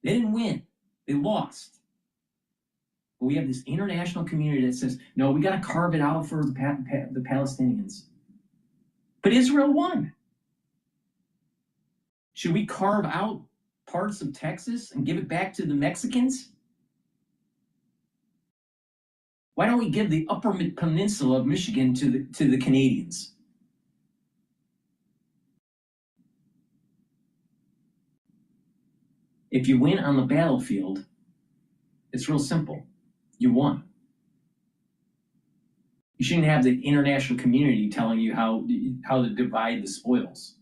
They didn't win. They lost. But we have this international community that says, no, we got to carve it out for the Palestinians. But Israel won. Should we carve out parts of Texas and give it back to the Mexicans? Why don't we give the upper peninsula of Michigan to the Canadians? If you win on the battlefield, it's real simple. You won. You shouldn't have the international community telling you how to divide the spoils.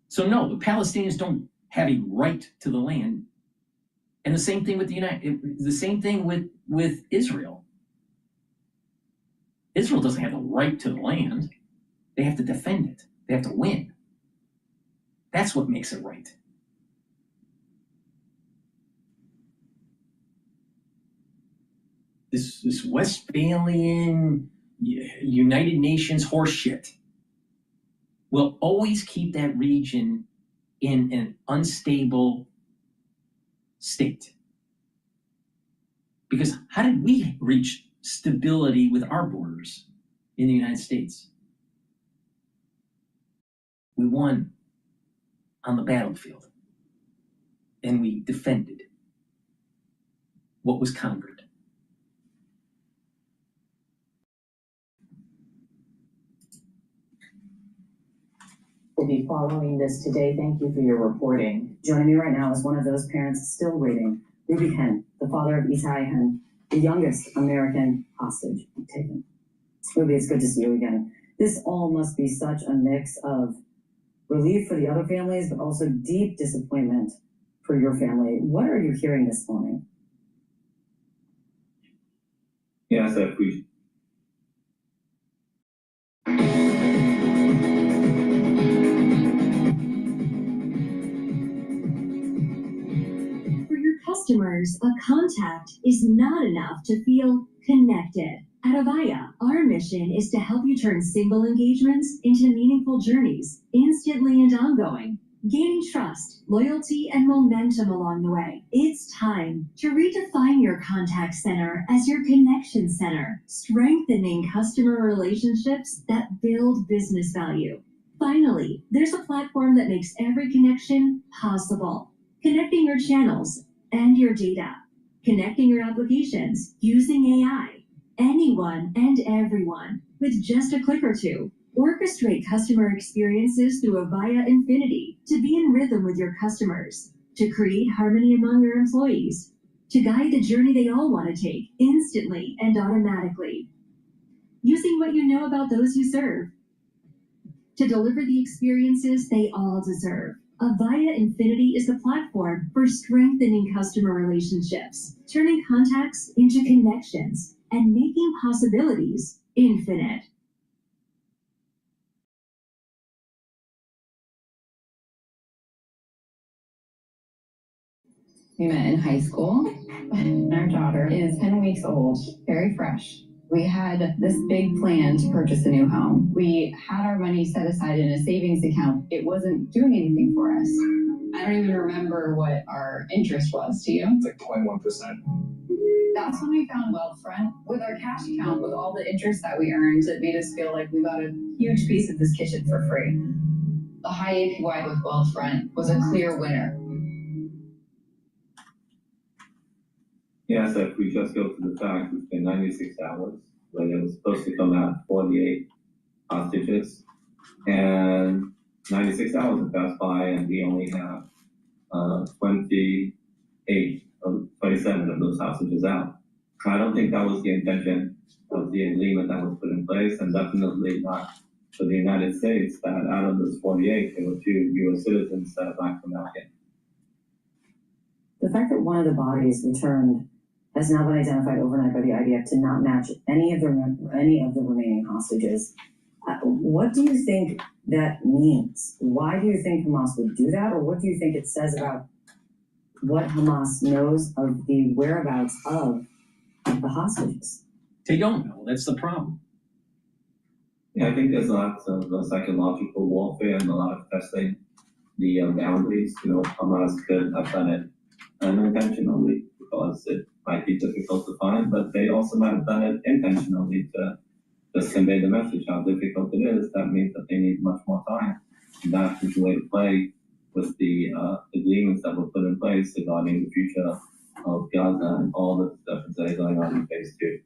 So no, the Palestinians don't have a right to the land. And the same thing with the same thing with Israel. Israel doesn't have the right to the land. They have to defend it. They have to win. That's what makes it right. This Westphalian United Nations horseshit will always keep that region in an unstable state. Because how did we reach stability with our borders in the United States? We won on the battlefield, and we defended what was conquered. Will be following this today. Thank you for your reporting. Joining me right now is one of those parents still waiting, Ruby Hen, the father of Itai Hen, the youngest American hostage taken. Ruby, it's good to see you again. This all must be such a mix of relief for the other families, but also deep disappointment for your family. What are you hearing this morning? Yes, I appreciate. For your customers, a contact is not enough to feel connected. At Avaya, our mission is to help you turn single engagements into meaningful journeys, instantly and ongoing, gaining trust, loyalty, and momentum along the way. It's time to redefine your contact center as your connection center, strengthening customer relationships that build business value. Finally, there's a platform that makes every connection possible. Connecting your channels and your data. Connecting your applications using AI. Anyone and everyone with just a click or two. Orchestrate customer experiences through Avaya Infinity to be in rhythm with your customers, to create harmony among your employees, to guide the journey they all want to take instantly and automatically. Using what you know about those you serve to deliver the experiences they all deserve. Avaya Infinity is the platform for strengthening customer relationships, turning contacts into connections, and making possibilities infinite. We met in high school. Our daughter is 10 weeks old, very fresh. We had this big plan to purchase a new home. We had our money set aside in a savings account. It wasn't doing anything for us. I don't even remember what our interest was. Do you? It's like 21%. That's when we found Wealthfront. With our cash account, with all the interest that we earned, it made us feel like we got a huge piece of this kitchen for free. The high APY with Wealthfront was a clear winner. Yes, if we just go to the fact, it's been 96 hours, when it was supposed to come out 48 hostages, and 96 hours have passed by, and we only have 27 of those hostages out. I don't think that was the intention of the agreement that was put in place, and definitely not for the United States, that out of those 48, there were 2 U.S. citizens that are Black American. The fact that one of the bodies returned has now been identified overnight by the IDF to not match any of the remaining hostages. What do you think that means? Why do you think Hamas would do that, or what do you think it says about what Hamas knows of the whereabouts of the hostages? They don't know. That's the problem. Yeah, I think there's lots of psychological warfare and a lot of testing the boundaries. Hamas could have done it unintentionally because it might be difficult to find, but they also might have done it intentionally to just convey the message how difficult it is. That means that they need much more time. And that's the way to play with the agreements that were put in place regarding the future of Gaza and all the discussions that are going on in phase 2.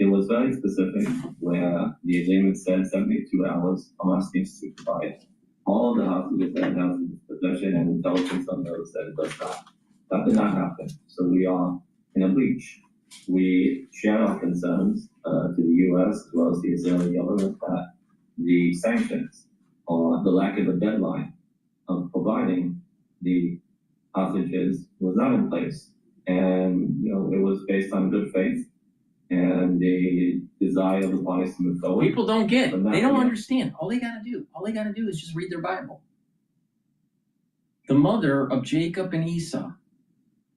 It was very specific, where the agreement said 72 hours Hamas needs to provide all of the hostages that have possession and intelligence on those that it does not. That did not happen. So we are in a breach. We share our concerns to the U.S. as well as the Israeli government that the sanctions or the lack of a deadline of providing the hostages was not in place. And, it was based on good faith and the desire of the parties to move forward. People don't get it. They don't understand. All they gotta do is just read their Bible. The mother of Jacob and Esau,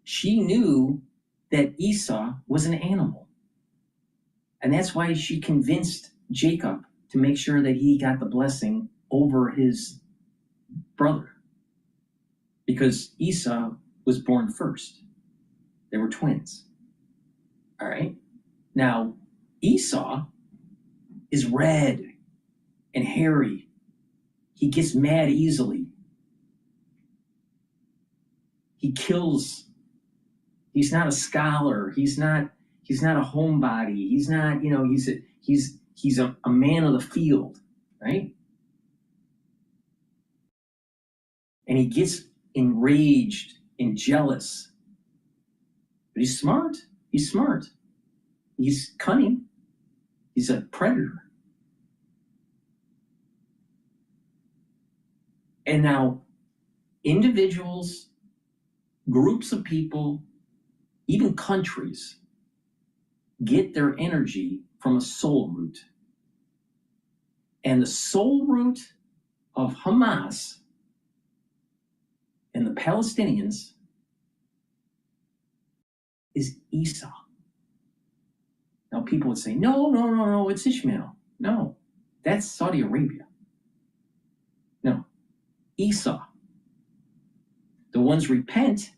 she knew that Esau was an animal. And that's why she convinced Jacob to make sure that he got the blessing over his brother. Because Esau was born first. They were twins. All right? Now, Esau is red and hairy. He gets mad easily. He kills. He's not a scholar. He's not a homebody. He's not, he's a man of the field, right? And he gets enraged and jealous. But he's smart. He's smart. He's cunning. He's a predator. And now individuals, groups of people, even countries get their energy from a soul root. And the soul root of Hamas and the Palestinians is Esau. Now people would say, no, it's Ishmael. No, that's Saudi Arabia. No, Esau. The ones repent,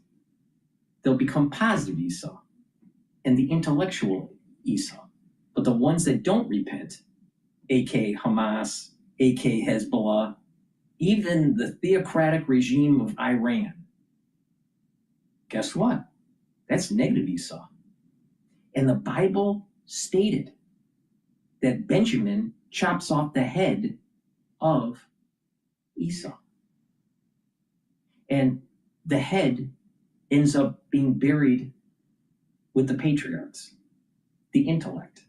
they'll become positive Esau and the intellectual Esau. But the ones that don't repent, aka Hamas, aka Hezbollah, even the theocratic regime of Iran, guess what? That's negative Esau. And the Bible stated that Benjamin chops off the head of Esau. And the head ends up being buried with the patriarchs, the intellect,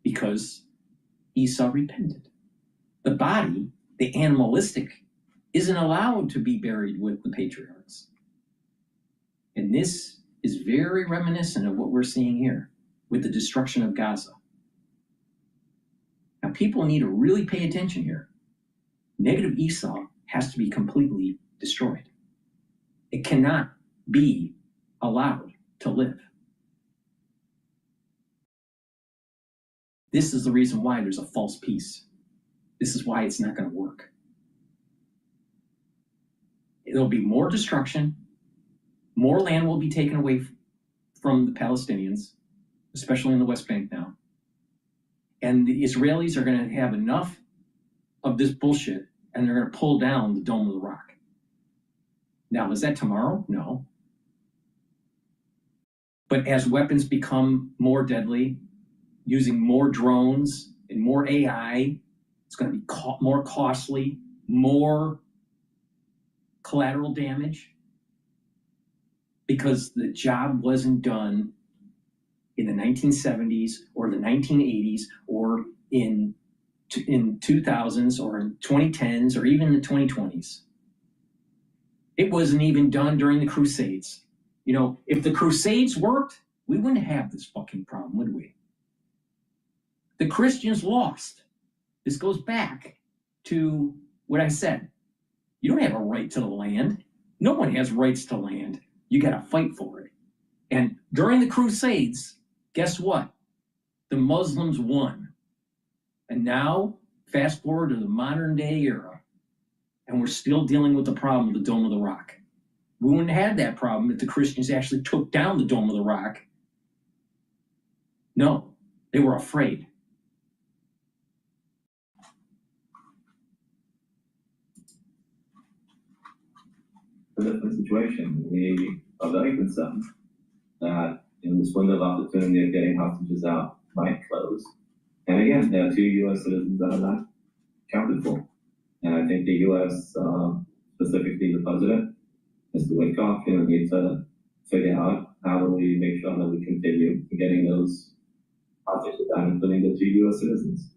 because Esau repented. The body, the animalistic, isn't allowed to be buried with the patriarchs. And this is very reminiscent of what we're seeing here with the destruction of Gaza. Now, people need to really pay attention here. Negative Esau has to be completely destroyed. It cannot be allowed to live. This is the reason why there's a false peace. This is why it's not going to work. There'll be more destruction. More land will be taken away from the Palestinians, especially in the West Bank now. And the Israelis are going to have enough of this bullshit, and they're going to pull down the Dome of the Rock. Now, is that tomorrow? No. But as weapons become more deadly, using more drones and more AI, it's going to be more costly, more collateral damage, because the job wasn't done in the 1970s or the 1980s or in 2000s or in 2010s or even the 2020s. It wasn't even done during the Crusades. You know, if the Crusades worked, we wouldn't have this fucking problem, would we? The Christians lost. This goes back to what I said. You don't have a right to the land. No one has rights to land. You got to fight for it. And during the Crusades, guess what? The Muslims won. And now, fast forward to the modern day era, and we're still dealing with the problem of the Dome of the Rock. We wouldn't have that problem if the Christians actually took down the Dome of the Rock. No, they were afraid. A different situation. We are very concerned that this window of opportunity of getting hostages out might close. And again, there are 2 U.S. citizens that are not accounted for. And I think the U.S., specifically the president, Mr. Witkoff, need to figure out how do we make sure that we continue getting those hostages out, including the 2 U.S. citizens.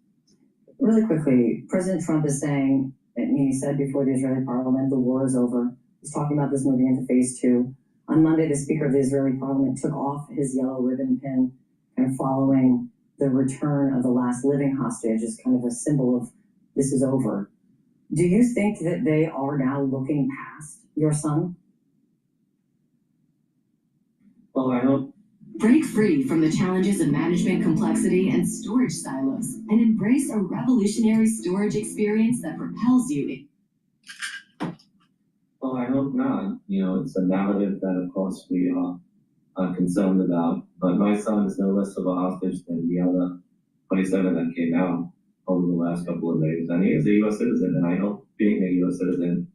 Really quickly, President Trump is saying, he said before the Israeli parliament, the war is over. He's talking about this moving into phase 2. On Monday, the Speaker of the Israeli Parliament took off his yellow ribbon pin, kind of following the return of the last living hostage as kind of a symbol of this is over. Do you think that they are now looking past your son? Well, I hope. Break free from the challenges of management complexity and storage silos and embrace a revolutionary storage experience that propels you. Well, I hope not. It's a narrative that, of course, we are concerned about. But my son is no less of a hostage than the other 27 that came out over the last couple of days. And he is a U.S. citizen, and I hope being a U.S. citizen,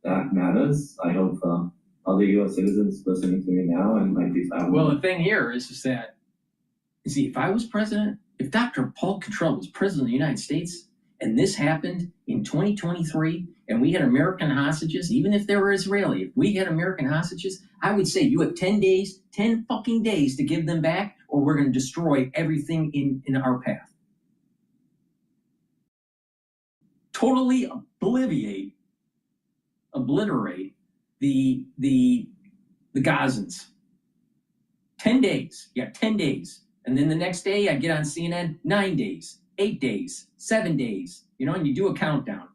that matters. I hope other U.S. citizens listening to me now and might be traveling. Well, the thing here is that, if I was president, if Dr. Paul Cottrell was president of the United States, and this happened in 2023, and we had American hostages, even if they were Israeli, if we had American hostages, I would say you have 10 fucking days to give them back, or we're going to destroy everything in our path. Totally obliviate obliterate the Gazans. 10 days. Yeah, 10 days. And then the next day I get on CNN, 9 days, 8 days, 7 days, you know, and you do a countdown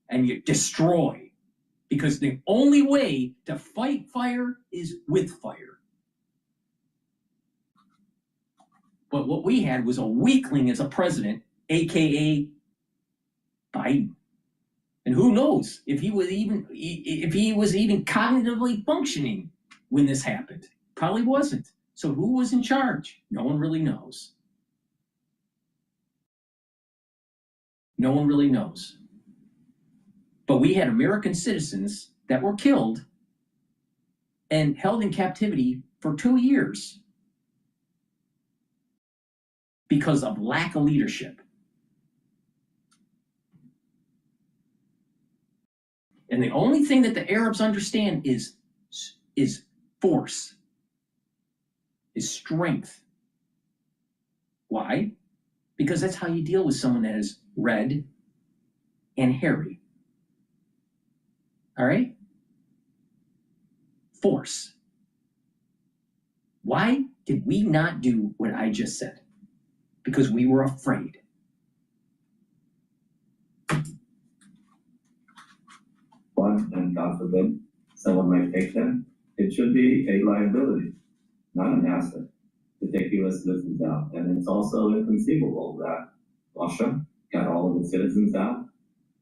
and you destroy, because the only way to fight fire is with fire. But what we had was a weakling as a president, AKA Biden. And who knows if he was even cognitively functioning when this happened. Probably wasn't. So who was in charge? No one really knows. No one really knows. But we had American citizens that were killed and held in captivity for 2 years because of lack of leadership. And the only thing that the Arabs understand is force, is strength. Why? Because that's how you deal with someone that is red and hairy. All right? Force. Why did we not do what I just said? Because we were afraid. One, and God forbid, someone might take them. It should be a liability, not an asset, to take U.S. citizens out. And it's also inconceivable that Russia got all of its citizens out,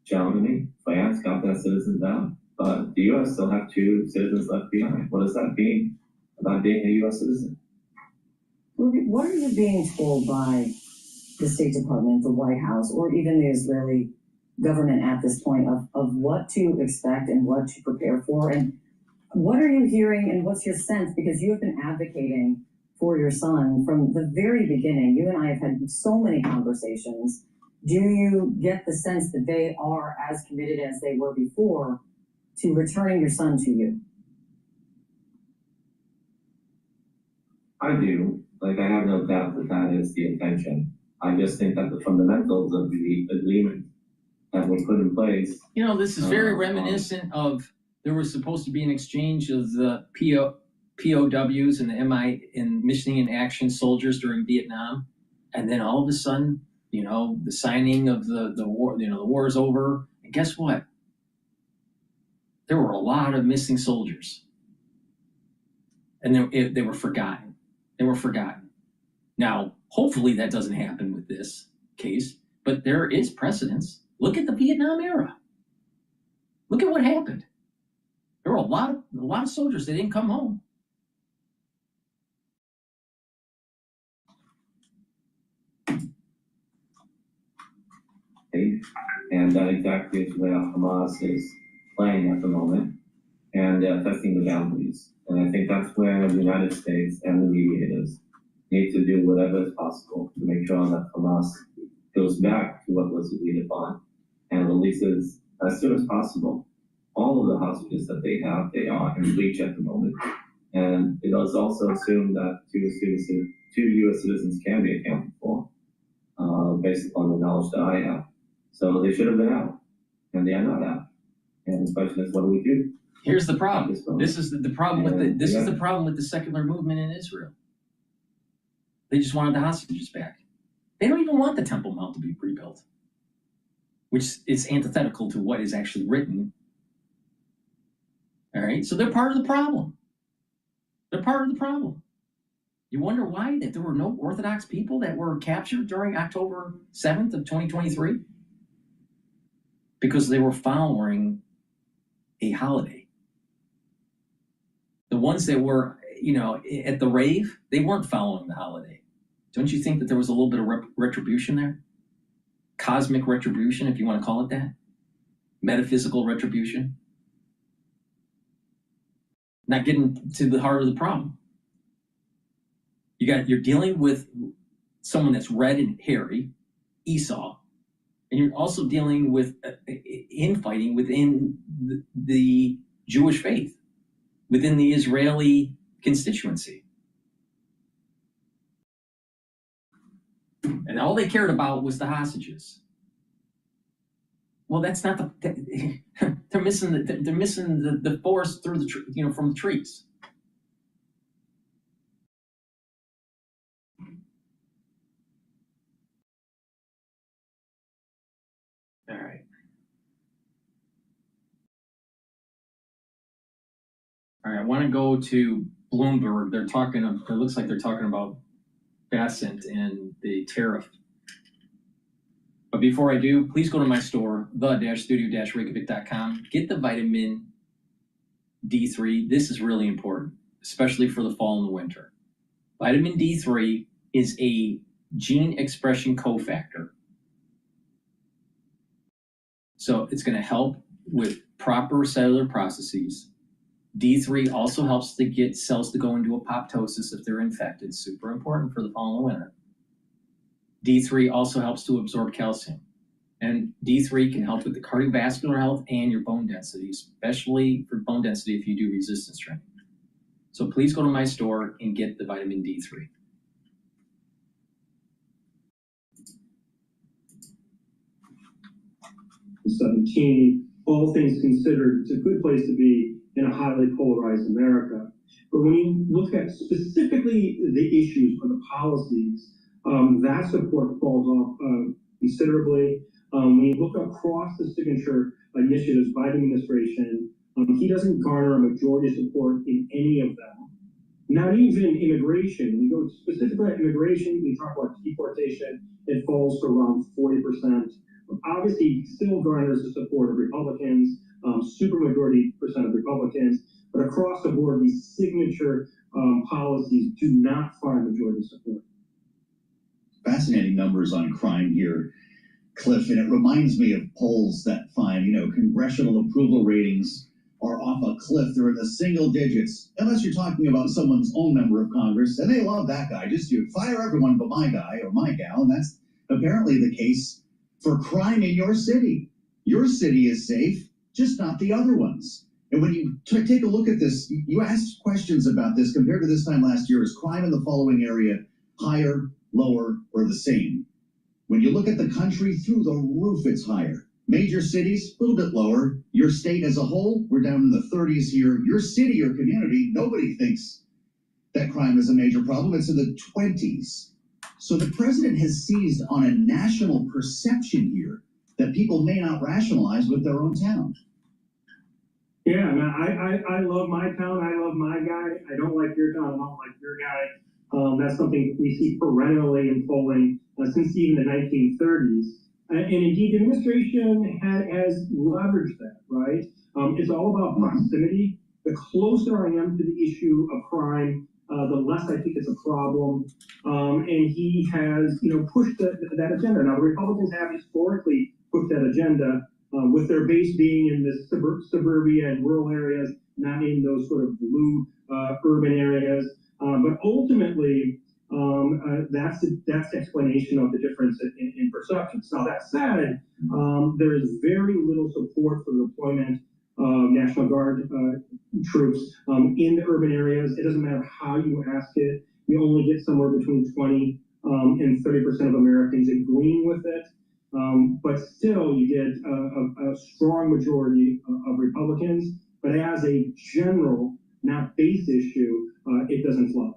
Germany, France got their citizens out, but the U.S. still have 2 citizens left behind. What does that mean about being a U.S. citizen? What are you being told by the State Department, the White House, or even the Israeli government at this point of what to expect and what to prepare for? And what are you hearing and what's your sense? Because you have been advocating for your son from the very beginning. You and I have had so many conversations. Do you get the sense that they are as committed as they were before to returning your son to you? I do. Like, I have no doubt that that is the intention. I just think that the fundamentals of the agreement that were put in place. You know, this is very reminiscent of, there was supposed to be an exchange of the POWs and the MI and Missing in Action soldiers during Vietnam. And then all of a sudden, you know, the signing of the war, you know, the war is over. And guess what? There were a lot of missing soldiers. And they were forgotten. They were forgotten. Now, hopefully that doesn't happen with this case, but there is precedence. Look at the Vietnam era. Look at what happened. There were a lot of soldiers that didn't come home. And that exactly is where Hamas is playing at the moment, and testing the boundaries. And I think that's where the United States and the mediators need to do whatever is possible to make sure that Hamas goes back to what was agreed upon and releases as soon as possible all of the hostages that they have. They are in breach at the moment. And it was also assumed that 2 U.S. citizens can be accounted for, based upon the knowledge that I have. So they should have been out, and they are not out. And the question is, what do we do? Here's the problem. This is the problem with is the problem with the secular movement in Israel. They just wanted the hostages back. They don't even want the Temple Mount to be rebuilt, which is antithetical to what is actually written. All right, so they're part of the problem. They're part of the problem. You wonder why that there were no Orthodox people that were captured during October 7th of 2023? Because they were following a holiday. The ones that were, you know, at the rave, they weren't following the holiday. Don't you think that there was a little bit of retribution there? Cosmic retribution, if you want to call it that. Metaphysical retribution. Not getting to the heart of the problem. You're dealing with someone that's red and hairy, Esau, and you're also dealing with infighting within the Jewish faith, within the Israeli constituency. And all they cared about was the hostages. Well, that's not the. They're missing the forest through the from the trees. All right. All right. I want to go to Bloomberg. They're talking. It looks like they're talking about Bassett and the tariff. But before I do, please go to my store, the-studio-reykjavik.com. Get the vitamin D3. This is really important, especially for the fall and the winter. Vitamin D3 is a gene expression cofactor. So it's going to help with proper cellular processes. D3 also helps to get cells to go into apoptosis if they're infected. Super important for the fall and the winter. D3 also helps to absorb calcium. And D3 can help with the cardiovascular health and your bone density, especially for bone density if you do resistance training. So please go to my store and get the vitamin D3. All things considered, it's a good place to be in a highly polarized America. But when you look at specifically the issues or the policies, that support falls off considerably. When you look across the signature initiatives by the administration, he doesn't garner a majority support in any of them. Not even immigration. When you go specifically at immigration, we talk about deportation, it falls to around 40%. Obviously, he still garners the support of Republicans, supermajority percent of Republicans, but across the board, these signature policies do not find majority support. Fascinating numbers on crime here, Cliff, and it reminds me of polls that find, congressional approval ratings are off a cliff. They're in the single digits, unless you're talking about someone's own member of Congress, and they love that guy. Just you fire everyone but my guy or my gal, and that's apparently the case for crime in your city. Your city is safe, just not the other ones. And when you take a look at this, you asked questions about this compared to this time last year. Is crime in the following area higher, lower, or the same? When you look at the country, through the roof, it's higher. Major cities, a little bit lower. Your state as a whole, we're down in the 30s here. Your city or community, nobody thinks that crime is a major problem. It's in the 20s. So the president has seized on a national perception here that people may not rationalize with their own town. Yeah, man, I love my town. I love my guy. I don't like your town. I don't like your guy. That's something we see perennially in polling since even the 1930s. And indeed, the administration has leveraged that, right? It's all about proximity. The closer I am to the issue of crime, the less I think it's a problem. And he has, pushed that agenda. Now, the Republicans have historically pushed that agenda, with their base being in the suburbia and rural areas, not in those sort of blue urban areas. But ultimately, that's the explanation of the difference in perceptions. Now, that said, there is very little support for the deployment of National Guard troops in the urban areas. It doesn't matter how you ask it. You only get somewhere between 20 and 30% of Americans agreeing with it. But still, you get a strong majority of Republicans. But as a general, not base issue, it doesn't flow.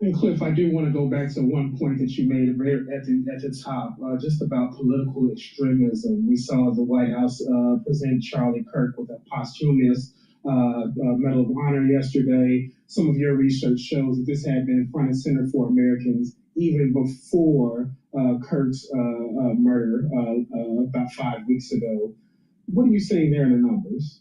And Cliff, I do want to go back to one point that you made at the top, just about political extremism. We saw the White House present Charlie Kirk with a posthumous Medal of Honor yesterday. Some of your research shows that this had been front and center for Americans even before Kirk's murder about 5 weeks ago. What are you seeing there in the numbers?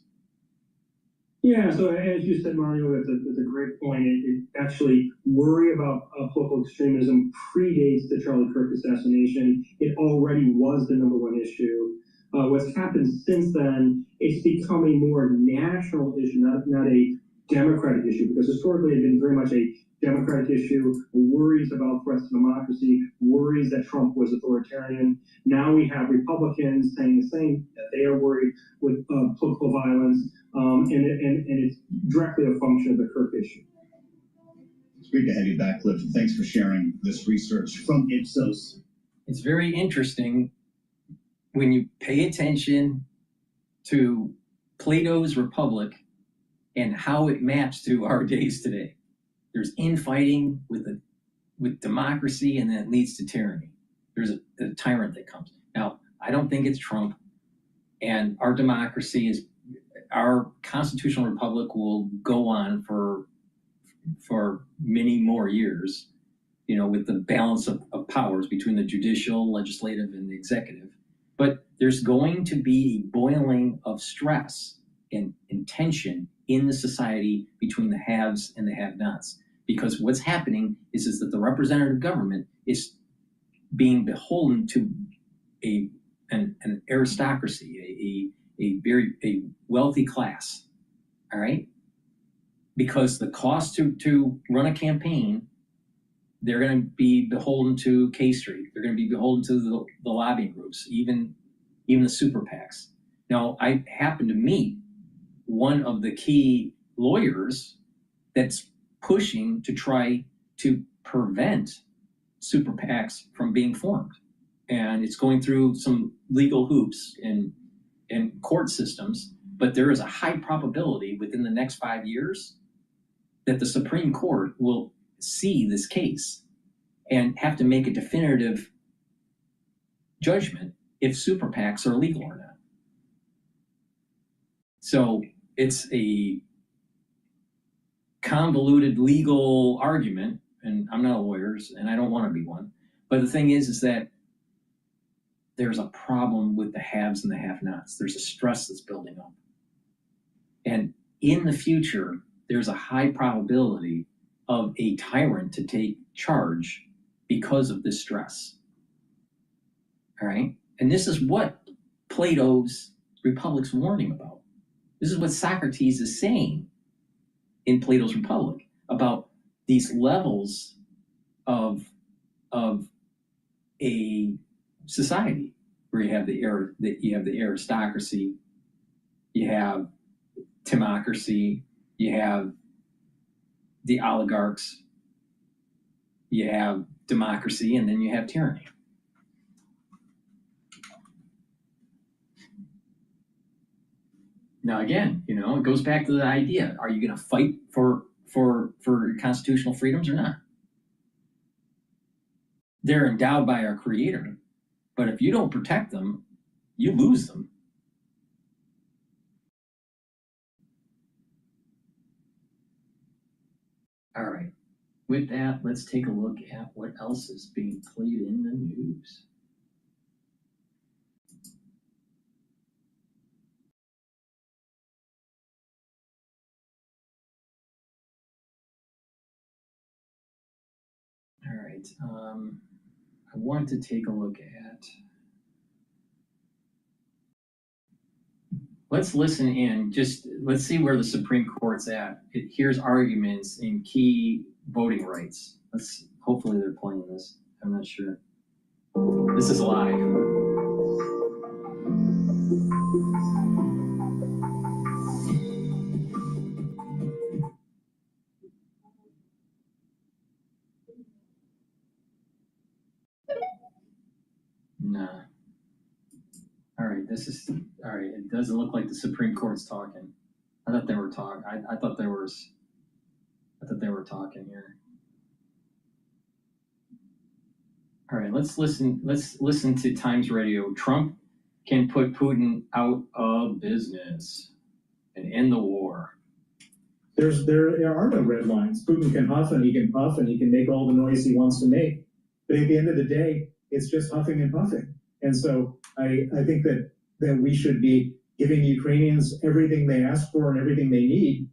Yeah, so as you said, Mario, that's a great point. It actually, worry about political extremism predates the Charlie Kirk assassination. It already was the #1 issue. What's happened since then, it's become a more national issue, not a Democratic issue, because historically it had been very much a Democratic issue, worries about threats to democracy, worries that Trump was authoritarian. Now we have Republicans saying the same, that they are worried with political violence, and it's directly a function of the Kirk issue. It's great to have you back, Cliff, and thanks for sharing this research from Ipsos. It's very interesting. when you pay attention to Plato's Republic and how it maps to our days today, there's infighting with democracy, and then it leads to tyranny. There's a tyrant that comes. Now, I don't think it's Trump, and our democracy is, our constitutional republic will go on for many more years, you know, with the balance of powers between the judicial, legislative, and the executive. But there's going to be a boiling of stress and tension in the society between the haves and the have-nots. Because what's happening is that the representative government is being beholden to an aristocracy, a wealthy class, all right? Because the cost to run a campaign, they're going to be beholden to K Street. They're going to be beholden to the lobbying groups, even the super PACs. Now, I happen to meet one of the key lawyers that's pushing to try to prevent super PACs from being formed. And it's going through some legal hoops and court systems, but there is a high probability within the next 5 years that the Supreme Court will see this case and have to make a definitive judgment if super PACs are legal or not. So it's a convoluted legal argument, and I'm not a lawyer, and I don't want to be one. But the thing is that there's a problem with the haves and the have-nots. There's a stress that's building up. And in the future, there's a high probability of a tyrant to take charge because of this stress. All right? And this is what Plato's Republic's warning about. This is what Socrates is saying in Plato's Republic about these levels of a society where you have the aristocracy, you have timocracy, you have the oligarchs, you have democracy, and then you have tyranny. Now, again, you know, it goes back to the idea: are you going to fight for constitutional freedoms or not? They're endowed by our Creator, but if you don't protect them, you lose them. All right. With that, let's take a look at what else is being played in the news. All right. I want to take a look at. Let's listen in. Just let's see where the Supreme Court's at. It hears arguments in key voting rights. Hopefully they're playing this. I'm not sure. This is live. Nah. All right, all right. It doesn't look like the Supreme Court's talking. I thought they were talking. I thought they were talking here. All right, let's listen. Let's listen to Times Radio. Trump can put Putin out of business and end the war. There are no red lines. Putin can huff and he can puff and he can make all the noise he wants to make. But at the end of the day, it's just huffing and puffing. And so I think that we should be giving Ukrainians everything they ask for and everything they need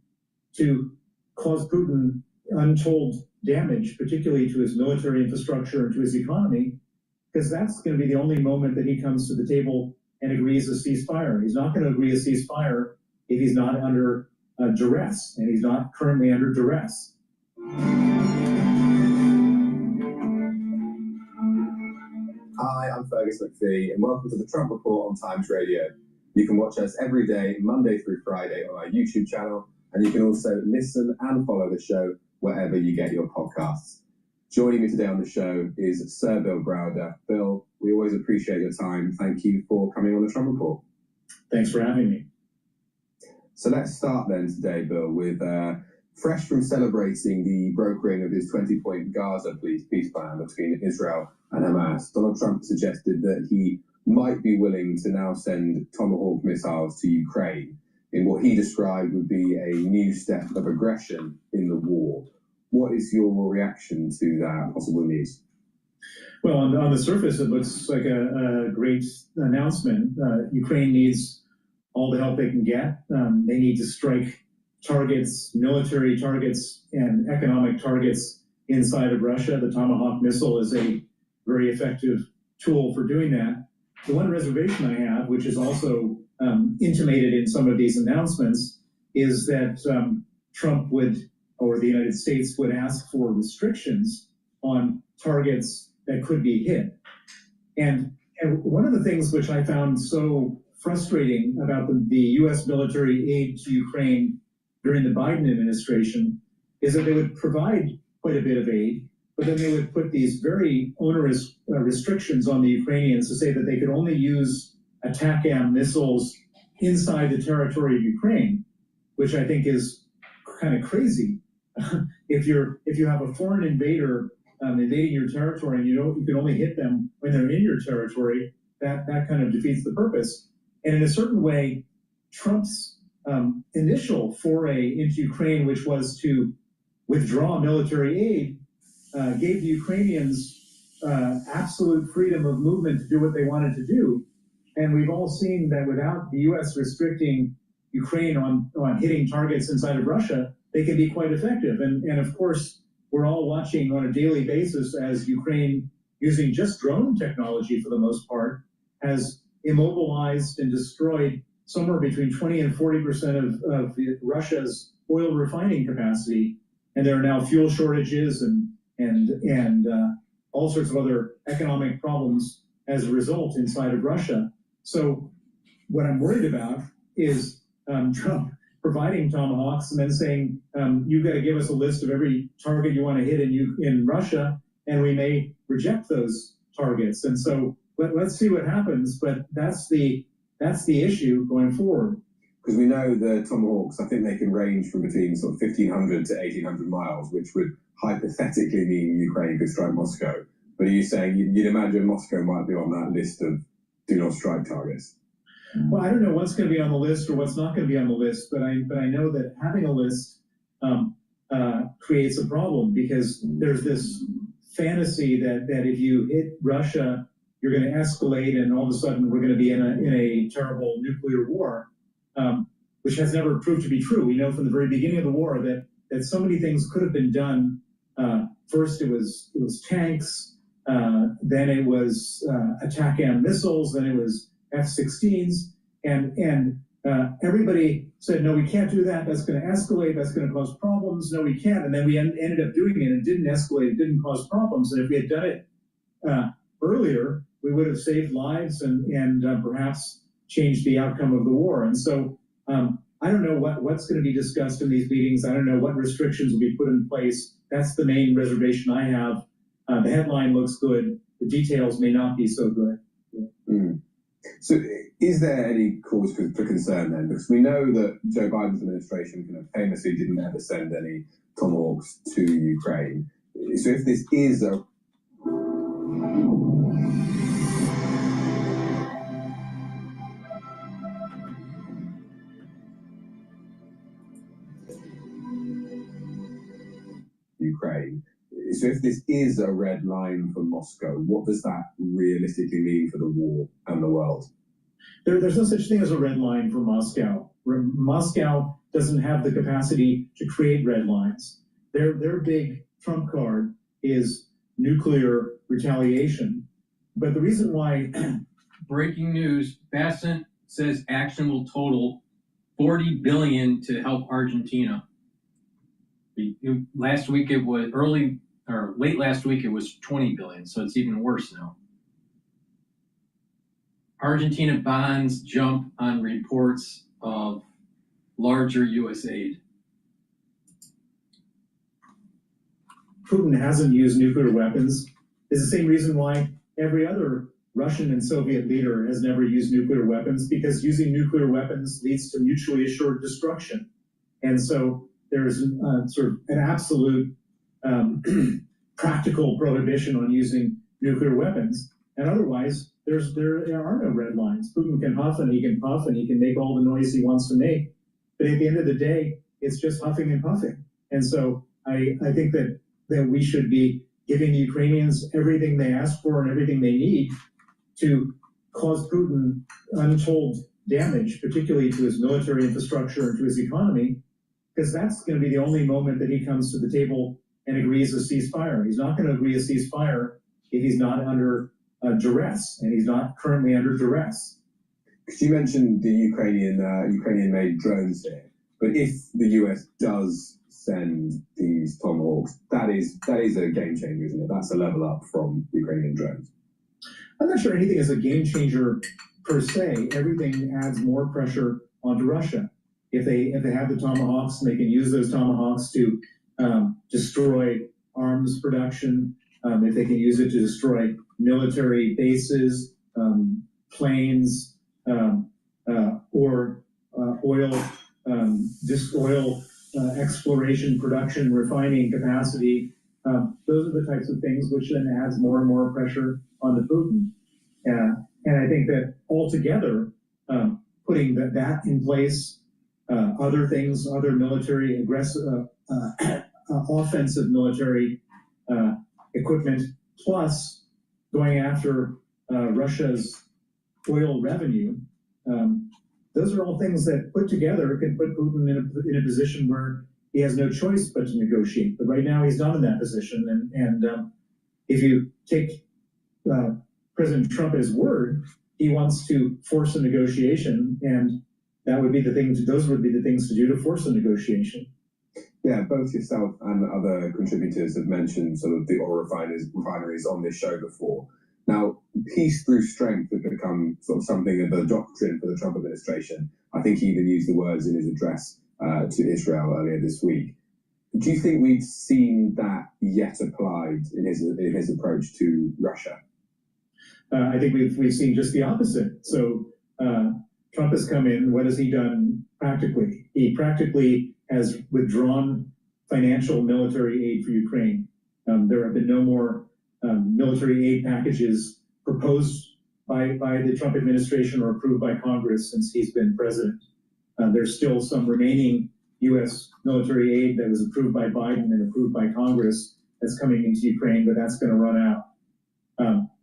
to cause Putin untold damage, particularly to his military infrastructure and to his economy, because that's going to be the only moment that he comes to the table and agrees a ceasefire. He's not going to agree a ceasefire if he's not under duress, and he's not currently under duress. Hi, I'm Fergus McPhee, and welcome to the Trump Report on Times Radio. You can watch us every day, Monday through Friday, on our YouTube channel, and you can also listen and follow the show wherever you get your podcasts. Joining me today on the show is Sir Bill Browder. Bill, we always appreciate your time. Thank you for coming on the Trump Report. Thanks for having me. So let's start then today, Bill, with fresh from celebrating the brokering of his 20-point Gaza peace plan between Israel and Hamas. Donald Trump suggested that he might be willing to now send Tomahawk missiles to Ukraine in what he described would be a new step of aggression in the war. What is your reaction to that possible news? Well, on the surface, it looks like a great announcement. Ukraine needs all the help they can get. They need to strike targets, military targets, and economic targets inside of Russia. The Tomahawk missile is a very effective tool for doing that. The one reservation I have, which is also intimated in some of these announcements, is that Trump would, or the United States would ask for restrictions on targets that could be hit. And one of the things which I found so frustrating about the U.S. military aid to Ukraine during the Biden administration is that they would provide quite a bit of aid, but then they would put these very onerous restrictions on the Ukrainians to say that they could only use ATACMS missiles inside the territory of Ukraine, which I think is kind of crazy. If you have a foreign invader invading your territory and you can only hit them when they're in your territory, that kind of defeats the purpose. And in a certain way, Trump's initial foray into Ukraine, which was to withdraw military aid, gave the Ukrainians absolute freedom of movement to do what they wanted to do. And we've all seen that without the U.S. restricting Ukraine on hitting targets inside of Russia, they can be quite effective. And of course, we're all watching on a daily basis as Ukraine, using just drone technology for the most part, has immobilized and destroyed somewhere between 20 and 40% of Russia's oil refining capacity. And there are now fuel shortages and all sorts of other economic problems as a result inside of Russia. So what I'm worried about is Trump providing Tomahawks and then saying, you've got to give us a list of every target you want to hit in Russia, and we may reject those targets. And so let's see what happens, but that's the issue going forward. Because we know the Tomahawks, I think they can range from between sort of 1,500 to 1,800 miles, which would hypothetically mean Ukraine could strike Moscow. But are you saying you'd imagine Moscow might be on that list of do not strike targets? Well, I don't know what's going to be on the list or what's not going to be on the list, but I know that having a list creates a problem, because there's this fantasy that if you hit Russia, you're going to escalate, and all of a sudden we're going to be in a terrible nuclear war, which has never proved to be true. We know from the very beginning of the war that so many things could have been done. First, it was tanks, then it was ATACMS missiles, then it was F-16s, and everybody said, no, we can't do that. That's going to escalate. That's going to cause problems. No, we can't. And then we ended up doing it. It didn't escalate. It didn't cause problems. And if we had done it earlier, we would have saved lives and perhaps changed the outcome of the war. And so I don't know what's going to be discussed in these meetings. I don't know what restrictions will be put in place. That's the main reservation I have. The headline looks good. The details may not be so good. Mm. So is there any cause for concern then? Because we know that Joe Biden's administration kind of famously didn't ever send any Tomahawks to Ukraine. So if this is a Ukraine, so if this is a red line for Moscow, what does that realistically mean for the war and the world? There's no such thing as a red line for Moscow. Moscow doesn't have the capacity to create red lines. Their big trump card is nuclear retaliation. But the reason why... Breaking news, Bassett says action will total $40 billion to help Argentina. Last week it was late last week it was $20 billion, so it's even worse now. Argentina bonds jump on reports of larger U.S. aid. Putin hasn't used nuclear weapons is the same reason why every other Russian and Soviet leader has never used nuclear weapons, because using nuclear weapons leads to mutually assured destruction. And so there's sort of an absolute practical prohibition on using nuclear weapons. And otherwise, there are no red lines. Putin can huff and he can puff and he can make all the noise he wants to make. But at the end of the day, it's just huffing and puffing. And so I think that we should be giving the Ukrainians everything they ask for and everything they need to cause Putin untold damage, particularly to his military infrastructure and to his economy, because that's going to be the only moment that he comes to the table and agrees a ceasefire. He's not going to agree a ceasefire if he's not under duress, and he's not currently under duress. Because you mentioned the Ukrainian-made drones here, but if the US does send these Tomahawks, that is a game changer, isn't it? That's a level up from Ukrainian drones. I'm not sure anything is a game changer per se. Everything adds more pressure onto Russia. If they have the Tomahawks, they can use those Tomahawks to destroy arms production. If they can use it to destroy military bases, planes, or oil exploration, production, refining capacity. Those are the types of things which then adds more and more pressure onto Putin. And I think that altogether, putting that in place, other things, other military offensive military equipment, plus going after Russia's oil revenue, those are all things that put together can put Putin in a position where he has no choice but to negotiate. But right now he's not in that position. And if you take President Trump at his word, he wants to force a negotiation, and that would be the thing. Those would be the things to do to force a negotiation. Yeah, both yourself and other contributors have mentioned sort of the oil refineries on this show before. Now, peace through strength has become sort of something of a doctrine for the Trump administration. I think he even used the words in his address to Israel earlier this week. Do you think we've seen that yet applied in his approach to Russia? I think we've seen just the opposite. So Trump has come in. What has he done practically? He practically has withdrawn financial military aid for Ukraine. There have been no more military aid packages proposed by the Trump administration or approved by Congress since he's been president. There's still some remaining U.S. military aid that was approved by Biden and approved by Congress that's coming into Ukraine, but that's going to run out.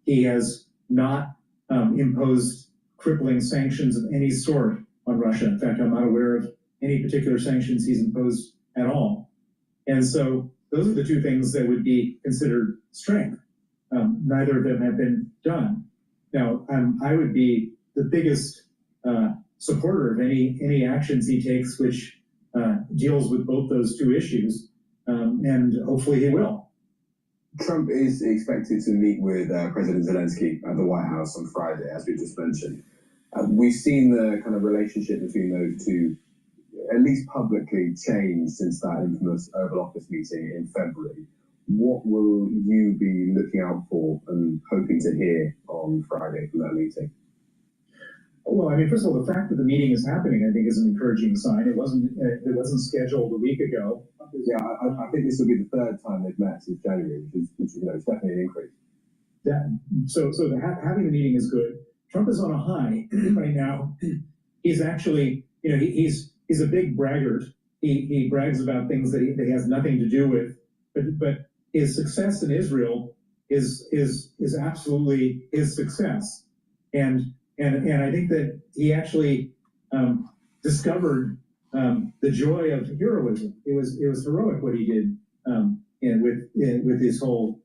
He has not imposed crippling sanctions of any sort on Russia. In fact, I'm not aware of any particular sanctions he's imposed at all. And so those are the two things that would be considered strength. Neither of them have been done. Now, I would be the biggest supporter of any actions he takes which deals with both those two issues, and hopefully he will. Trump is expected to meet with President Zelensky at the White House on Friday, as we just mentioned. We've seen the kind of relationship between those two, at least publicly, change since that infamous Oval Office meeting in February. What will you be looking out for and hoping to hear on Friday from that meeting? Well, I mean, first of all, the fact that the meeting is happening, I think, is an encouraging sign. It wasn't scheduled a week ago. Yeah, I think this will be the third time they've met since January, which is it's definitely an increase. So having the meeting is good. Trump is on a high right now. He's actually, he's a big braggart. He brags about things that he has nothing to do with, but his success in Israel is absolutely his success, and I think that he actually discovered the joy of heroism. It was heroic what he did with his whole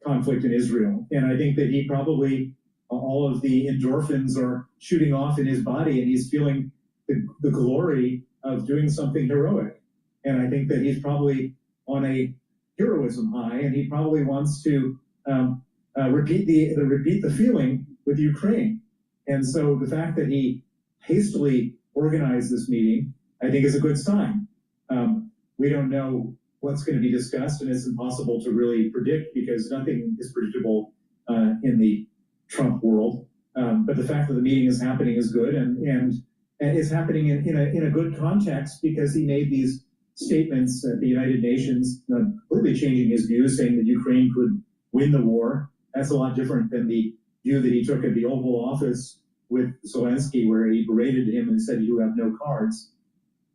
conflict in Israel, and I think that he probably all of the endorphins are shooting off in his body, and he's feeling the glory of doing something heroic. And I think that he's probably on a heroism high, and he probably wants to repeat the feeling with Ukraine. And so the fact that he hastily organized this meeting, I think, is a good sign. We don't know what's going to be discussed, and it's impossible to really predict because nothing is predictable in the Trump world. But the fact that the meeting is happening is good, and it's happening in a good context because he made these statements at the United Nations, completely changing his views, saying that Ukraine could win the war. That's a lot different than the view that he took at the Oval Office with Zelensky, where he berated him and said, "You have no cards."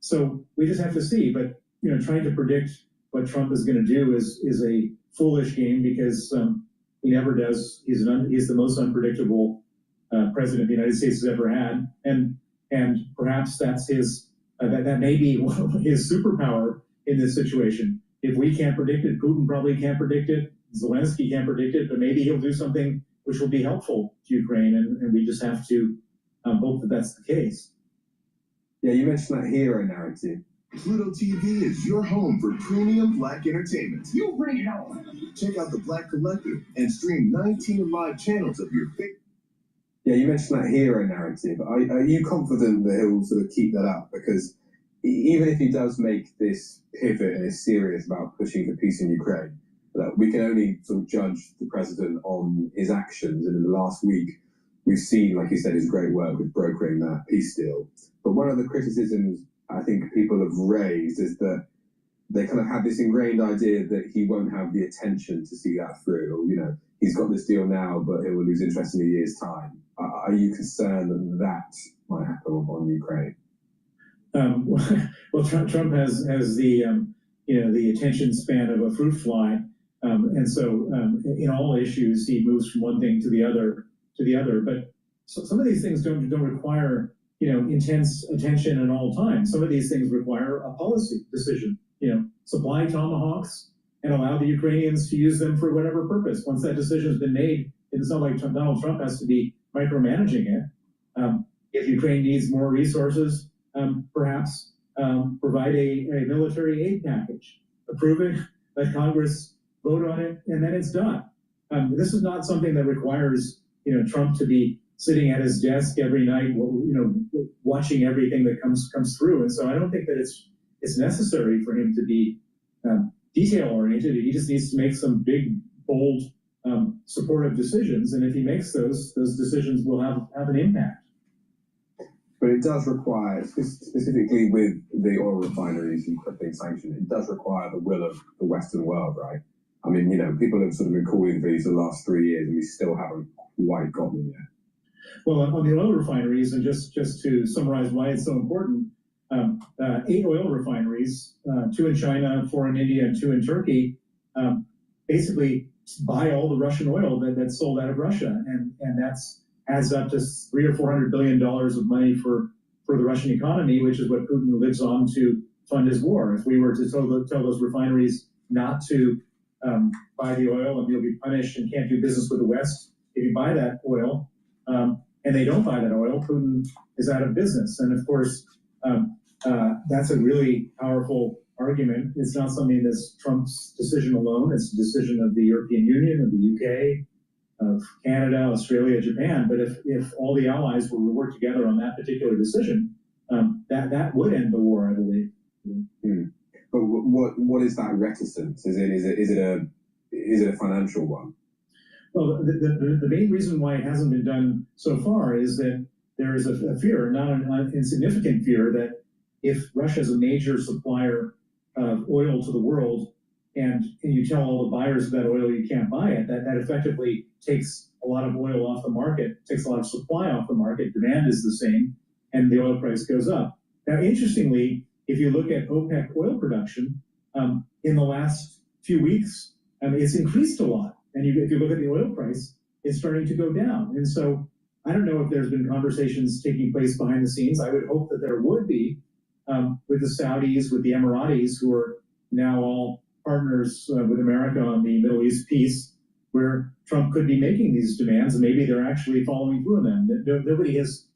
So we just have to see. But trying to predict what Trump is going to do is a foolish game because he never does. He's the most unpredictable president the United States has ever had, and perhaps that's his that may be his superpower in this situation. If we can't predict it, Putin probably can't predict it. Zelensky can't predict it, but maybe he'll do something which will be helpful to Ukraine, and we just have to hope that that's the case. Yeah, you mentioned that hero narrative. Pluto TV is your home for premium Black entertainment. You bring it on. Check out the Black Collective and stream 19 live channels of your favorite. Yeah, you mentioned that hero narrative. Are you confident that he'll sort of keep that up? Because even if he does make this pivot and is serious about pushing for peace in Ukraine, we can only sort of judge the president on his actions. And in the last week, we've seen, like you said, his great work with brokering that peace deal. But one of the criticisms I think people have raised is that they kind of have this ingrained idea that he won't have the attention to see that through. Or, he's got this deal now, but it will lose interest in a year's time. Are you concerned that that might happen on Ukraine? Well, Trump has the the attention span of a fruit fly, and so in all issues he moves from one thing to the other. But some of these things don't require intense attention at all times. Some of these things require a policy decision. Supply Tomahawks and allow the Ukrainians to use them for whatever purpose. Once that decision has been made, it's not like Donald Trump has to be micromanaging it. If Ukraine needs more resources, perhaps provide a military aid package, approve it, let Congress vote on it, and then it's done. This is not something that requires Trump to be sitting at his desk every night, watching everything that comes through. And so I don't think that it's necessary for him to be detail oriented. He just needs to make some big, bold, supportive decisions, and if he makes those decisions will have an impact. But it does require, specifically with the oil refineries and crippling sanctions, it does require the will of the Western world, right? I mean, people have sort of been calling for these the last 3 years, and we still haven't quite got them yet. Well, on the oil refineries, and just to summarize why it's so important, 8 oil refineries, 2 in China, 4 in India, and 2 in Turkey, basically buy all the Russian oil that's sold out of Russia, and that's adds up to $300 or $400 billion of money for the Russian economy, which is what Putin lives on to fund his war. If we were to tell those refineries not to buy the oil, and you'll be punished and can't do business with the West if you buy that oil, and they don't buy that oil, Putin is out of business. And of course, that's a really powerful argument. It's not something that's Trump's decision alone. It's a decision of the European Union, of the UK, of Canada, Australia, Japan. But if all the allies were to work together on that particular decision, that would end the war, I believe. But what is that reticence? Is it a financial one? Well, the main reason why it hasn't been done so far is that there is a fear, not an insignificant fear, that if Russia is a major supplier of oil to the world, and you tell all the buyers of that oil you can't buy it, that effectively takes a lot of oil off the market, takes a lot of supply off the market, demand is the same, and the oil price goes up. Now, interestingly, if you look at OPEC oil production, in the last few weeks, it's increased a lot. And if you look at the oil price, it's starting to go down. And so I don't know if there's been conversations taking place behind the scenes. I would hope that there would be with the Saudis, with the Emiratis, who are now all partners with America on the Middle East peace, where Trump could be making these demands, and maybe they're actually following through on them. Nobody has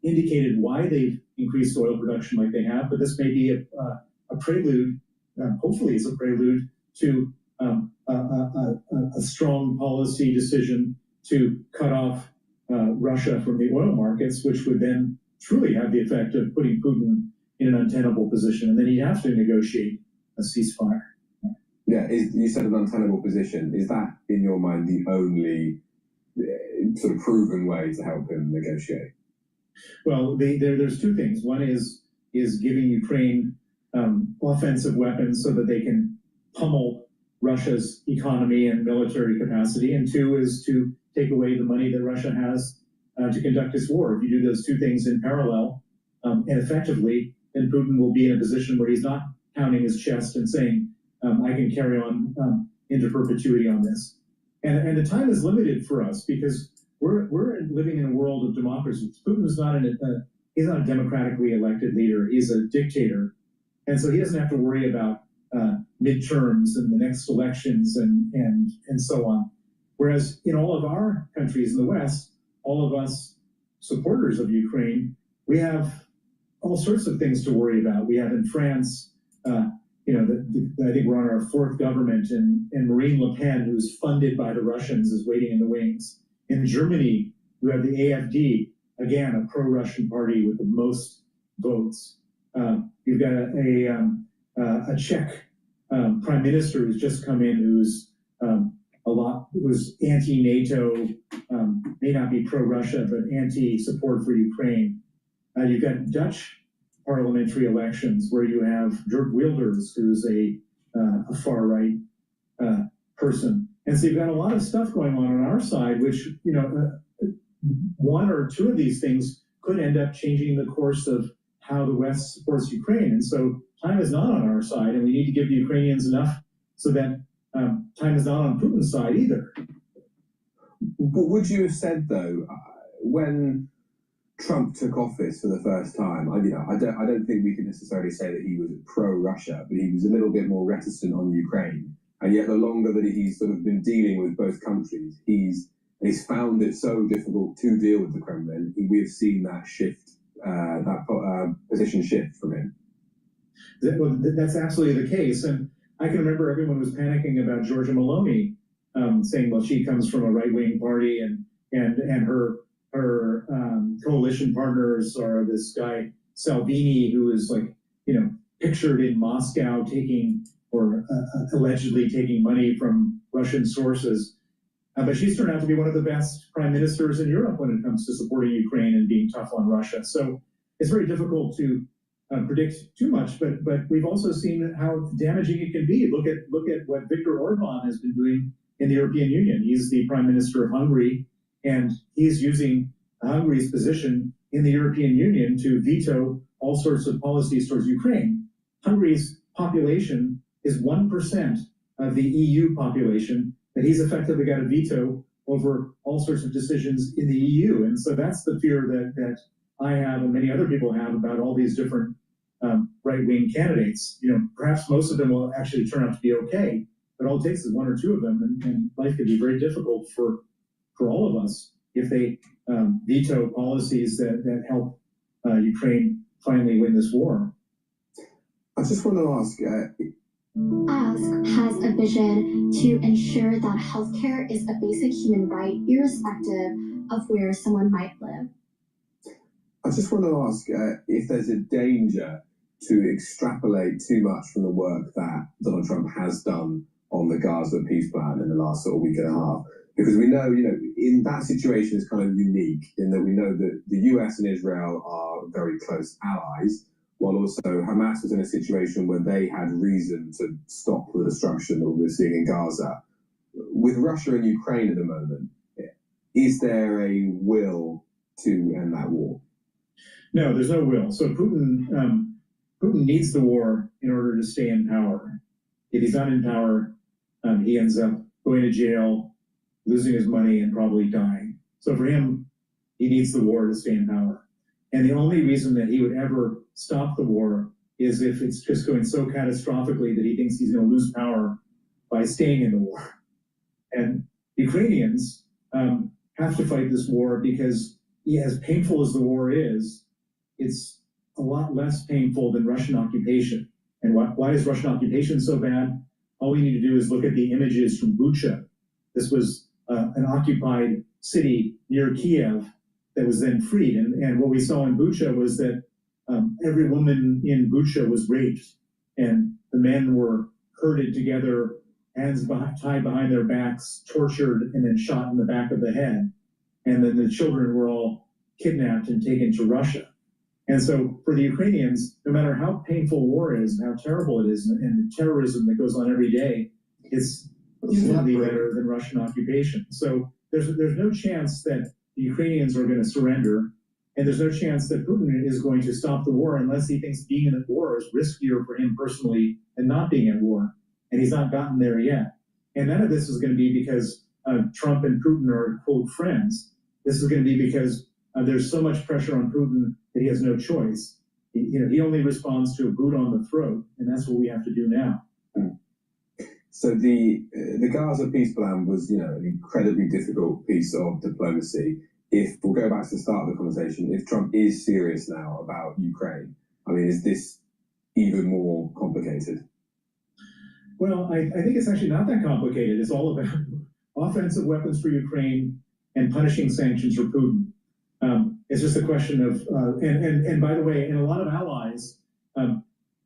indicated why they've increased oil production like they have, but this may be a prelude, hopefully it's a prelude to a strong policy decision to cut off Russia from the oil markets, which would then truly have the effect of putting Putin in an untenable position, and then he'd have to negotiate a ceasefire. you said an untenable position. Is that, in your mind, the only sort of proven way to help him negotiate? Well, there's two things. One is giving Ukraine offensive weapons so that they can pummel Russia's economy and military capacity, and two is to take away the money that Russia has to conduct its war. If you do those two things in parallel and effectively, then Putin will be in a position where he's not pounding his chest and saying, I can carry on into perpetuity on this. And the time is limited for us because we're living in a world of democracies. Putin's not he's not a democratically elected leader. He's a dictator. And so he doesn't have to worry about midterms and the next elections and so on. Whereas in all of our countries in the West, all of us supporters of Ukraine, we have all sorts of things to worry about. We have in France, I think we're on our fourth government, and Marine Le Pen, who's funded by the Russians, is waiting in the wings. In Germany, you have the AfD, again, a pro-Russian party with the most votes. You've got a Czech prime minister who's just come in, who's who's anti-NATO, may not be pro-Russia, but anti-support for Ukraine. You've got Dutch parliamentary elections where you have Geert Wilders, who's a far-right person. And so you've got a lot of stuff going on our side, which, one or two of these things could end up changing the course of how the West supports Ukraine. And so time is not on our side, and we need to give the Ukrainians enough so that time is not on Putin's side either. But would you have said, though, when Trump took office for the first time, I don't think we can necessarily say that he was pro-Russia, but he was a little bit more reticent on Ukraine. And yet the longer that he's sort of been dealing with both countries, he's found it so difficult to deal with the Kremlin. We've seen that shift, position shift from him. That's absolutely the case. And I can remember everyone was panicking about Giorgia Meloni, saying, well, she comes from a right-wing party and her coalition partners are this guy Salvini, who is pictured in Moscow allegedly taking money from Russian sources. But she's turned out to be one of the best prime ministers in Europe when it comes to supporting Ukraine and being tough on Russia. So it's very difficult to predict too much, but we've also seen how damaging it can be. Look at what Viktor Orban has been doing in the European Union. He's the prime minister of Hungary, and he's using Hungary's position in the European Union to veto all sorts of policies towards Ukraine. Hungary's population is 1% of the EU population, but he's effectively got a veto over all sorts of decisions in the EU. And so that's the fear that I have and many other people have about all these different right-wing candidates. Perhaps most of them will actually turn out to be okay, but all it takes is one or two of them, and life could be very difficult for all of us if they veto policies that help Ukraine finally win this war. I just want to ask, Ask has a vision to ensure that healthcare is a basic human right, irrespective of where someone might live. I just want to ask if there's a danger to extrapolate too much from the work that Donald Trump has done on the Gaza peace plan in the last sort of week and a half. Because we know, in that situation is kind of unique in that we know that the US and Israel are very close allies, while also Hamas was in a situation where they had reason to stop the destruction that we were seeing in Gaza. With Russia and Ukraine at the moment, is there a will to end that war? No, there's no will. So Putin needs the war in order to stay in power. If he's not in power, he ends up going to jail, losing his money, and probably dying. So for him, he needs the war to stay in power. And the only reason that he would ever stop the war is if it's just going so catastrophically that he thinks he's going to lose power by staying in the war. And Ukrainians have to fight this war because, as painful as the war is, it's a lot less painful than Russian occupation. And why is Russian occupation so bad? All we need to do is look at the images from Bucha. This was an occupied city near Kiev that was then freed. And what we saw in Bucha was that every woman in Bucha was raped, and the men were herded together tied behind their backs, tortured, and then shot in the back of the head. And then the children were all kidnapped and taken to Russia. And so for the Ukrainians, no matter how painful war is, and how terrible it is, and the terrorism that goes on every day, it's infinitely better than Russian occupation. So there's no chance that the Ukrainians are going to surrender, and there's no chance that Putin is going to stop the war unless he thinks being in the war is riskier for him personally than not being at war. And he's not gotten there yet. And none of this is going to be because Trump and Putin are, quote, friends. This is going to be because there's so much pressure on Putin that he has no choice. He only responds to a boot on the throat, and that's what we have to do now. So the Gaza peace plan was, an incredibly difficult piece of diplomacy. If we'll go back to the start of the conversation, if Trump is serious now about Ukraine, I mean, is this even more complicated? Well, I think it's actually not that complicated. It's all about offensive weapons for Ukraine and punishing sanctions for Putin. It's just a question of, and by the way, and a lot of allies,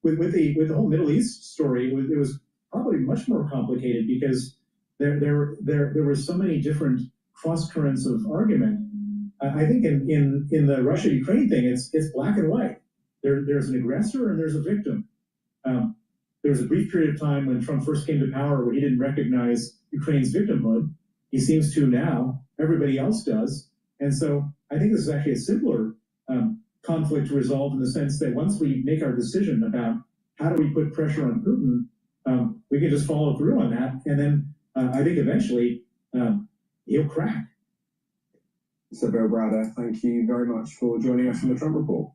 with the whole Middle East story, it was probably much more complicated because there were so many different cross currents of argument. I think in the Russia-Ukraine thing, it's black and white. There's an aggressor and there's a victim. There was a brief period of time when Trump first came to power where he didn't recognize Ukraine's victimhood. He seems to now. Everybody else does. And so I think this is actually a simpler conflict to resolve in the sense that once we make our decision about how do we put pressure on Putin, we can just follow through on that. And then I think eventually he'll crack. So Bill Browder, thank you very much for joining us on the Trump Report.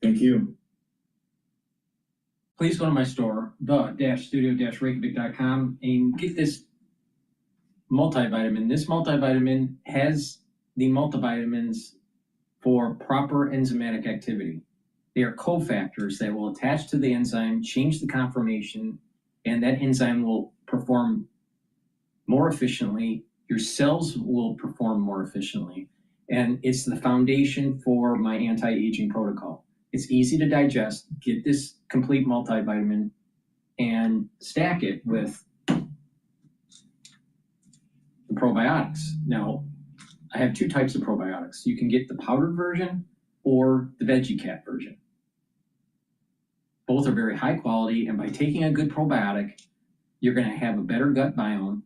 Thank you. Please go to my store, the-studio-reykjavik.com, and get this multivitamin. This multivitamin has the multivitamins for proper enzymatic activity. They are cofactors that will attach to the enzyme, change the conformation, and that enzyme will perform more efficiently. Your cells will perform more efficiently. And it's the foundation for my anti-aging protocol. It's easy to digest. Get this complete multivitamin and stack it with the probiotics. Now, I have two types of probiotics. You can get the powdered version or the VeggieCat version. Both are very high quality, and by taking a good probiotic, you're going to have a better gut biome.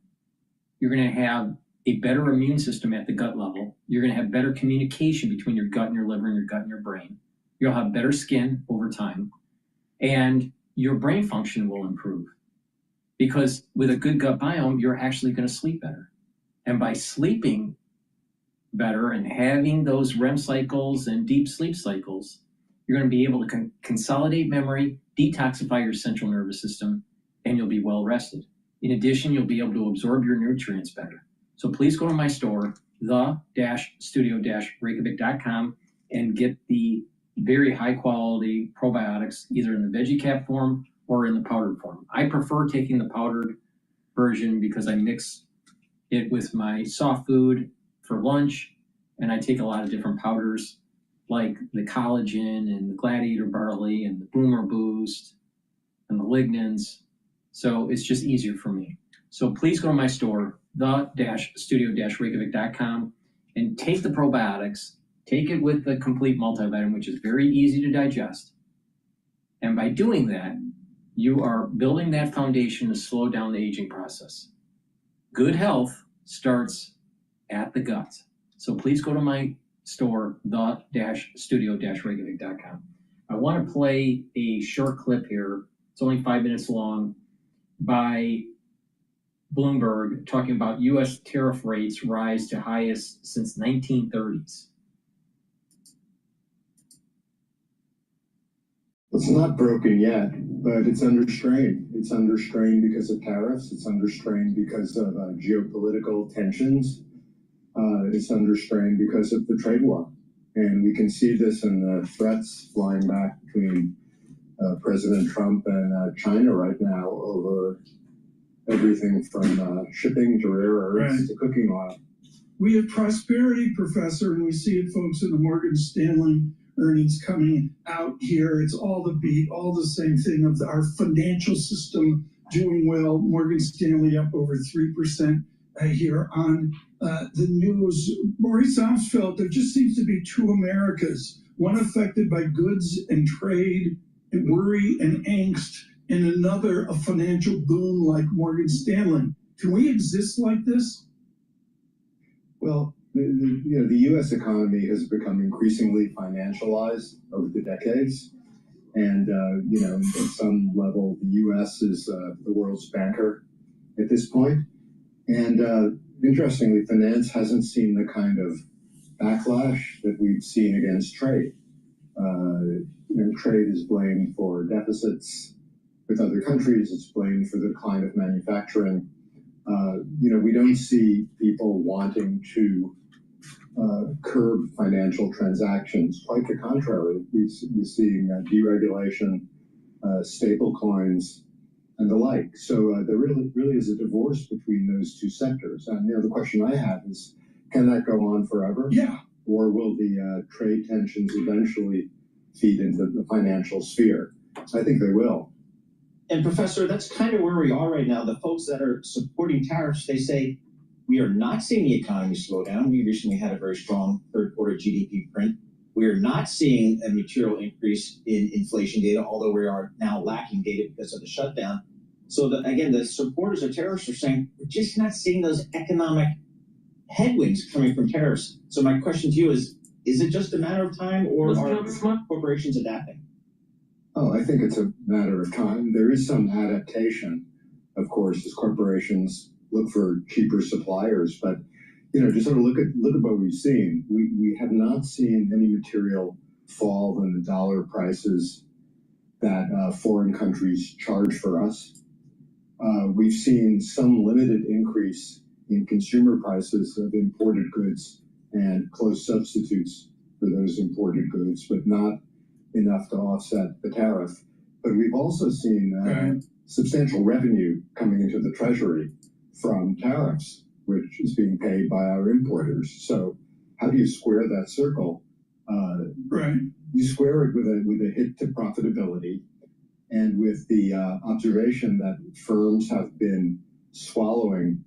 You're going to have a better immune system at the gut level. You're going to have better communication between your gut and your liver and your gut and your brain. You'll have better skin over time, and your brain function will improve. Because with a good gut biome, you're actually going to sleep better. And by sleeping better and having those REM cycles and deep sleep cycles, you're going to be able to consolidate memory, detoxify your central nervous system, and you'll be well rested. In addition, you'll be able to absorb your nutrients better. So please go to my store, the-studio-reykjavik.com, and get the very high quality probiotics, either in the VeggieCat form or in the powdered form. I prefer taking the powdered version because I mix it with my soft food for lunch, and I take a lot of different powders like the collagen and the gladiator barley and the boomer boost and the lignans. So it's just easier for me. So please go to my store, the-studio-reykjavik.com, and take the probiotics. Take it with the complete multivitamin, which is very easy to digest. And by doing that, you are building that foundation to slow down the aging process. Good health starts at the gut. So please go to my store, the-studio-reykjavik.com. I want to play a short clip here. It's only 5 minutes long, by Bloomberg talking about U.S. tariff rates rise to highest since 1930s. It's not broken yet, but it's under strain. It's under strain because of tariffs. It's under strain because of geopolitical tensions. It's under strain because of the trade war. And we can see this in the threats flying back between President Trump and China right now over everything from shipping to rare earths to cooking oil. We have prosperity, Professor, and we see it, folks, in the Morgan Stanley earnings coming out here. It's all the beat, all the same thing of our financial system doing well. Morgan Stanley up over 3% here on the news. Maurice Amsfeld, there just seems to be two Americas, one affected by goods and trade and worry and angst, and another a financial boom like Morgan Stanley. Can we exist like this? Well, the U.S. economy has become increasingly financialized over the decades. And, at some level, the U.S. is the world's banker at this point. And interestingly, finance hasn't seen the kind of backlash that we've seen against trade. Trade is blamed for deficits with other countries. It's blamed for the decline of manufacturing. We don't see people wanting to curb financial transactions. Quite the contrary, we're seeing deregulation, stable coins, and the like. So there really is a divorce between those two sectors. And the question I have is, can that go on forever? Yeah. Or will the trade tensions eventually feed into the financial sphere? I think they will. And Professor, that's kind of where we are right now. The folks that are supporting tariffs, they say, we are not seeing the economy slow down. We recently had a very strong third quarter GDP print. We are not seeing a material increase in inflation data, although we are now lacking data because of the shutdown. So again, the supporters of tariffs are saying, we're just not seeing those economic headwinds coming from tariffs. So my question to you is it just a matter of time, or are corporations adapting? Oh, I think it's a matter of time. There is some adaptation, of course, as corporations look for cheaper suppliers. But just sort of look at what we've seen. We have not seen any material fall in the dollar prices that foreign countries charge for us. We've seen some limited increase in consumer prices of imported goods and close substitutes for those imported goods, but not enough to offset the tariff. But we've also seen substantial revenue coming into the Treasury from tariffs, which is being paid by our importers. So how do you square that circle? You square it with a hit to profitability, and with the observation that firms have been swallowing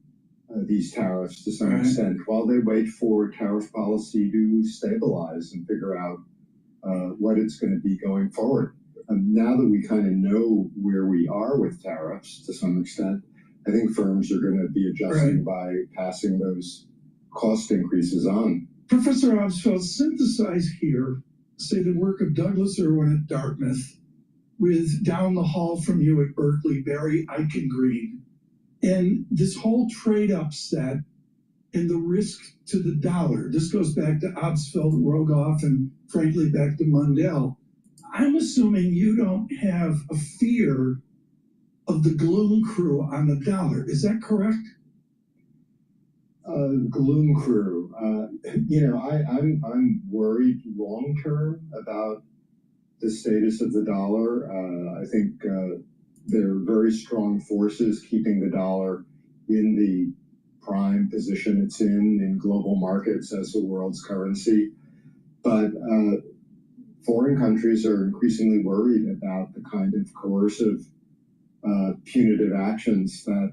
these tariffs to some extent while they wait for tariff policy to stabilize and figure out what it's going to be going forward. Now that we kind of know where we are with tariffs to some extent, I think firms are going to be adjusting by passing those cost increases on. Professor Amsfeld, synthesize here, say, the work of Douglas Irwin at Dartmouth with down the hall from you at Berkeley, Barry Eichengreen, and this whole trade upset and the risk to the dollar. This goes back to Amsfeld, Rogoff, and frankly back to Mundell. I'm assuming you don't have a fear of the gloom crew on the dollar. Is that correct? Gloom crew. I'm worried long term about the status of the dollar. I think there are very strong forces keeping the dollar in the prime position it's in global markets as the world's currency. But foreign countries are increasingly worried about the kind of coercive, punitive actions that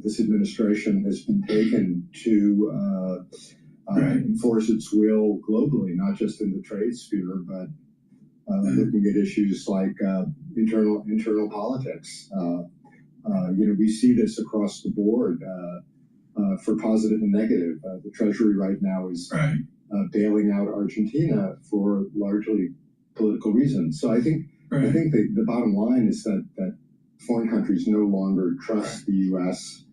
this administration has been taken to enforce its will globally, not just in the trade sphere, but looking at issues like internal politics. We see this across the board for positive and negative. The Treasury right now is bailing out Argentina for largely political reasons. So I think the bottom line is that foreign countries no longer trust the U.S.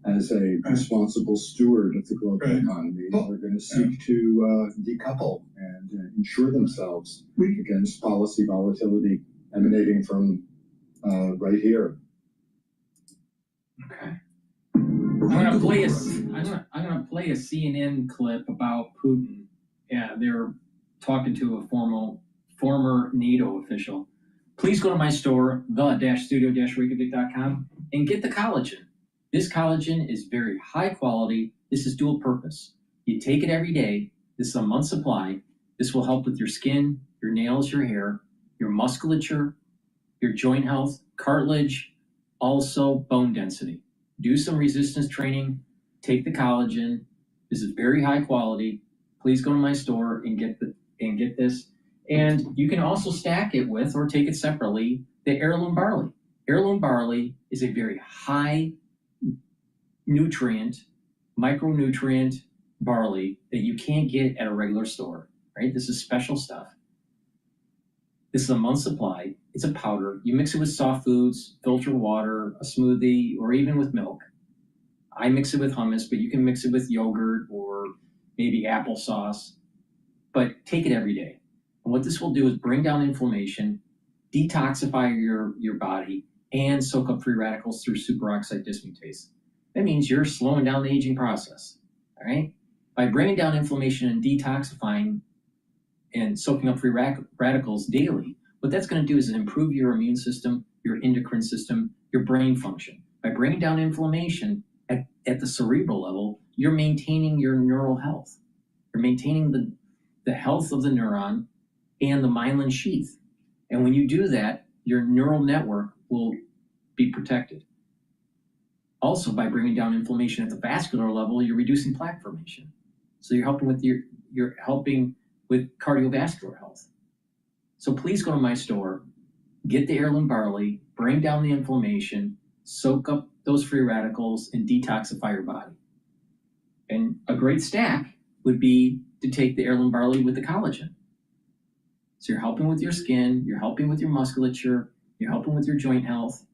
as a responsible steward of the global economy. They're going to seek to decouple and insure themselves against policy volatility emanating from right here. Okay. I'm gonna play a CNN clip about Putin. Yeah, they're talking to a former NATO official. Please go to my store, the-studio-reykjavik.com, and get the collagen. This collagen is very high quality. This is dual purpose. You take it every day. This is a month's supply. This will help with your skin, your nails, your hair, your musculature, your joint health, cartilage, Also, bone density. Do some resistance training, take the collagen. This is very high quality. Please go to my store and get this. And you can also stack it with, or take it separately, the heirloom barley. Heirloom barley is a very high nutrient, micronutrient barley that you can't get at a regular store, right? This is special stuff. This is a month's supply. It's a powder. You mix it with soft foods, filtered water, a smoothie, or even with milk. I mix it with hummus, but you can mix it with yogurt or maybe applesauce. But take it every day. And what this will do is bring down inflammation, detoxify your body, and soak up free radicals through superoxide dismutase. That means you're slowing down the aging process, all right? By bringing down inflammation and detoxifying and soaking up free radicals daily, what that's going to do is improve your immune system, your endocrine system, your brain function. By bringing down inflammation at the cerebral level, you're maintaining your neural health. You're maintaining the health of the neuron and the myelin sheath. And when you do that, your neural network will be protected. Also, by bringing down inflammation at the vascular level, you're reducing plaque formation. So you're helping with cardiovascular health. So please go to my store, get the heirloom barley, bring down the inflammation, soak up those free radicals, and detoxify your body. And a great stack would be to take the heirloom barley with the collagen. So you're helping with your skin, you're helping with your musculature, you're helping with your joint health,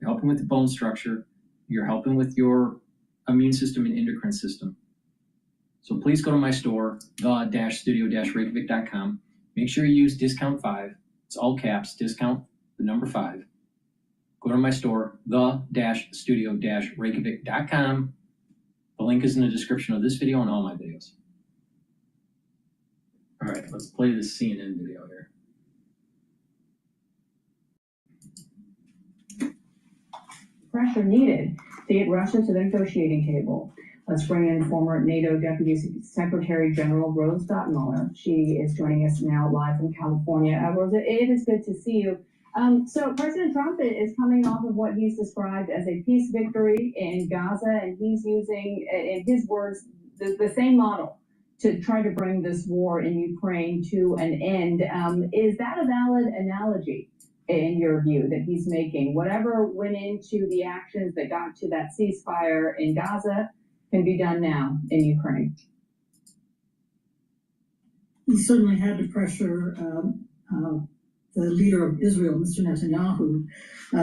you're helping with the bone structure, you're helping with your immune system and endocrine system. So please go to my store, the-studio-reykjavik.com. Make sure you use discount 5. It's all caps, discount the number 5. Go to my store, the-studio-reykjavik.com. The link is in the description of this video and all my videos. All right, let's play this CNN video here. Pressure needed to get Russia to the negotiating table. Let's bring in former NATO Deputy Secretary General Rose Mueller. She is joining us now live from California. Rosa, it is good to see you. So President Trump is coming off of what he's described as a peace victory in Gaza, and he's using, in his words, the same model to try to bring this war in Ukraine to an end. Is that a valid analogy in your view that he's making? Whatever went into the actions that got to that ceasefire in Gaza can be done now in Ukraine. He certainly had to pressure the leader of Israel, Mr. Netanyahu,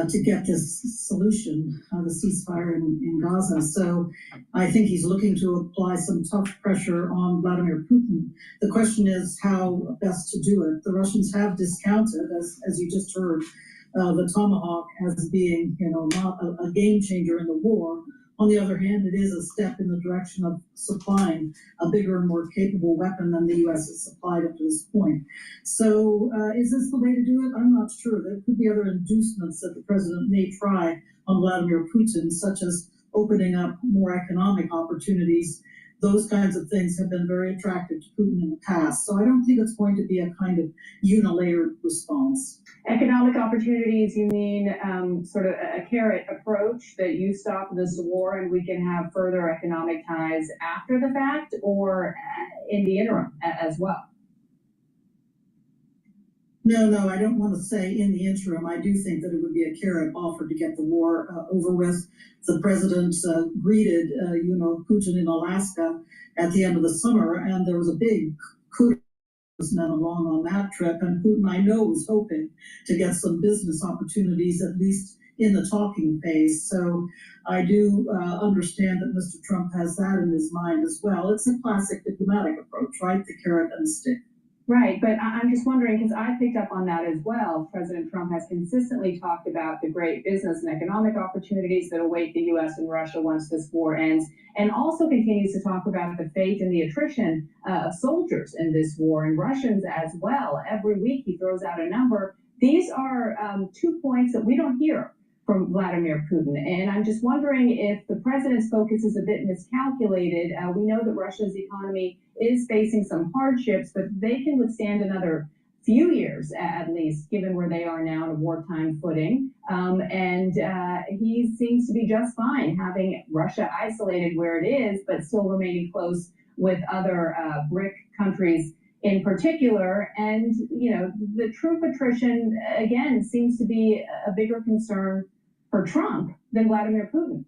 to get this solution, the ceasefire in Gaza. So I think he's looking to apply some tough pressure on Vladimir Putin. The question is how best to do it. The Russians have discounted, as you just heard, the Tomahawk as being, not a game changer in the war. On the other hand, it is a step in the direction of supplying a bigger and more capable weapon than the U.S. has supplied up to this point. So is this the way to do it? I'm not sure. There could be other inducements that the president may try on Vladimir Putin, such as opening up more economic opportunities. Those kinds of things have been very attractive to Putin in the past. So I don't think it's going to be a kind of unilayered response. Economic opportunities, you mean sort of a carrot approach that you stop this war and we can have further economic ties after the fact, or in the interim as well? No, I don't want to say in the interim. I do think that it would be a carrot offer to get the war over with. The president greeted, Putin in Alaska at the end of the summer, and there was a big coup men along on that trip, and Putin, I know, was hoping to get some business opportunities, at least in the talking phase. So I do understand that Mr. Trump has that in his mind as well. It's a classic diplomatic approach, right? The carrot and the stick. Right, but I'm just wondering, because I picked up on that as well. President Trump has consistently talked about the great business and economic opportunities that await the U.S. and Russia once this war ends, and also continues to talk about the fate and the attrition of soldiers in this war, and Russians as well. Every week he throws out a number. These are 2 points that we don't hear from Vladimir Putin. And I'm just wondering if the president's focus is a bit miscalculated. We know that Russia's economy is facing some hardships, but they can withstand another few years, at least, given where they are now on a wartime footing. He seems to be just fine having Russia isolated where it is, but still remaining close with other BRIC countries in particular. And, the troop attrition, again, seems to be a bigger concern for Trump than Vladimir Putin.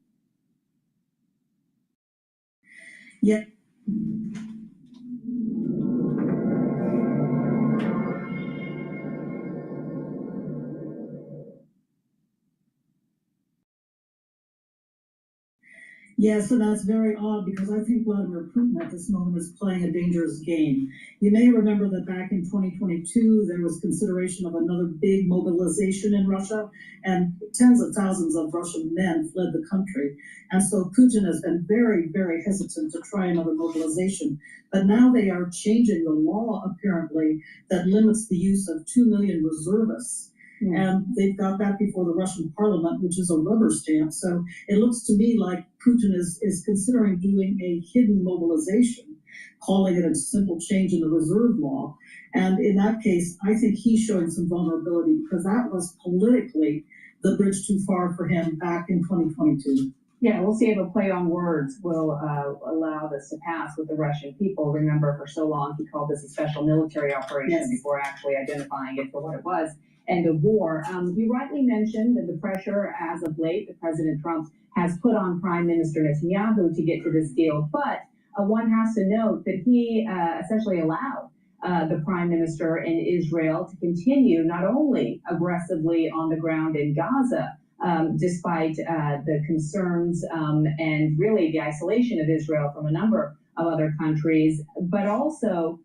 Yeah. Yes, and that's very odd because I think Vladimir Putin at this moment is playing a dangerous game. You may remember that back in 2022, there was consideration of another big mobilization in Russia, and tens of thousands of Russian men fled the country. And so Putin has been very, very hesitant to try another mobilization. But now they are changing the law, apparently, that limits the use of 2 million reservists. And they've got that before the Russian parliament, which is a rubber stamp. So it looks to me like Putin is considering doing a hidden mobilization, calling it a simple change in the reserve law. And in that case, I think he's showing some vulnerability because that was politically the bridge too far for him back in 2022. Yeah, we'll see if a play on words will allow this to pass with the Russian people. Remember, for so long, he called this a special military operation before actually identifying it for what it was. End of war. You rightly mentioned that the pressure as of late that President Trump has put on Prime Minister Netanyahu to get to this deal, but one has to note that he essentially allowed the Prime Minister in Israel to continue not only aggressively on the ground in Gaza, despite the concerns and really the isolation of Israel from a number of other countries, but also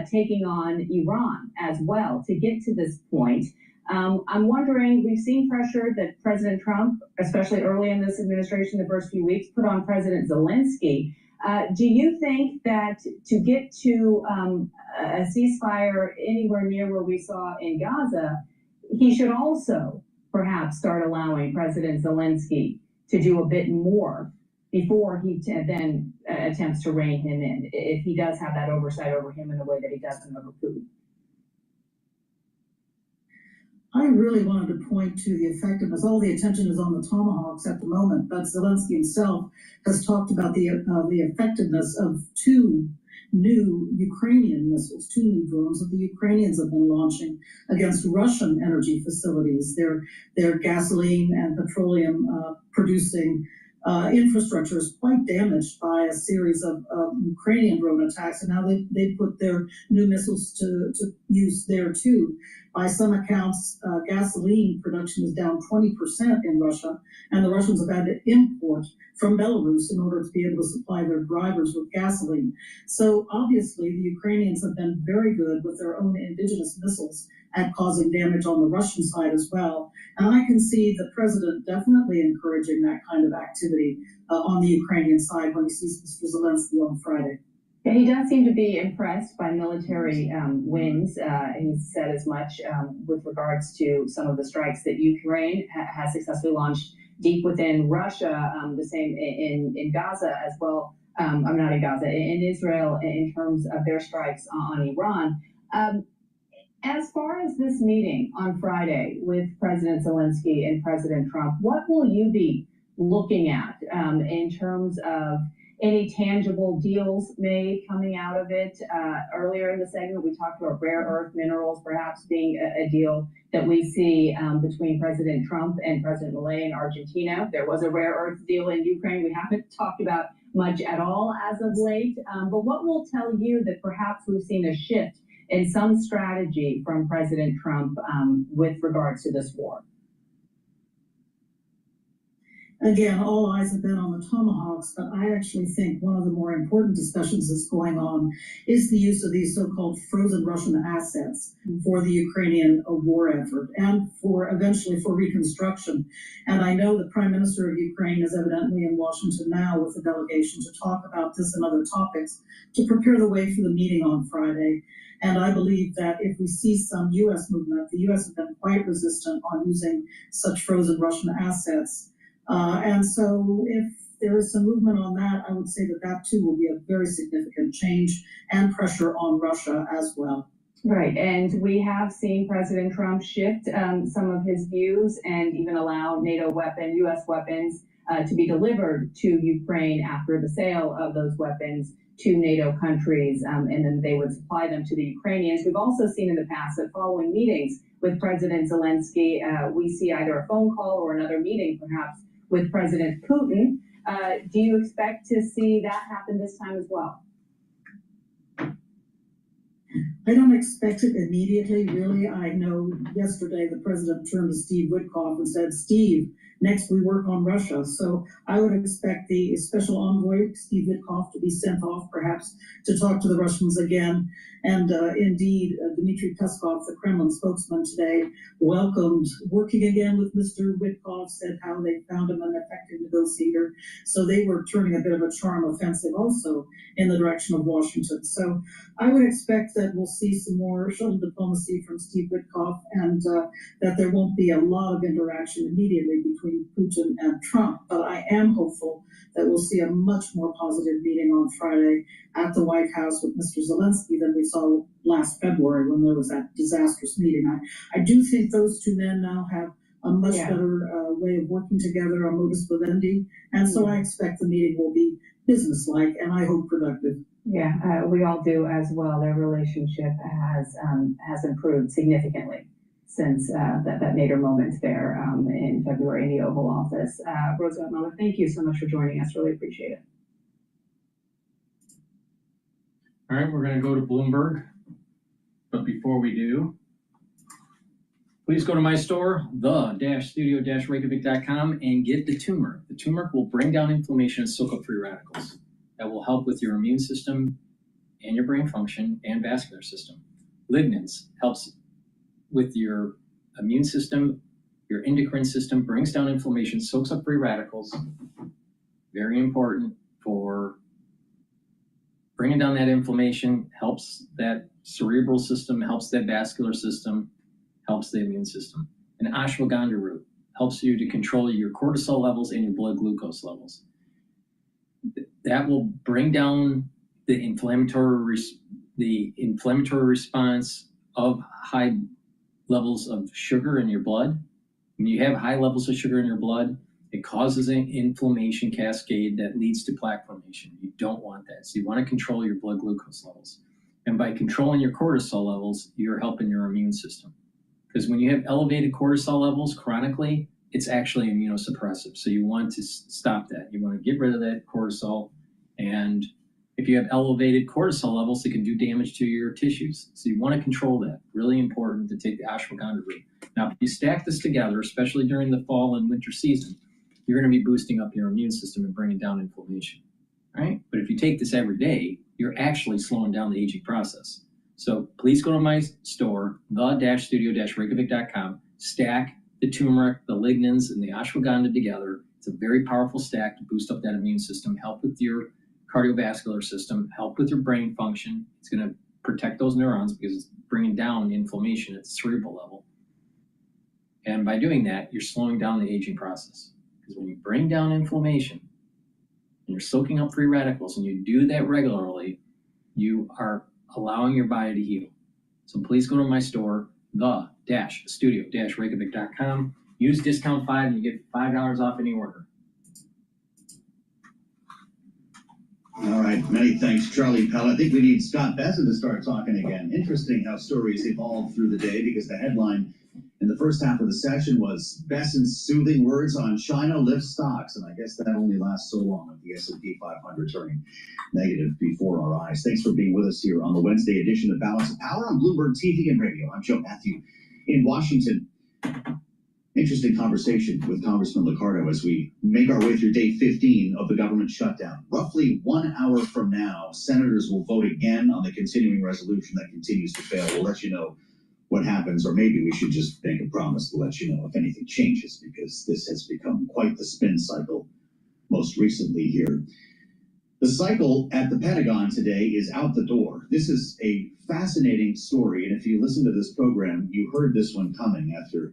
taking on Iran as well to get to this point. I'm wondering, we've seen pressure that President Trump, especially early in this administration, the first few weeks, put on President Zelensky. Do you think that to get to a ceasefire anywhere near where we saw in Gaza, he should also perhaps start allowing President Zelensky to do a bit more before he then attempts to rein him in, if he does have that oversight over him in the way that he doesn't over Putin? I really wanted to point to the effectiveness. All the attention is on the Tomahawks at the moment, but Zelensky himself has talked about the effectiveness of 2 new Ukrainian missiles, 2 new drones that the Ukrainians have been launching against Russian energy facilities. Their gasoline and petroleum producing infrastructure is quite damaged by a series of Ukrainian drone attacks, and now they put their new missiles to use there too. By some accounts, gasoline production is down 20% in Russia, and the Russians have had to import from Belarus in order to be able to supply their drivers with gasoline. So obviously, the Ukrainians have been very good with their own indigenous missiles at causing damage on the Russian side as well. And I can see the president definitely encouraging that kind of activity on the Ukrainian side when he sees Mr. Zelensky on Friday. Yeah, he does seem to be impressed by military wins. He said as much with regards to some of the strikes that Ukraine has successfully launched deep within Russia, the same in Gaza as well. I'm not in Gaza, in Israel, in terms of their strikes on Iran. As far as this meeting on Friday with President Zelensky and President Trump, what will you be looking at in terms of any tangible deals made coming out of it? Earlier in the segment, we talked about rare earth minerals perhaps being a deal that we see between President Trump and President Milei in Argentina. There was a rare earth deal in Ukraine. We haven't talked about much at all as of late. But what will tell you that perhaps we've seen a shift in some strategy from President Trump with regards to this war? Again, all eyes have been on the Tomahawks, but I actually think one of the more important discussions that's going on is the use of these so-called frozen Russian assets for the Ukrainian war effort and for eventually for reconstruction. And I know the Prime Minister of Ukraine is evidently in Washington now with a delegation to talk about this and other topics to prepare the way for the meeting on Friday. And I believe that if we see some U.S. movement, the U.S. has been quite resistant on using such frozen Russian assets. And so if there is some movement on that, I would say that that too will be a very significant change and pressure on Russia as well. Right, and we have seen President Trump shift some of his views and even allow U.S. weapons to be delivered to Ukraine after the sale of those weapons to NATO countries, and then they would supply them to the Ukrainians. We've also seen in the past that following meetings with President Zelensky, we see either a phone call or another meeting perhaps with President Putin. Do you expect to see that happen this time as well? I don't expect it immediately, really. I know yesterday the president turned to Steve Witkoff and said, Steve, next we work on Russia. So I would expect the special envoy, Steve Witkoff, to be sent off perhaps to talk to the Russians again. And indeed, Dmitry Peskov, the Kremlin spokesman today, welcomed working again with Mr. Witkoff, said how they found him an effective negotiator. So they were turning a bit of a charm offensive also in the direction of Washington. So I would expect that we'll see some more shuttle diplomacy from Steve Witkoff, and that there won't be a lot of interaction immediately between Putin and Trump. But I am hopeful that we'll see a much more positive meeting on Friday at the White House with Mr. Zelensky than we saw last February when there was that disastrous meeting. I do think those two men now have a much better way of working together, a modus vivendi, and so I expect the meeting will be businesslike and I hope productive. Yeah, we all do as well. Their relationship has improved significantly since that nadir moment there in February in the Oval Office. Roosevelt Mueller, thank you so much for joining us. Really appreciate it. All right, we're going to go to Bloomberg. But before we do, please go to my store, the-studio-reykjavik.com, and get the turmeric. The turmeric will bring down inflammation and soak up free radicals. That will help with your immune system and your brain function and vascular system. Lignans helps with your immune system, your endocrine system, brings down inflammation, soaks up free radicals. Very important for bringing down that inflammation, helps that cerebral system, helps that vascular system, helps the immune system. And ashwagandha root helps you to control your cortisol levels and your blood glucose levels. That will bring down the inflammatory response of high levels of sugar in your blood. When you have high levels of sugar in your blood, it causes an inflammation cascade that leads to plaque formation. You don't want that. So you want to control your blood glucose levels. And by controlling your cortisol levels, you're helping your immune system. Because when you have elevated cortisol levels chronically, it's actually immunosuppressive. So you want to stop that. You want to get rid of that cortisol. And if you have elevated cortisol levels, it can do damage to your tissues. So you want to control that. Really important to take the ashwagandha root. Now, if you stack this together, especially during the fall and winter season, you're going to be boosting up your immune system and bringing down inflammation. All right? But if you take this every day, you're actually slowing down the aging process. So please go to my store, the-studio-reykjavik.com, stack the turmeric, the lignans, and the ashwagandha together. It's a very powerful stack to boost up that immune system, help with your cardiovascular system, help with your brain function. It's going to protect those neurons because it's bringing down inflammation at the cerebral level. And by doing that, you're slowing down the aging process. Because when you bring down inflammation and you're soaking up free radicals and you do that regularly, you are allowing your body to heal. So please go to my store, the-studio-reykjavik.com. Use discount 5 and you get $5 off any order. All right, many thanks, Charlie Pell. I think we need Scott Besson to start talking again. Interesting how stories evolve through the day, because the headline in the first half of the session was Besson's soothing words on China lifts stocks, and I guess that only lasts so long with the S&P 500 turning negative before our eyes. Thanks for being with us here on the Wednesday edition of Balance of Power on Bloomberg TV and Radio. I'm Joe Matthew in Washington. Interesting conversation with Congressman Liccardo as we make our way through day 15 of the government shutdown. Roughly 1 hour from now, senators will vote again on the continuing resolution that continues to fail. We'll let you know what happens, or maybe we should just make a promise to let you know if anything changes, because this has become quite the spin cycle most recently here. The cycle at the Pentagon today is out the door. This is a fascinating story, and if you listen to this program, you heard this one coming after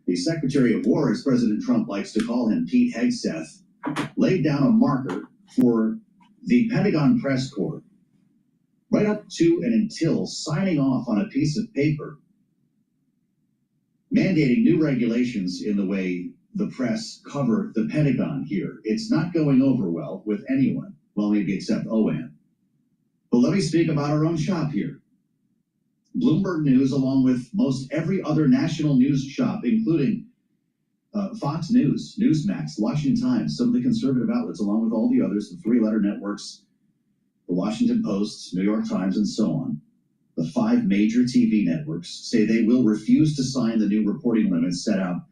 the Secretary of War, as President Trump likes to call him, Pete Hegseth, laid down a marker for the Pentagon press corps right up to and until signing off on a piece of paper mandating new regulations in the way the press cover the Pentagon here. It's not going over well with anyone, well, maybe except OAN. But let me speak about our own shop here. Bloomberg News, along with most every other national news shop, including Fox News, Newsmax, Washington Times, some of the conservative outlets, along with all the others, the three-letter networks, the Washington Post, New York Times, and so on, the 5 major TV networks say they will refuse to sign the new reporting limits set out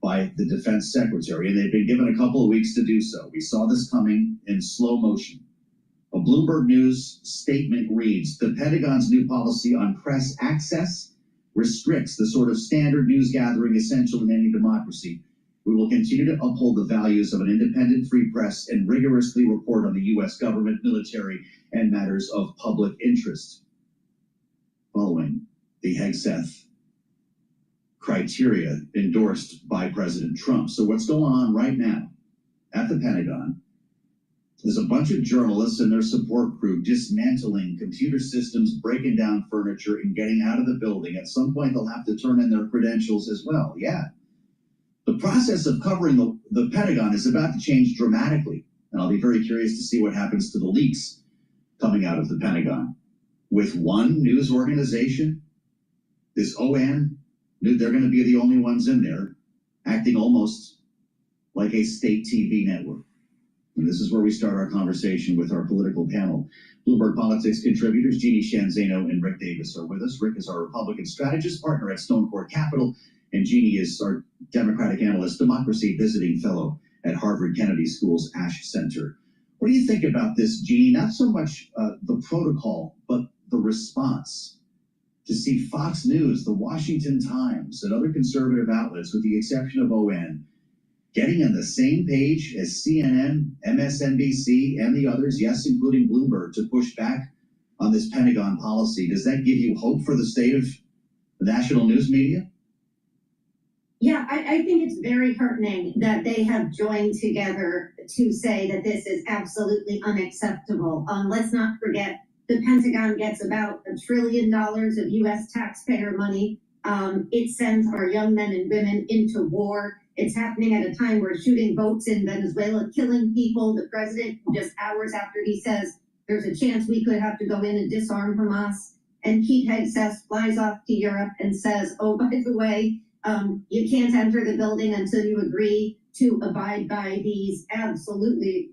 by the defense secretary, and they've been given a couple of weeks to do so. We saw this coming in slow motion. A Bloomberg News statement reads, the Pentagon's new policy on press access restricts the sort of standard news gathering essential in any democracy. We will continue to uphold the values of an independent free press and rigorously report on the U.S. government, military, and matters of public interest. Following the Hegseth criteria endorsed by President Trump. So what's going on right now at the Pentagon? There's a bunch of journalists and their support crew dismantling computer systems, breaking down furniture, and getting out of the building. At some point, they'll have to turn in their credentials as well. Yeah. The process of covering the Pentagon is about to change dramatically. And I'll be very curious to see what happens to the leaks coming out of the Pentagon. With one news organization, this OAN, they're going to be the only ones in there acting almost like a state TV network. And this is where we start our conversation with our political panel. Bloomberg Politics contributors Jeannie Shanzano and Rick Davis are with us. Rick is our Republican strategist partner at Stone Court Capital, and Jeannie is our Democratic analyst, democracy visiting fellow at Harvard Kennedy School's Ash Center. What do you think about this, Jeannie? Not so much the protocol, but the response to see Fox News, the Washington Times, and other conservative outlets, with the exception of OAN, getting on the same page as CNN, MSNBC, and the others, yes, including Bloomberg, to push back on this Pentagon policy. Does that give you hope for the state of the national news media? Yeah, I think it's very heartening that they have joined together to say that this is absolutely unacceptable. Let's not forget, the Pentagon gets about $1 trillion of U.S. taxpayer money. It sends our young men and women into war. It's happening at a time we're shooting boats in Venezuela, killing people. The president, just hours after he says there's a chance we could have to go in and disarm Hamas, and Pete Hegseth flies off to Europe and says, oh, by the way, you can't enter the building until you agree to abide by these absolutely,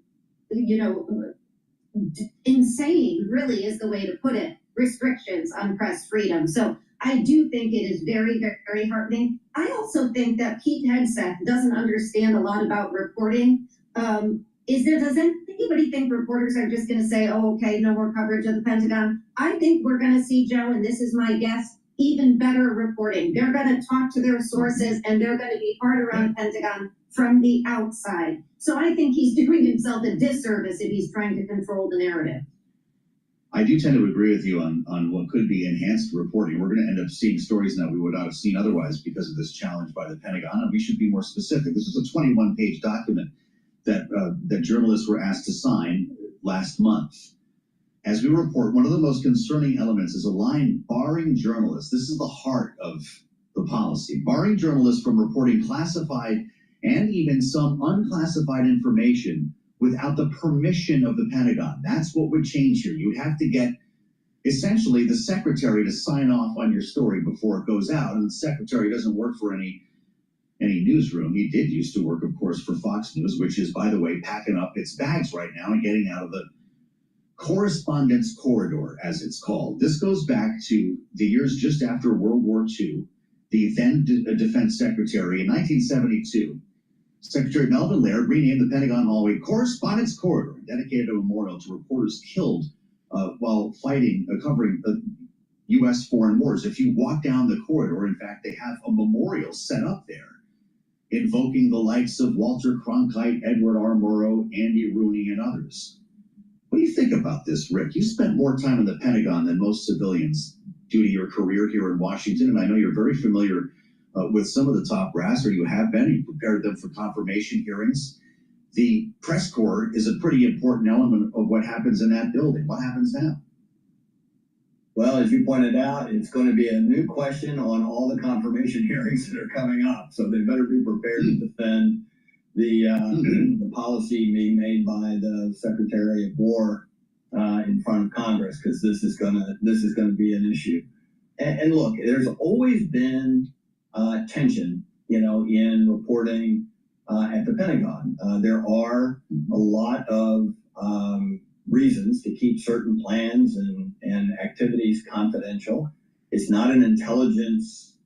insane, really is the way to put it, restrictions on press freedom. So I do think it is very, very, very heartening. I also think that Pete Hegseth doesn't understand a lot about reporting. Does anybody think reporters are just going to say, oh, okay, no more coverage of the Pentagon? I think we're going to see, Joe, and this is my guess, even better reporting. They're going to talk to their sources, and they're going to be harder on the Pentagon from the outside. So I think he's doing himself a disservice if he's trying to control the narrative. I do tend to agree with you on what could be enhanced reporting. We're going to end up seeing stories now we would not have seen otherwise because of this challenge by the Pentagon, and we should be more specific. This is a 21-page document that journalists were asked to sign last month. As we report, one of the most concerning elements is a line barring journalists. This is the heart of the policy. Barring journalists from reporting classified and even some unclassified information without the permission of the Pentagon. That's what would change here. You would have to get essentially the secretary to sign off on your story before it goes out. And the secretary doesn't work for any newsroom. He did used to work, of course, for Fox News, which is, by the way, packing up its bags right now and getting out of the correspondence corridor, as it's called. This goes back to the years just after World War II. The then defense secretary in 1972, Secretary Melvin Laird, renamed the Pentagon hallway Correspondence Corridor, dedicated a memorial to reporters killed while covering U.S. foreign wars. If you walk down the corridor, in fact, they have a memorial set up there, invoking the likes of Walter Cronkite, Edward R. Murrow, Andy Rooney, and others. What do you think about this, Rick? You spent more time in the Pentagon than most civilians due to your career here in Washington, and I know you're very familiar with some of the top brass, or you have been. You prepared them for confirmation hearings. The press corps is a pretty important element of what happens in that building. What happens now? Well, as you pointed out, it's going to be a new question on all the confirmation hearings that are coming up. So they better be prepared to defend the policy being made by the Secretary of War in front of Congress, because this is going to be an issue. And look, there's always been tension, in reporting at the Pentagon. There are a lot of reasons to keep certain plans and activities confidential. It's not an intelligence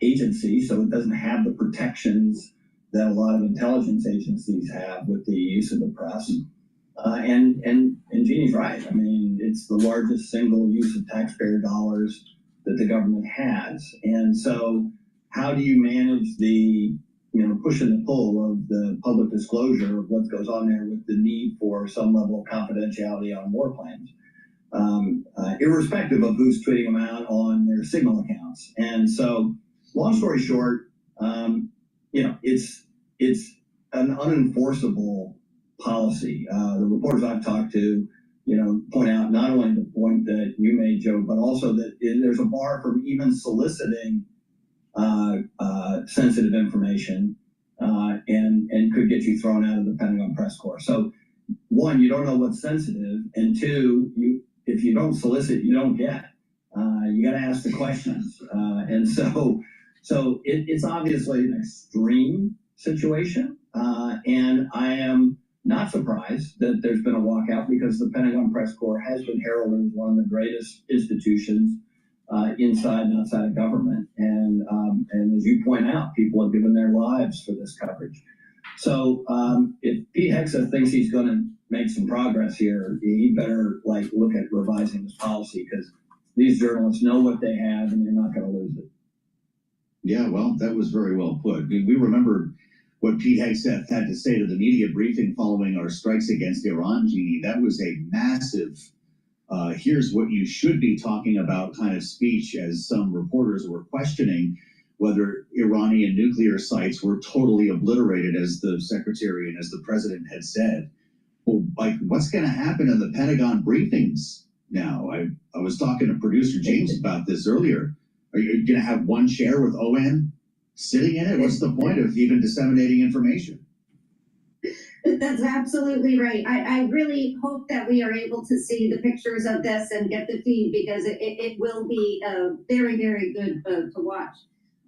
agency, so it doesn't have the protections that a lot of intelligence agencies have with the use of the press. And Jeannie's right. I mean, it's the largest single use of taxpayer dollars that the government has. And so how do you manage the push and the pull of the public disclosure of what goes on there with the need for some level of confidentiality on war plans, irrespective of who's tweeting them out on their Signal accounts. And so, long story short, it's an unenforceable policy. The reporters I've talked to, point out not only the point that you made, Joe, but also that there's a bar from even soliciting sensitive information and could get you thrown out of the Pentagon press corps. So, one, you don't know what's sensitive, and two, if you don't solicit, you don't get. You got to ask the questions, and so it's obviously an extreme situation, and I am not surprised that there's been a walkout, because the Pentagon press corps has been heralded as one of the greatest institutions inside and outside of government, and as you point out, people have given their lives for this coverage. So if Pete Hegseth thinks he's going to make some progress here, he better look at revising this policy, because these journalists know what they have, and they're not going to lose it. Yeah, well, that was very well put. We remember what Pete Hegseth had to say to the media briefing following our strikes against Iran, Jeannie. That was a massive, here's what you should be talking about kind of speech, as some reporters were questioning whether Iranian nuclear sites were totally obliterated, as the secretary and as the president had said. Well, what's going to happen in the Pentagon briefings now? I was talking to producer James about this earlier. Are you going to have one chair with ON sitting in it? What's the point of even disseminating information? That's absolutely right. I really hope that we are able to see the pictures of this and get the feed, because it will be very, very good to watch.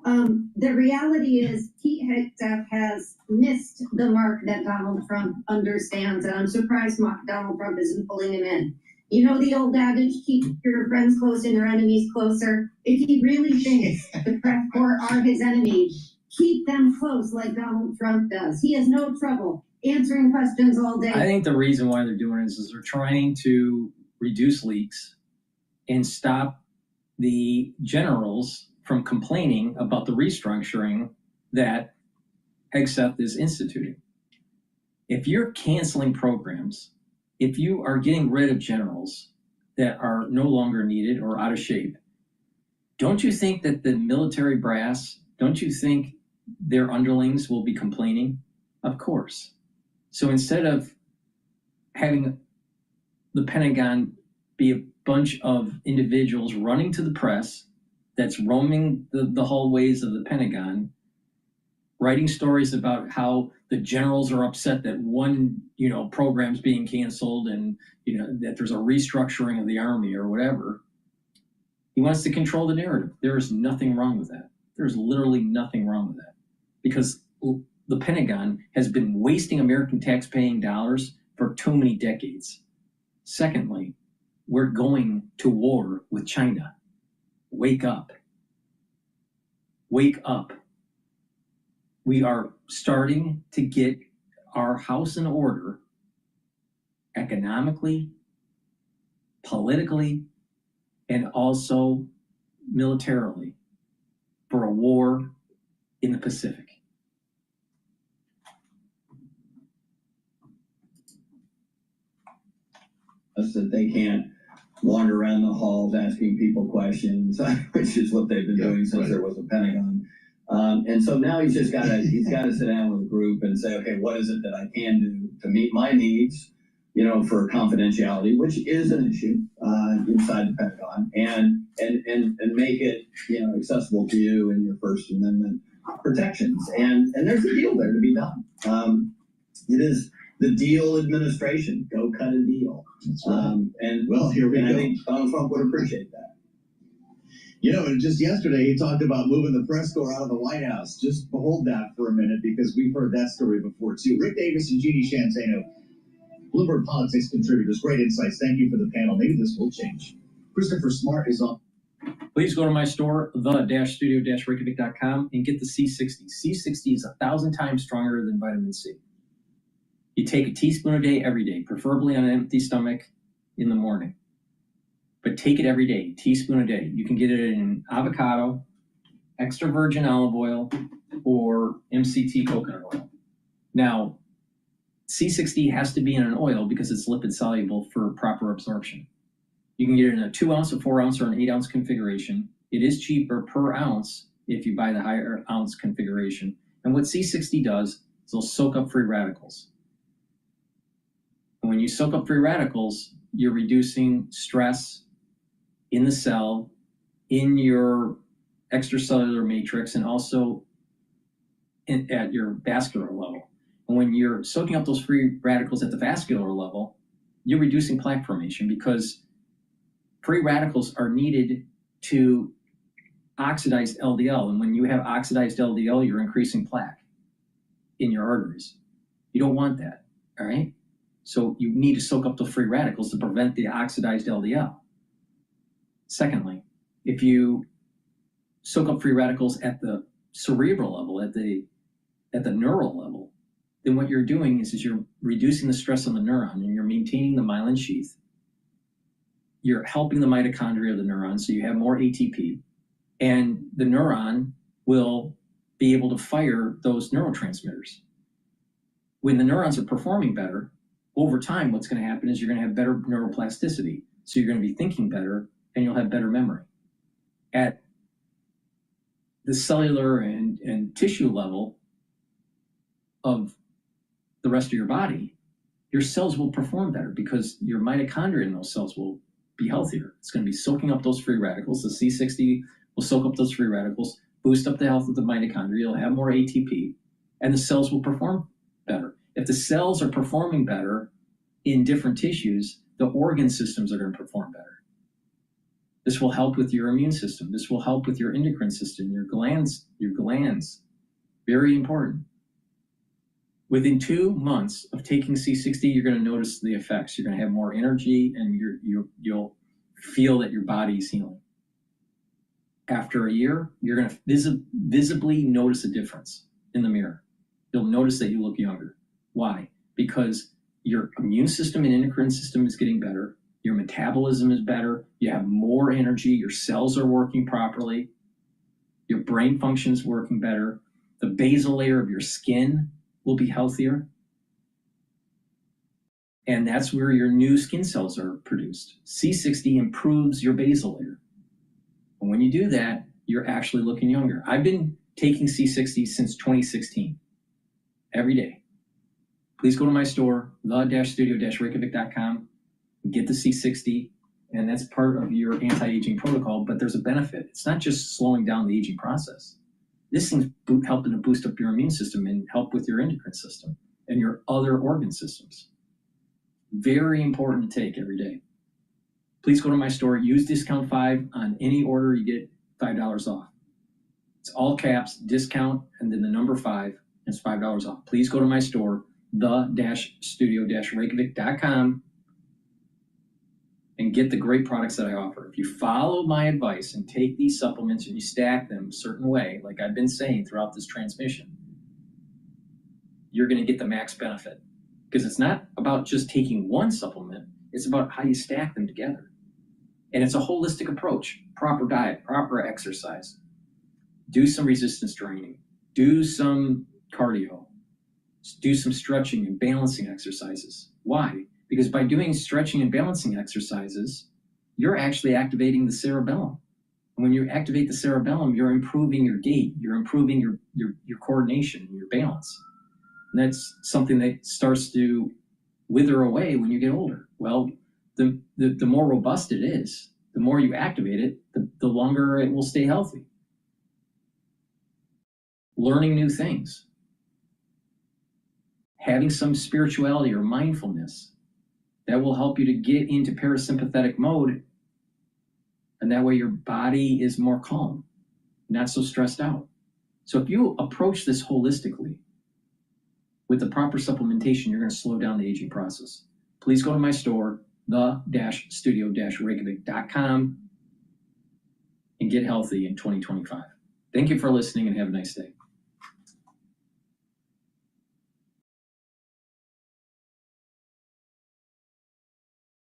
The reality is Pete Hegseth has missed the mark that Donald Trump understands, and I'm surprised Donald Trump isn't pulling him in. You know the old adage, keep your friends close and your enemies closer? If he really thinks the press corps are his enemies, keep them close like Donald Trump does. He has no trouble answering questions all day. I think the reason why they're doing this is they're trying to reduce leaks and stop the generals from complaining about the restructuring that Hegseth is instituting. If you're canceling programs, if you are getting rid of generals that are no longer needed or out of shape, don't you think that the military brass, don't you think their underlings will be complaining? Of course. So instead of having the Pentagon be a bunch of individuals running to the press that's roaming the hallways of the Pentagon, writing stories about how the generals are upset that one, program's being canceled, and, that there's a restructuring of the army or whatever. He wants to control the narrative. There is nothing wrong with that. There's literally nothing wrong with that, because the Pentagon has been wasting American taxpaying dollars for too many decades. Secondly, we're going to war with China. Wake up. Wake up. We are starting to get our house in order economically, politically, and also militarily for a war in the Pacific. That they can't wander around the halls asking people questions, which is what they've been doing since there was a Pentagon. And so now he's got to sit down with a group and say, okay, what is it that I can do to meet my needs for confidentiality, which is an issue inside the Pentagon, and make it, accessible to you and your First Amendment protections. And there's a deal there to be done. It is the deal administration. Go cut a deal. And well, here we go. I think Donald Trump would appreciate that. And just yesterday he talked about moving the press corps out of the White House. Just behold that for a minute, because we've heard that story before too. Rick Davis and Jeannie Shantano, Bloomberg Politics contributors, great insights. Thank you for the panel. Maybe this will change. Christopher Smart is on. Please go to my store, the-studio-reykjavik.com, and get the C60. C60 is 1,000 times stronger than vitamin C. You take a teaspoon a day, every day, preferably on an empty stomach in the morning. But take it every day, teaspoon a day. You can get it in avocado, extra virgin olive oil, or MCT coconut oil. Now, C60 has to be in an oil because it's lipid soluble for proper absorption. You can get it in a 2 ounce, a 4 ounce, or an 8 ounce configuration. It is cheaper per ounce if you buy the higher ounce configuration. And what C60 does is it'll soak up free radicals. And when you soak up free radicals, you're reducing stress in the cell, in your extracellular matrix, and also at your vascular level. And when you're soaking up those free radicals at the vascular level, you're reducing plaque formation, because free radicals are needed to oxidize LDL. And when you have oxidized LDL, you're increasing plaque in your arteries. You don't want that, all right? So you need to soak up the free radicals to prevent the oxidized LDL. Secondly, if you soak up free radicals at the cerebral level, at the neural level, then what you're doing is you're reducing the stress on the neuron, and you're maintaining the myelin sheath. You're helping the mitochondria of the neuron, so you have more ATP, and the neuron will be able to fire those neurotransmitters. When the neurons are performing better, over time, what's going to happen is you're going to have better neuroplasticity. So you're going to be thinking better, and you'll have better memory. At the cellular and tissue level of the rest of your body, your cells will perform better because your mitochondria in those cells will be healthier. It's going to be soaking up those free radicals. The C60 will soak up those free radicals, boost up the health of the mitochondria. You'll have more ATP, and the cells will perform better. If the cells are performing better in different tissues, the organ systems are going to perform better. This will help with your immune system. This will help with your endocrine system, your glands. Very important. Within 2 months of taking C60, you're going to notice the effects. You're going to have more energy, and you'll feel that your body is healing. After a year, you're going to visibly notice a difference in the mirror. You'll notice that you look younger. Why? Because your immune system and endocrine system is getting better. Your metabolism is better. You have more energy. Your cells are working properly. Your brain function is working better. The basal layer of your skin will be healthier. And that's where your new skin cells are produced. C60 improves your basal layer. And when you do that, you're actually looking younger. I've been taking C60 since 2016, every day. Please go to my store, the-studio-reykjavik.com, and get the C60, and that's part of your anti-aging protocol, but there's a benefit. It's not just slowing down the aging process. This thing's helping to boost up your immune system and help with your endocrine system and your other organ systems. Very important to take every day. Please go to my store, use discount 5 on any order, you get $5 off. It's all caps, discount, and then the number 5, and it's $5 off. Please go to my store, the-studio-reykjavik.com, and get the great products that I offer. If you follow my advice and take these supplements and you stack them a certain way, like I've been saying throughout this transmission, you're going to get the max benefit. Because it's not about just taking one supplement, it's about how you stack them together. And it's a holistic approach. Proper diet, proper exercise. Do some resistance training. Do some cardio. Do some stretching and balancing exercises. Why? Because by doing stretching and balancing exercises, you're actually activating the cerebellum. And when you activate the cerebellum, you're improving your gait, you're improving your coordination, your balance. And that's something that starts to wither away when you get older. Well, the more robust it is, the more you activate it, the longer it will stay healthy. Learning new things, having some spirituality or mindfulness, that will help you to get into parasympathetic mode, and that way your body is more calm, not so stressed out. So if you approach this holistically with the proper supplementation, you're going to slow down the aging process. Please go to my store, the-studio-reykjavik.com, and get healthy in 2025. Thank you for listening and have a nice day.